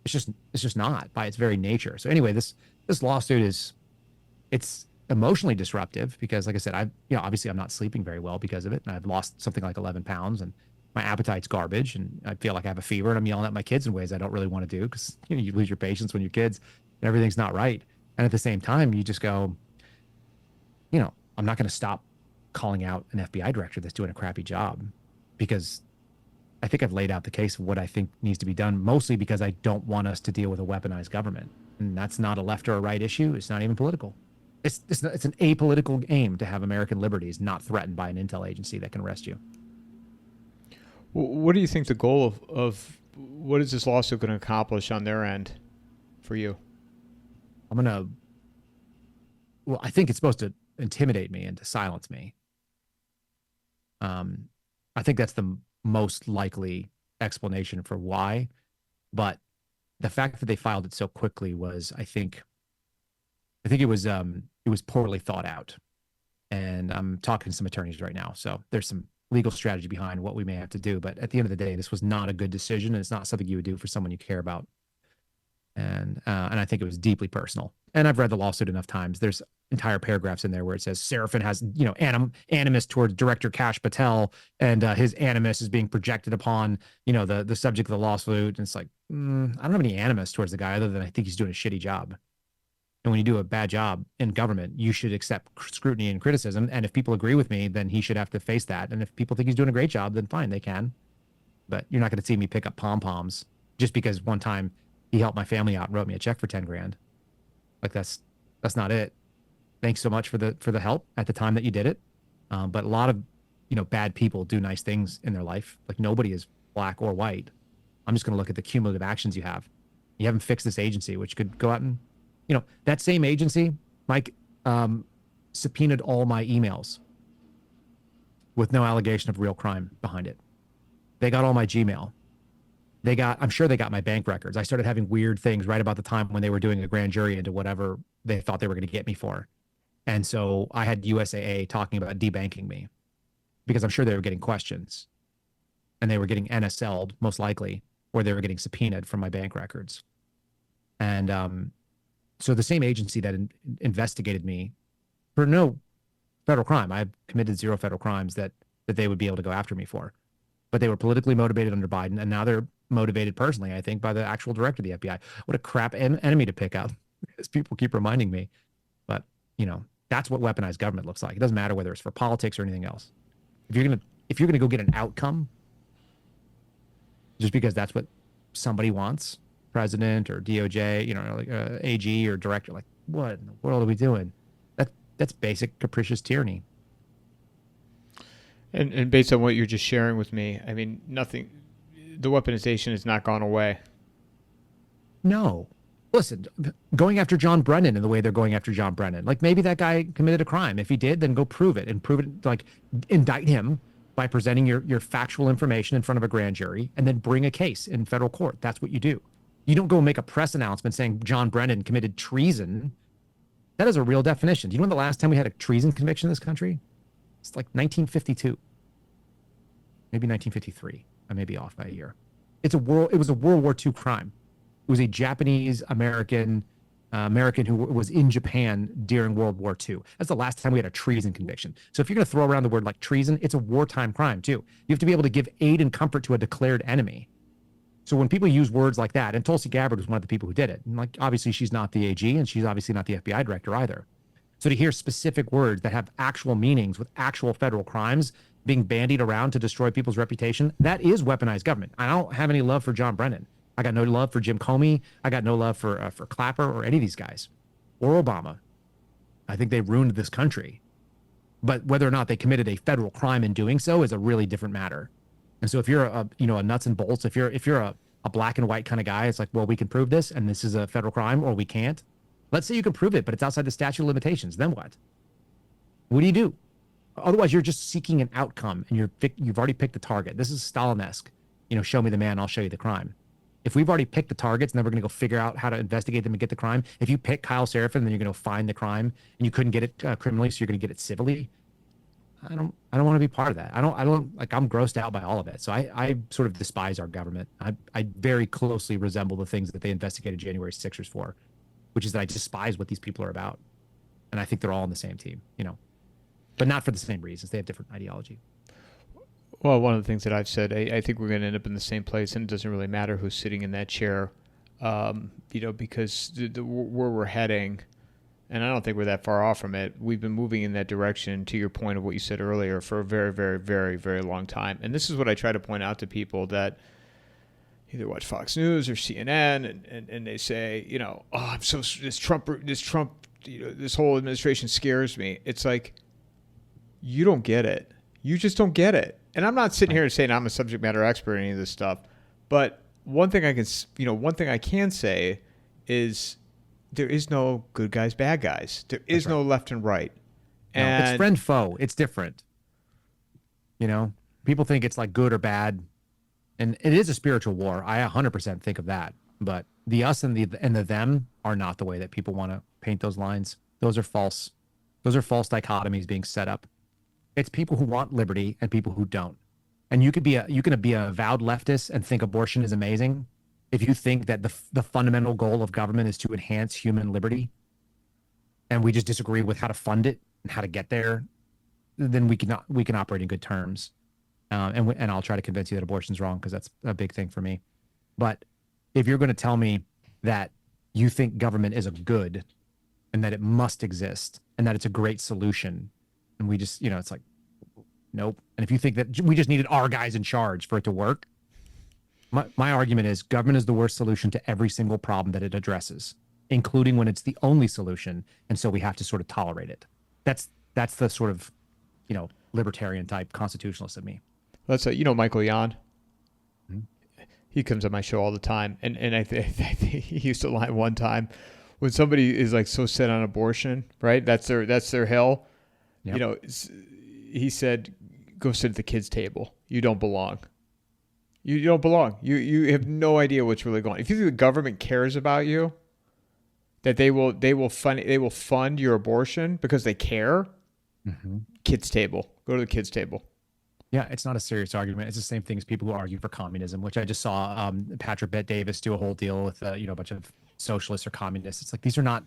It's just not by its very nature. So anyway, this lawsuit is, it's emotionally disruptive because, like I said, obviously I'm not sleeping very well because of it. And I've lost something like 11 pounds and my appetite's garbage. And I feel like I have a fever and I'm yelling at my kids in ways I don't really want to do because, you lose your patience when you're kids and everything's not right. And at the same time, you just go, I'm not going to stop calling out an FBI director that's doing a crappy job because I think I've laid out the case of what I think needs to be done, mostly because I don't want us to deal with a weaponized government. And that's not a left or a right issue. It's not even political. It's an apolitical aim to have American liberties not threatened by an intel agency that can arrest you. What do you think the goal of what is this lawsuit going to accomplish on their end for you? I think it's supposed to intimidate me and to silence me. I think that's the most likely explanation for why, but the fact that they filed it so quickly was, I think it was poorly thought out. And I'm talking to some attorneys right now, so there's some legal strategy behind what we may have to do. But at the end of the day, this was not a good decision, and it's not something you would do for someone you care about. And I think it was deeply personal. And I've read the lawsuit enough times. There's entire paragraphs in there where it says Seraphin has, animus towards director Kash Patel, and his animus is being projected upon, the subject of the lawsuit. And it's like, I don't have any animus towards the guy other than I think he's doing a shitty job. And when you do a bad job in government, you should accept scrutiny and criticism. And if people agree with me, then he should have to face that. And if people think he's doing a great job, then fine, they can. But you're not going to see me pick up pom-poms just because one time he helped my family out and wrote me a check for 10 grand. Like that's not it. Thanks so much for the help at the time that you did it. But a lot of, bad people do nice things in their life. Like nobody is black or white. I'm just going to look at the cumulative actions you have. You haven't fixed this agency, which could go out and, that same agency, Mike, subpoenaed all my emails with no allegation of real crime behind it. They got all my Gmail. I'm sure they got my bank records. I started having weird things right about the time when they were doing a grand jury into whatever they thought they were going to get me for. And so I had USAA talking about debanking me because I'm sure they were getting questions and they were getting NSL'd most likely, or they were getting subpoenaed from my bank records. And so the same agency that investigated me for no federal crime, I've committed 0 federal crimes that they would be able to go after me for. But they were politically motivated under Biden, and now they're motivated personally, I think, by the actual director of the FBI. What a crap enemy to pick up, as people keep reminding me. But, that's what weaponized government looks like. It doesn't matter whether it's for politics or anything else. If you're gonna go get an outcome, just because that's what somebody wants, president or DOJ, AG or director, like what in the world are we doing? That's basic capricious tyranny. And based on what you're just sharing with me, I mean, the weaponization has not gone away. No. Listen, going after John Brennan in the way they're going after John Brennan, like maybe that guy committed a crime. If he did, then go prove it, like indict him by presenting your factual information in front of a grand jury and then bring a case in federal court. That's what you do. You don't go make a press announcement saying John Brennan committed treason. That is a real definition. Do you know when the last time we had a treason conviction in this country? It's like 1952, maybe 1953. I may be off by a year. It was a World War II crime. It was a Japanese American who was in Japan during World War II. That's the last time we had a treason conviction. So if you're going to throw around the word like treason, it's a wartime crime too. You have to be able to give aid and comfort to a declared enemy. So when people use words like that, and Tulsi Gabbard was one of the people who did it, and like obviously she's not the AG and she's obviously not the FBI director either. So to hear specific words that have actual meanings with actual federal crimes being bandied around to destroy people's reputation, that is weaponized government. I don't have any love for John Brennan. I got no love for Jim Comey. I got no love for Clapper or any of these guys or Obama. I think they ruined this country. But whether or not they committed a federal crime in doing so is a really different matter. And so if you're a nuts and bolts, if you're a black and white kind of guy, it's like, well, we can prove this and this is a federal crime, or we can't. Let's say you can prove it, but it's outside the statute of limitations. Then what? What do you do? Otherwise, you're just seeking an outcome and you've already picked the target. This is Stalin-esque. Show me the man, I'll show you the crime. If we've already picked the targets and then we're going to go figure out how to investigate them and get the crime, if you pick Kyle Seraphin, then you're going to find the crime and you couldn't get it criminally, so you're going to get it civilly. I don't want to be part of that. I don't like, I'm grossed out by all of it. So I sort of despise our government. I very closely resemble the things that they investigated January 6ers for, which is that I despise what these people are about. And I think they're all on the same team, but not for the same reasons. They have different ideology. Well, one of the things that I've said, I think we're going to end up in the same place, and it doesn't really matter who's sitting in that chair, because where we're heading, and I don't think we're that far off from it. We've been moving in that direction, to your point of what you said earlier, for a very, very, very, very long time. And this is what I try to point out to people that either watch Fox News or CNN, and they say, oh, I'm so this Trump, this whole administration scares me. It's like, you don't get it. You just don't get it. And I'm not sitting here saying I'm a subject matter expert in any of this stuff, but one thing I can say is there is no good guys, bad guys. There is no left and right. And it's friend foe. It's different. People think it's like good or bad, and it is a spiritual war. I 100% think of that. But the us and the them are not the way that people want to paint those lines. Those are false. Those are false dichotomies being set up. It's people who want liberty and people who don't. And you can be a avowed leftist and think abortion is amazing. If you think that the fundamental goal of government is to enhance human liberty, and we just disagree with how to fund it and how to get there, then we can operate in good terms. And I'll try to convince you that abortion's wrong, because that's a big thing for me. But if you're going to tell me that you think government is a good and that it must exist and that it's a great solution, and we just, it's like, nope. And if you think that we just needed our guys in charge for it to work, my argument is government is the worst solution to every single problem that it addresses, including when it's the only solution. And so we have to sort of tolerate it. That's the sort of, libertarian type constitutionalist of me. That's Michael Yon. Mm-hmm. He comes on my show all the time. And I think he used to lie one time when somebody is like so set on abortion, right? That's their hill. Yep. He said, go sit at the kids' table. You don't belong. You don't belong. You have no idea what's really going on. If you think the government cares about you, that they will fund your abortion because they care, mm-hmm. Kids' table. Go to the kids' table. Yeah, it's not a serious argument. It's the same thing as people who argue for communism, which I just saw Patrick Bet-Davis do a whole deal with a bunch of socialists or communists. It's like these are not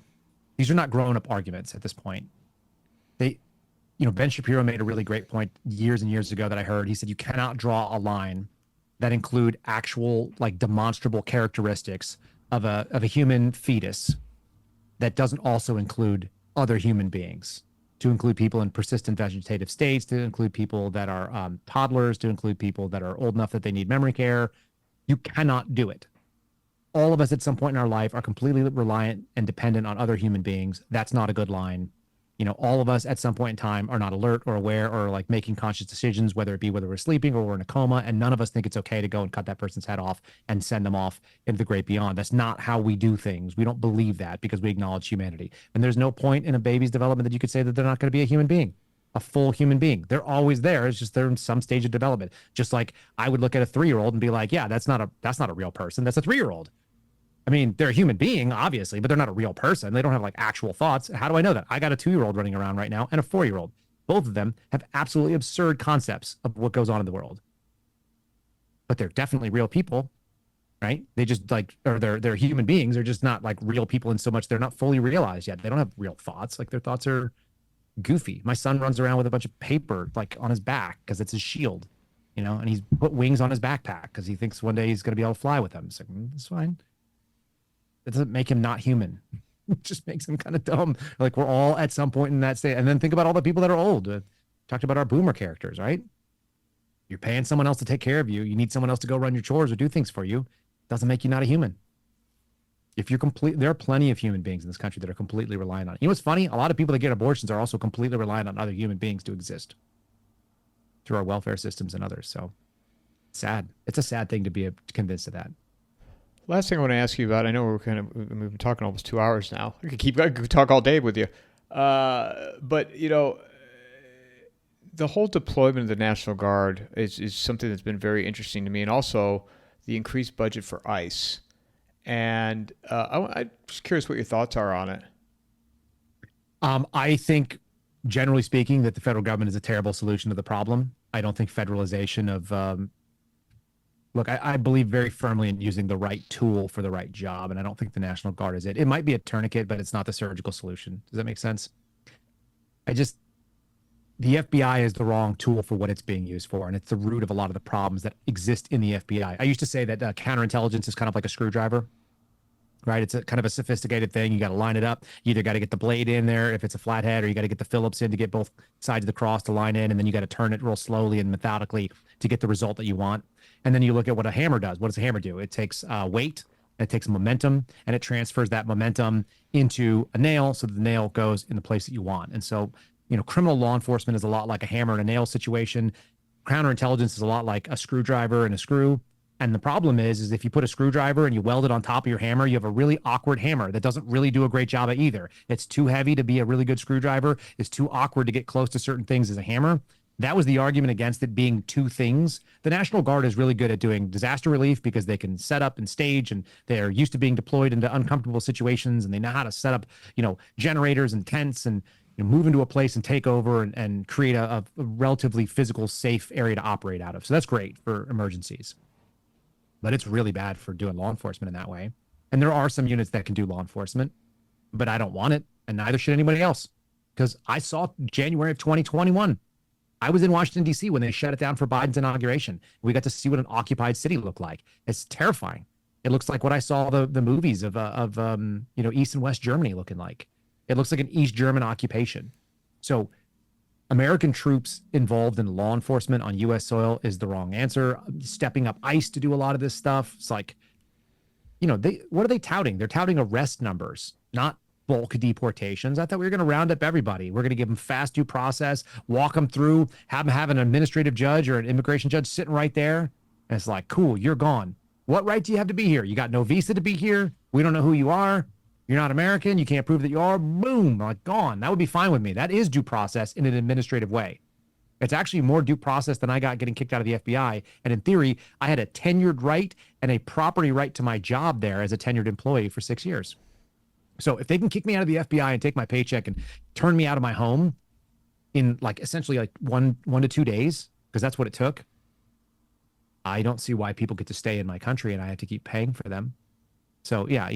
grown-up arguments at this point. Ben Shapiro made a really great point years and years ago that I heard. He said you cannot draw a line that include actual, like, demonstrable characteristics of a human fetus that doesn't also include other human beings, to include people in persistent vegetative states, to include people that are toddlers, to include people that are old enough that they need memory care. You cannot do it. All of us at some point in our life are completely reliant and dependent on other human beings. That's not a good line. All of us at some point in time are not alert or aware or like making conscious decisions, whether we're sleeping or we're in a coma, and none of us think it's okay to go and cut that person's head off and send them off into the great beyond. That's not how we do things. We don't believe that because we acknowledge humanity. And there's no point in a baby's development that you could say that they're not going to be a human being, a full human being. They're always there. It's just they're in some stage of development. Just like I would look at a 3-year-old and be like, yeah, that's not a real person. That's a 3-year-old. I mean, they're a human being, obviously, but they're not a real person. They don't have like actual thoughts. How do I know that? I got a 2-year-old running around right now and a 4-year-old. Both of them have absolutely absurd concepts of what goes on in the world. But they're definitely real people, right? They just they're human beings. They're just not like real people in so much they're not fully realized yet. They don't have real thoughts. Like their thoughts are goofy. My son runs around with a bunch of paper like on his back because it's his shield, and he's put wings on his backpack because he thinks one day he's going to be able to fly with them. It's like, it's fine. It doesn't make him not human. It just makes him kind of dumb. Like we're all at some point in that state. And then think about all the people that are old. Talked about our boomer characters, right? You're paying someone else to take care of you. You need someone else to go run your chores or do things for you. Doesn't make you not a human. There are plenty of human beings in this country that are completely reliant on it. You know what's funny? A lot of people that get abortions are also completely reliant on other human beings to exist through our welfare systems and others. So sad. It's a sad thing to be convinced of that. Last thing I want to ask you about, I know we've been talking almost 2 hours now. I could talk all day with you. But, the whole deployment of the National Guard is something that's been very interesting to me, and also the increased budget for ICE. And I'm just curious what your thoughts are on it. I think, generally speaking, that the federal government is a terrible solution to the problem. I don't think federalization of... Look, I believe very firmly in using the right tool for the right job, and I don't think the National Guard is it. It might be a tourniquet, but it's not the surgical solution. Does that make sense? The FBI is the wrong tool for what it's being used for. And it's the root of a lot of the problems that exist in the FBI. I used to say that counterintelligence is kind of like a screwdriver, right? It's a kind of a sophisticated thing. You got to line it up. You either got to get the blade in there if it's a flathead, or you got to get the Phillips in to get both sides of the cross to line in. And then you got to turn it real slowly and methodically to get the result that you want. And then you look at what a hammer does. What does a hammer do? It takes weight, and it takes momentum, and it transfers that momentum into a nail so that the nail goes in the place that you want. And so, criminal law enforcement is a lot like a hammer and a nail situation. Counterintelligence is a lot like a screwdriver and a screw. And the problem is if you put a screwdriver and you weld it on top of your hammer, you have a really awkward hammer that doesn't really do a great job at either. It's too heavy to be a really good screwdriver. It's too awkward to get close to certain things as a hammer. That was the argument against it being two things. The National Guard is really good at doing disaster relief because they can set up and stage, and they're used to being deployed into uncomfortable situations, and they know how to set up, generators and tents and move into a place and take over and create a relatively physical, safe area to operate out of. So that's great for emergencies. But it's really bad for doing law enforcement in that way. And there are some units that can do law enforcement, but I don't want it, and neither should anybody else. Because I saw January of 2021. I was in Washington, D.C. when they shut it down for Biden's inauguration. We got to see what an occupied city looked like. It's terrifying. It looks like what I saw the movies of East and West Germany looking like. It looks like an East German occupation. So American troops involved in law enforcement on U.S. soil is the wrong answer. Stepping up ICE to do a lot of this stuff. It's like, what are they touting? They're touting arrest numbers, not bulk deportations. I thought we were going to round up everybody. We're going to give them fast due process, walk them through, have them have an administrative judge or an immigration judge sitting right there. And it's like, cool, you're gone. What right do you have to be here? You got no visa to be here. We don't know who you are. You're not American. You can't prove that you are. Boom, like gone. That would be fine with me. That is due process in an administrative way. It's actually more due process than I got getting kicked out of the FBI. And in theory, I had a tenured right and a property right to my job there as a tenured employee for 6 years. So if they can kick me out of the FBI and take my paycheck and turn me out of my home in essentially one to 2 days, because that's what it took, I don't see why people get to stay in my country and I have to keep paying for them. So yeah,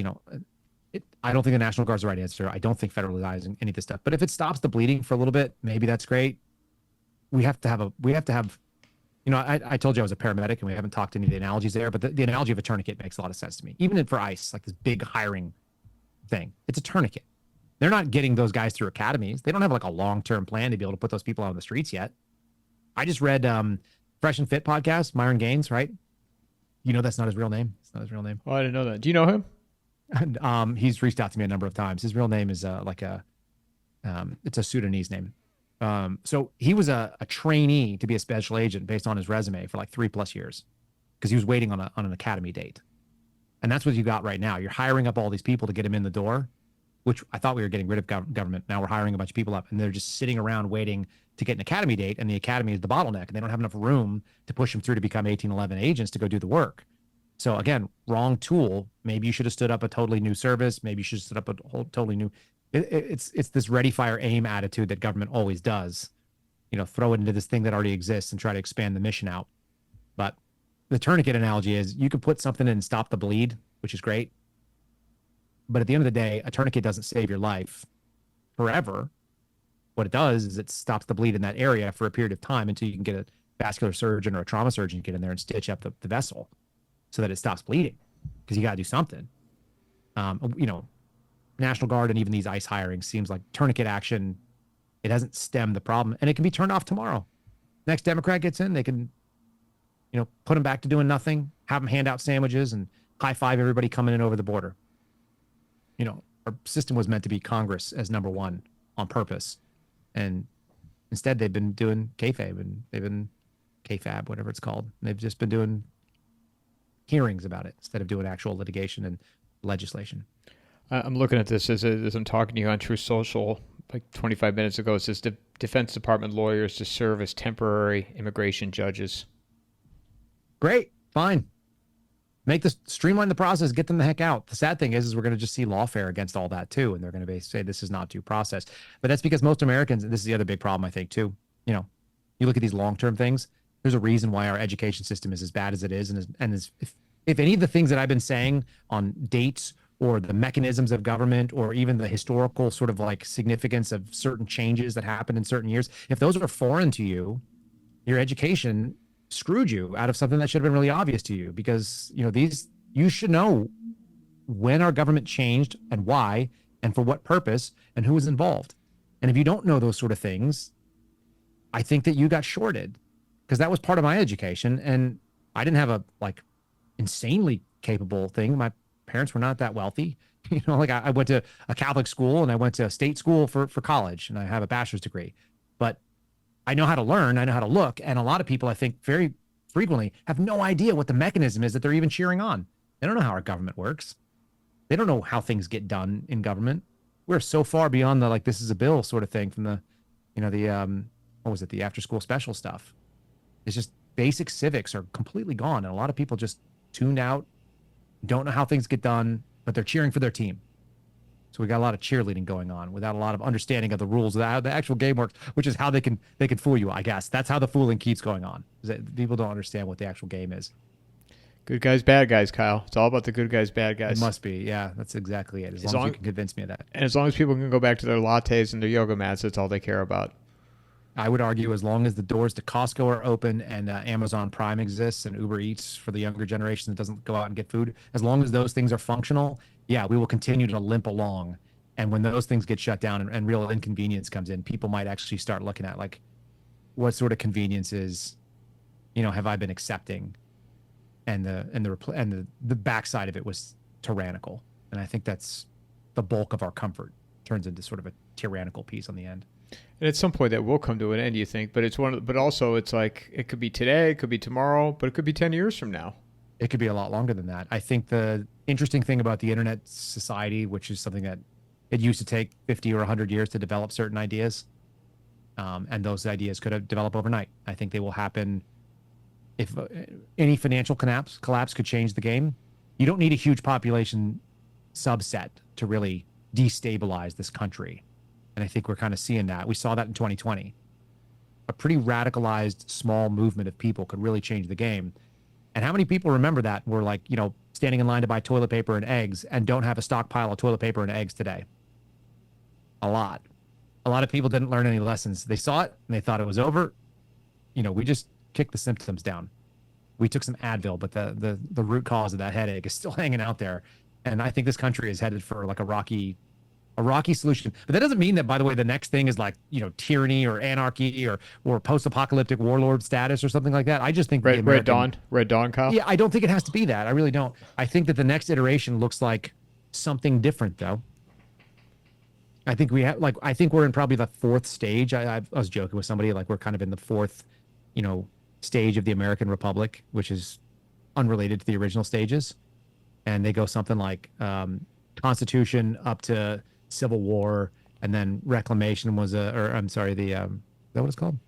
I don't think the National Guard's the right answer. I don't think federalizing any of this stuff. But if it stops the bleeding for a little bit, maybe that's great. I told you I was a paramedic and we haven't talked any of the analogies there, but the analogy of a tourniquet makes a lot of sense to me. Even for ICE, like this big hiring thing, it's a tourniquet. They're not getting those guys through academies. They don't have a long-term plan to be able to put those people out on the streets yet. I just read Fresh and Fit podcast, Myron Gaines, right? That's not his real name. It's not his real name. Oh, I didn't know that. Do you know him? He's reached out to me a number of times. His real name is it's a Sudanese name. So he was a trainee to be a special agent based on his resume for 3+ years because he was waiting on an academy date. And that's what you got right now. You're hiring up all these people to get them in the door, which I thought we were getting rid of government. Now we're hiring a bunch of people up and they're just sitting around waiting to get an academy date. And the academy is the bottleneck and they don't have enough room to push them through to become 1811 agents to go do the work. So again, wrong tool. Maybe you should have stood up a totally new service. Maybe you should have stood up a whole totally new. It's this ready, fire, aim attitude that government always does. Throw it into this thing that already exists and try to expand the mission out. But the tourniquet analogy is you could put something in and stop the bleed, which is great. But at the end of the day, a tourniquet doesn't save your life forever. What it does is it stops the bleed in that area for a period of time until you can get a vascular surgeon or a trauma surgeon to get in there and stitch up the vessel so that it stops bleeding, because you got to do something. National Guard and even these ICE hirings seems like tourniquet action. It hasn't stemmed the problem, and it can be turned off tomorrow. Next Democrat gets in, they can, put them back to doing nothing, have them hand out sandwiches and high five everybody coming in over the border. Our system was meant to be Congress as number one on purpose. And instead they've been doing kayfabe and they've been KFAB, whatever it's called. They've just been doing hearings about it instead of doing actual litigation and legislation. I'm looking at this as I'm talking to you on Truth Social 25 minutes ago. It says Defense Department lawyers to serve as temporary immigration judges. Great. Fine. Streamline the process, get them the heck out. The sad thing is we're going to just see lawfare against all that too. And they're going to say this is not due process. But that's because most Americans, and this is the other big problem, I think too, you look at these long-term things, there's a reason why our education system is as bad as it is. And if any of the things that I've been saying on dates or the mechanisms of government, or even the historical sort of like significance of certain changes that happened in certain years, if those are foreign to you, your education screwed you out of something that should have been really obvious to you, because you should know when our government changed and why and for what purpose and who was involved. And if you don't know those sort of things, I think that you got shorted, because that was part of my education. And I didn't have a like insanely capable thing. My parents were not that wealthy. Like I went to a Catholic school and I went to a state school for college, and I have a bachelor's degree. But I know how to learn, I know how to look. And a lot of people, I think, very frequently have no idea what the mechanism is that they're even cheering on. They don't know how our government works. They don't know how things get done in government. We're so far beyond the like this is a bill sort of thing from the what was it, the after school special stuff. It's just basic civics are completely gone, and a lot of people just tuned out, don't know how things get done, but they're cheering for their team. So we got a lot of cheerleading going on without a lot of understanding of the rules of how the actual game works, which is how they can fool you. I guess that's how the fooling keeps going on. Is that people don't understand what the actual game is. Good guys, bad guys, Kyle. It's all about the good guys, bad guys. It must be. Yeah, that's exactly it. As long as you can convince me of that. And as long as people can go back to their lattes and their yoga mats, that's all they care about. I would argue as long as the doors to Costco are open and Amazon Prime exists and Uber Eats for the younger generation that doesn't go out and get food, as long as those things are functional, yeah, we will continue to limp along. And when those things get shut down and real inconvenience comes in, people might actually start looking at like, what sort of conveniences, have I been accepting? And the backside of it was tyrannical. And I think that's the bulk of our comfort turns into sort of a tyrannical piece on the end. And at some point that will come to an end, you think, but but also it's like, it could be today, it could be tomorrow, but it could be 10 years from now. It could be a lot longer than that. I think the interesting thing about the internet society, which is something that it used to take 50 or 100 years to develop certain ideas. And those ideas could have developed overnight. I think they will happen. If any financial collapse could change the game, you don't need a huge population subset to really destabilize this country. And I think we're kind of seeing that. We saw that in 2020. A pretty radicalized small movement of people could really change the game. And how many people remember that were like, standing in line to buy toilet paper and eggs and don't have a stockpile of toilet paper and eggs today? A lot. A lot of people didn't learn any lessons. They saw it and they thought it was over. We just kicked the symptoms down. We took some Advil, but the root cause of that headache is still hanging out there. And I think this country is headed for like a rocky solution. But that doesn't mean that, by the way, the next thing is like, tyranny or anarchy or post-apocalyptic warlord status or something like that. I just think Red Dawn, Kyle. Yeah, I don't think it has to be that. I really don't. I think that the next iteration looks like something different, though. I think I think we're in probably the fourth stage. I was joking with somebody, like we're kind of in the fourth, stage of the American Republic, which is unrelated to the original stages. And they go something like Constitution up to Civil War, and then Reclamation was is that what it's called?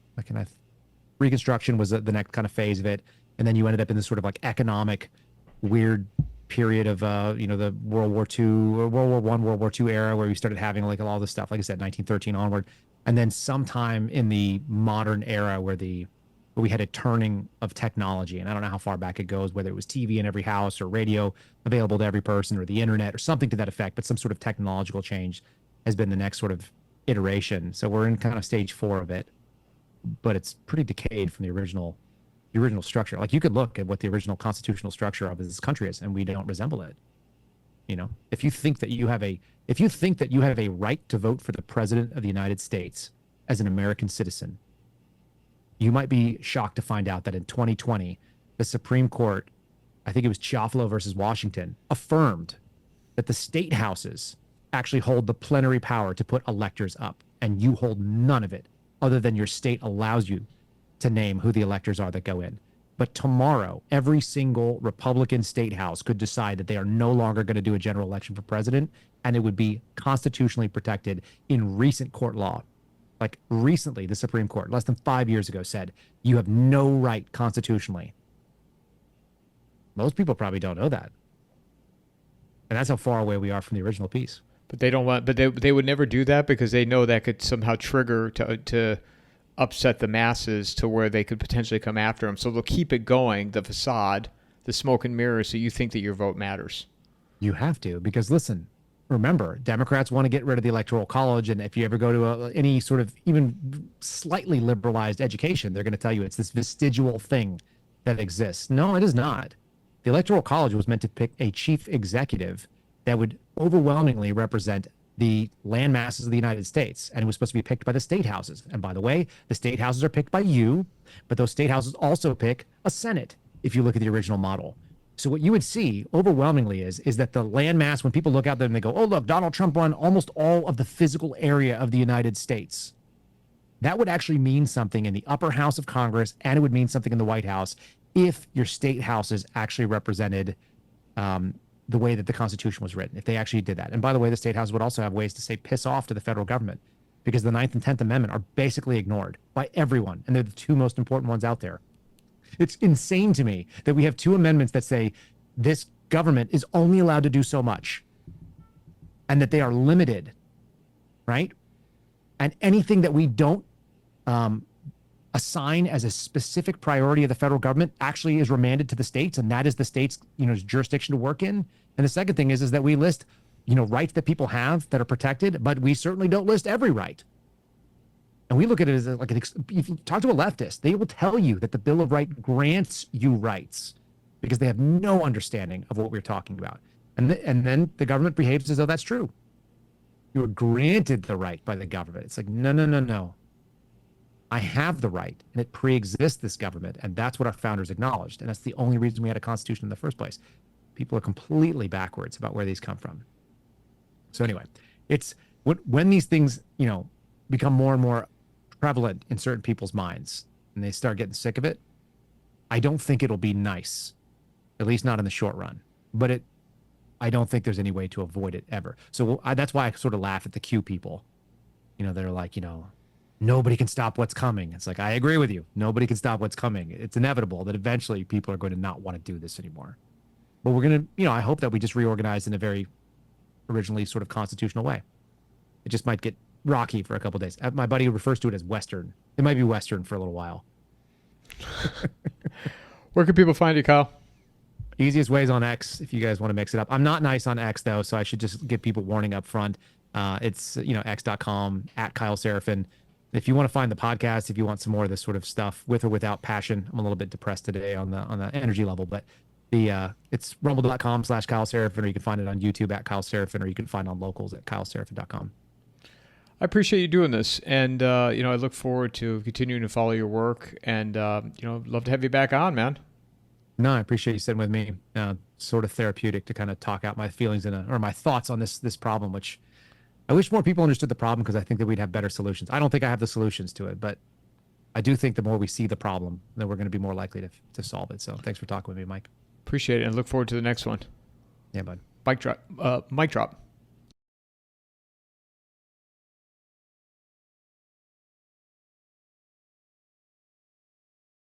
Reconstruction was the next kind of phase of it. And then you ended up in this sort of like economic weird period of the World War II or World War I, World War II era, where we started having like all this stuff, like I said, 1913 onward. And then sometime in the modern era where we had a turning of technology, and I don't know how far back it goes, whether it was TV in every house or radio available to every person or the internet or something to that effect, but some sort of technological change has been the next sort of iteration. So we're in kind of stage 4 of it, but it's pretty decayed from the original structure. Like you could look at what the original constitutional structure of this country is, and we don't resemble it. If you think that you have a right to vote for the president of the United States as an American citizen, you might be shocked to find out that in 2020, the Supreme Court, I think it was Chiafalo versus Washington, affirmed that the state houses actually hold the plenary power to put electors up, and you hold none of it other than your state allows you to name who the electors are that go in. But tomorrow, every single Republican state house could decide that they are no longer going to do a general election for president, and it would be constitutionally protected in recent court law. Like recently, the Supreme Court, less than 5 years ago, said you have no right constitutionally. Most people probably don't know that. And that's how far away we are from the original piece. But they don't want. But they would never do that because they know that could somehow trigger to upset the masses to where they could potentially come after them. So they'll keep it going, the facade, the smoke and mirrors. So you think that your vote matters. You have to, because listen, remember, Democrats want to get rid of the Electoral College. And if you ever go to any sort of even slightly liberalized education, they're going to tell you it's this vestigial thing that exists. No, it is not. The Electoral College was meant to pick a chief executive that would overwhelmingly represent the land masses of the United States. And it was supposed to be picked by the state houses. And by the way, the state houses are picked by you, but those state houses also pick a Senate if you look at the original model. So what you would see overwhelmingly is that the landmass, when people look out there and they go, oh, look, Donald Trump won almost all of the physical area of the United States. That would actually mean something in the upper house of Congress, and it would mean something in the White House if your state houses actually represented the way that the Constitution was written, if they actually did that. And by the way, the state house would also have ways to say piss off to the federal government, because the 9th and 10th Amendment are basically ignored by everyone. And they're the two most important ones out there. It's insane to me that we have two amendments that say this government is only allowed to do so much and that they are limited, right? And anything that we don't assign as a specific priority of the federal government actually is remanded to the states, and that is the state's, jurisdiction to work in. And the second thing is that we list, rights that people have that are protected, but we certainly don't list every right. And we look at it as if you talk to a leftist, they will tell you that the Bill of Rights grants you rights because they have no understanding of what we're talking about. And then the government behaves as though that's true. You were granted the right by the government. It's like, no. I have the right, and it pre-exists this government, and that's what our founders acknowledged. And that's the only reason we had a constitution in the first place. People are completely backwards about where these come from. So anyway, it's when these things, become more and more prevalent in certain people's minds and they start getting sick of it, I don't think it'll be nice, at least not in the short run. But I don't think there's any way to avoid it ever. So that's why I sort of laugh at the Q people. They're like, nobody can stop what's coming. It's like, I agree with you. Nobody can stop what's coming. It's inevitable that eventually people are going to not want to do this anymore. But we're going to, I hope that we just reorganize in a very originally sort of constitutional way. It just might get rocky for a couple of days. My buddy refers to it as Western. It might be Western for a little while. Where can people find you, Kyle? Easiest ways on X if you guys want to mix it up. I'm not nice on X though, so I should just give people warning up front. It's x.com @KyleSeraphin. If you want to find the podcast, if you want some more of this sort of stuff with or without passion, I'm a little bit depressed today on the energy level, but it's rumble.com/KyleSeraphin, or you can find it on YouTube @KyleSeraphin, or you can find it on locals @KyleSeraphin.com. I appreciate you doing this, and I look forward to continuing to follow your work, and love to have you back on, man. No, I appreciate you sitting with me. Sort of therapeutic to kind of talk out my feelings or my thoughts on this problem, which I wish more people understood the problem, because I think that we'd have better solutions. I don't think I have the solutions to it, but I do think the more we see the problem, then we're going to be more likely to solve it. So thanks for talking with me, Mike. Appreciate it, and look forward to the next one. Yeah, bud. Mic drop.